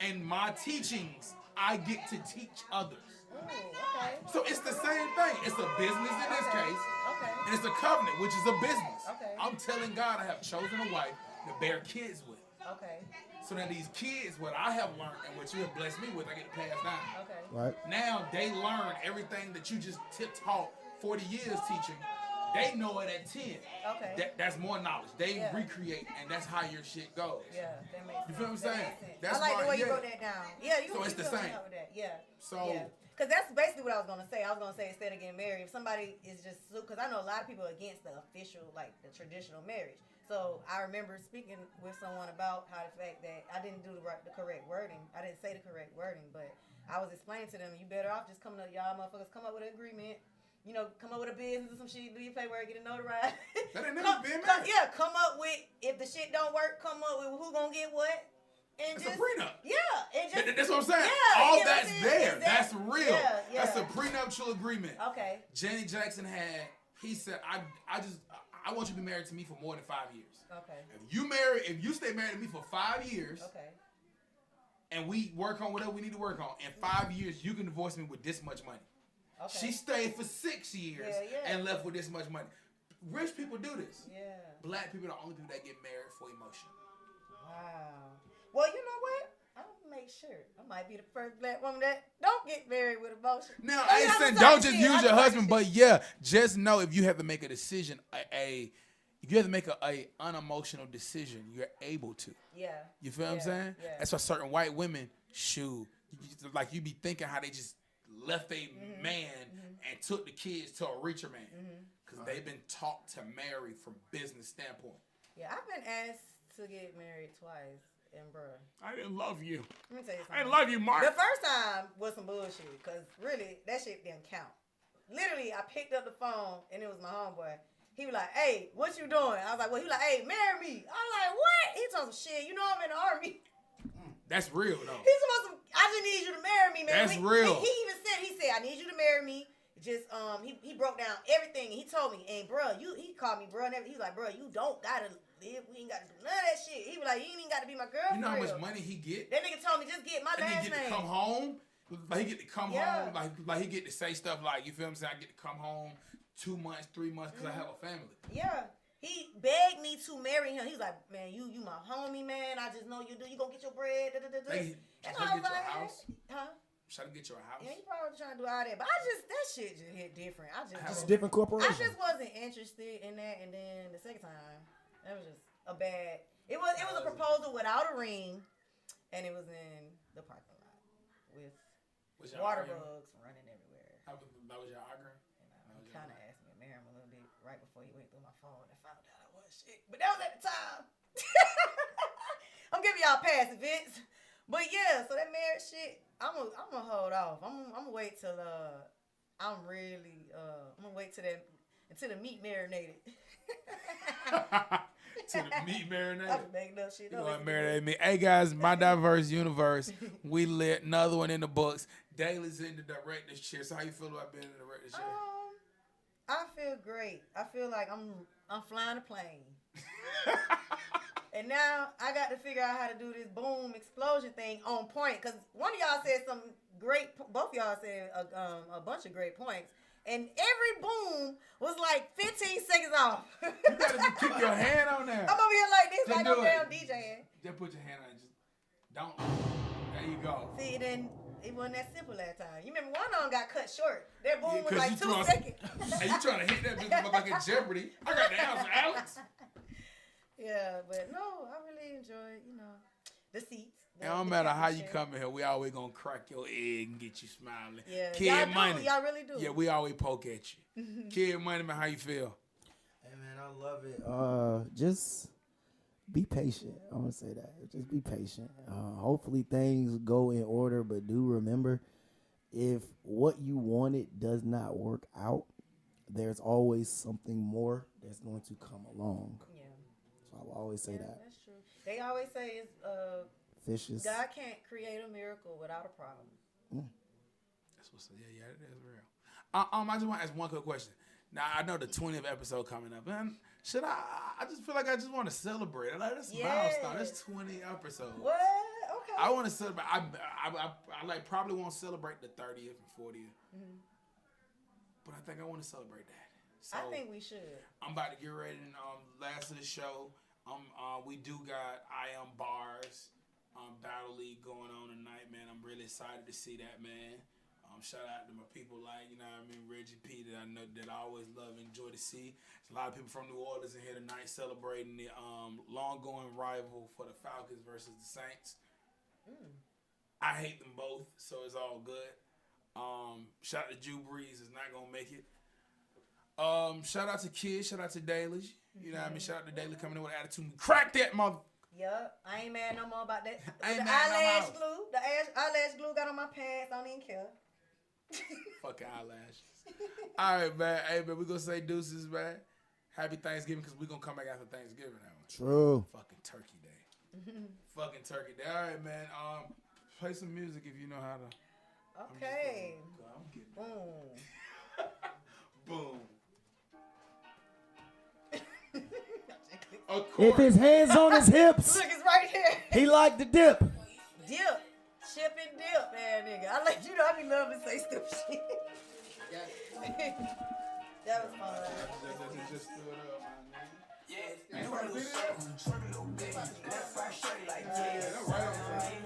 And my teachings, I get to teach others. Ooh, okay. So it's the same thing. It's a business in this case. Okay. And it's a covenant, which is a business. Okay. I'm telling God I have chosen a wife to bear kids with. Okay. So now these kids, what I have learned and what you have blessed me with, I get to pass down. Okay. Right. Now they learn everything that you just taught 40 years teaching. They know it at 10. Okay. That's more knowledge. They Yeah. recreate, and that's how your shit goes. Yeah, that makes sense. You feel what I'm That saying? makes sense. That's I like why- the way you yeah. wrote that down. Yeah, you So it's the feel me same. up with that. Yeah. So- yeah. Because that's basically what I was going to say. I was going to say instead of getting married, if somebody is just, because I know a lot of people are against the official, like the traditional marriage. So I remember speaking with someone about how the fact that I didn't do the correct wording. I didn't say the correct wording, but I was explaining to them, you better off just coming up, y'all motherfuckers, come up with an agreement. You know, come up with a business or some shit, do your paperwork, get it notarized. That ain't never been married. Yeah, come up with, if the shit don't work, come up with who gonna get what. And It's just, a prenup. Yeah. And just, That's what I'm saying. Yeah, All you know what that's I'm saying? there. Exactly. That's real. Yeah, yeah. That's a prenuptial agreement. Okay. Janet Jackson he said, I want you to be married to me for more than 5 years. Okay. If you stay married to me for 5 years, Okay. and we work on whatever we need to work on, in 5 years, you can divorce me with this much money. Okay. She stayed for 6 years Yeah. and left with this much money. Rich people do this. Yeah. Black people are the only people that get married for emotion. Wow. Well, you know what? I'm gonna make sure. I might be the first black woman that don't get married with emotion. Now, Oh, I yeah, ain't I'm saying sorry, don't just shit. use I'm your sorry, husband, shit. but yeah, just know if you have to make a decision, if you have to make a unemotional decision, you're able to. Yeah. You feel what I'm Yeah, saying? yeah. That's why certain white women, like you be thinking how they just left a Mm-hmm. man and took the kids to a richer man. Because they've been taught to marry from business standpoint. Yeah, I've been asked to get married twice, and bruh, I didn't love you. let me tell you I something. love you, Mark. The first time was some bullshit, because really, that shit didn't count. Literally, I picked up the phone, and it was my homeboy. He was like, hey, what you doing? I was like, well, he was like, hey, marry me. I was like, what? He told some shit. You know I'm in the army. That's real, though. He's supposed to, I just need you to marry me, man. That's real. He even said, I need you to marry me. Just, he broke down everything, and he told me, and bruh, he called me bruh, and he was like, bruh, you don't gotta live, we ain't gotta do none of that shit. He was like, you ain't even gotta be my girl. You know for how much real. money he get? That nigga told me, just get my And he last get name. to come home. Like he get to come Yeah. home. Like he get to say stuff like, you feel what I'm saying? I get to come home 2 months, 3 months because I have a family. Yeah. He begged me to marry him. He was like, man, you my homie, man. I just know you do. You gonna get your bread. Da, da, da, da. Hey, And try I to was get you a like, house? huh? Try to get you a house. Yeah, he probably trying to do all that. But that shit just hit different. Just different I corporations. just wasn't interested in that. And then the second time, that was just a bad. It was a proposal without a ring, and it was in the parking lot with Was y'all water arguing? bugs running everywhere. That was y'all arguing? And he kind of asked me to marry him a little bit right before he went through my phone and found out I was shit. But that was at the time. I'm give y'all pass, Vince. But yeah, so that marriage shit, I'm gonna hold off. I'm gonna wait till I'm gonna wait till until the meat marinated. To the meat marinated. I'm making up shit. You gonna marinate me? Hey guys, My Diverse Universe. We lit another one in the books. Daly's in the director's chair. So how you feel about being in the director's chair? I feel great. I feel like I'm flying a plane. And now I got to figure out how to do this boom explosion thing on point. Because one of y'all said some great, both of y'all said a bunch of great points. And every boom was like 15 seconds off. You gotta keep your hand on there. I'm over here like this, Just like do I'm it. damn DJing. Just put your hand on it. Just don't. There you go. See, then it wasn't that simple that time. You remember one of them got cut short. That boom Yeah, was 'cause like you 2 throwing- seconds. Hey, you trying to hit that bitch like in Jeopardy? I got the answer, Alex. Yeah, but no, I really enjoyed, the seats. It don't matter how you come in here, we always gonna crack your egg and get you smiling. Yeah, Kid y'all Money. do. Y'all really do. Yeah, we always poke at you. Kid Money, man, how you feel? Hey man, I love it. Just be patient. I want to say that. Just be patient. Hopefully things go in order, but do remember, if what you wanted does not work out, there's always something more that's going to come along. Yeah. So I will always say that. That's true. They always say it's Fishes. God can't create a miracle without a problem. That's what's up. Yeah, that is real. I just want to ask one quick question. Now I know the 20th episode coming up, man. Should I just feel like I just want to celebrate. Like, that's a milestone. That's 20 episodes. What? Okay. I want to celebrate. I like probably won't celebrate the 30th and 40th, but I think I want to celebrate that. So I think we should. I'm about to get ready. And last of the show, we do got I Am Bars Battle League going on tonight, man. I'm really excited to see that, man. Shout out to my people like, Reggie P that I know that I always love and enjoy to see. There's a lot of people from New Orleans in here tonight celebrating the long-going rival for the Falcons versus the Saints. I hate them both, so it's all good. Shout out to Drew Brees is not gonna make it. Shout out to Kids, shout out to Daly. You know what I mean? Shout out to Daly coming in with attitude. Crack that mother. Yup, I ain't mad no more about that. I ain't the mad no eyelash more. glue, the eyelash glue got on my pants. I don't even care. Fucking eyelashes. All right, man. Hey, man, we gonna say deuces, man. Happy Thanksgiving, because we gonna come back after Thanksgiving. True. Fucking Turkey Day. Fucking Turkey Day. All right, man. Play some music if you know how to. Okay. I'm getting Boom. boom. If his hands on his hips, Look, it's right here. he like to dip. Dip. Chip and dip, man, nigga. I let you know I be loving to say stupid shit. That was fun. Just stood up, man. Yeah, You wanna see that? Yeah, that's right on time.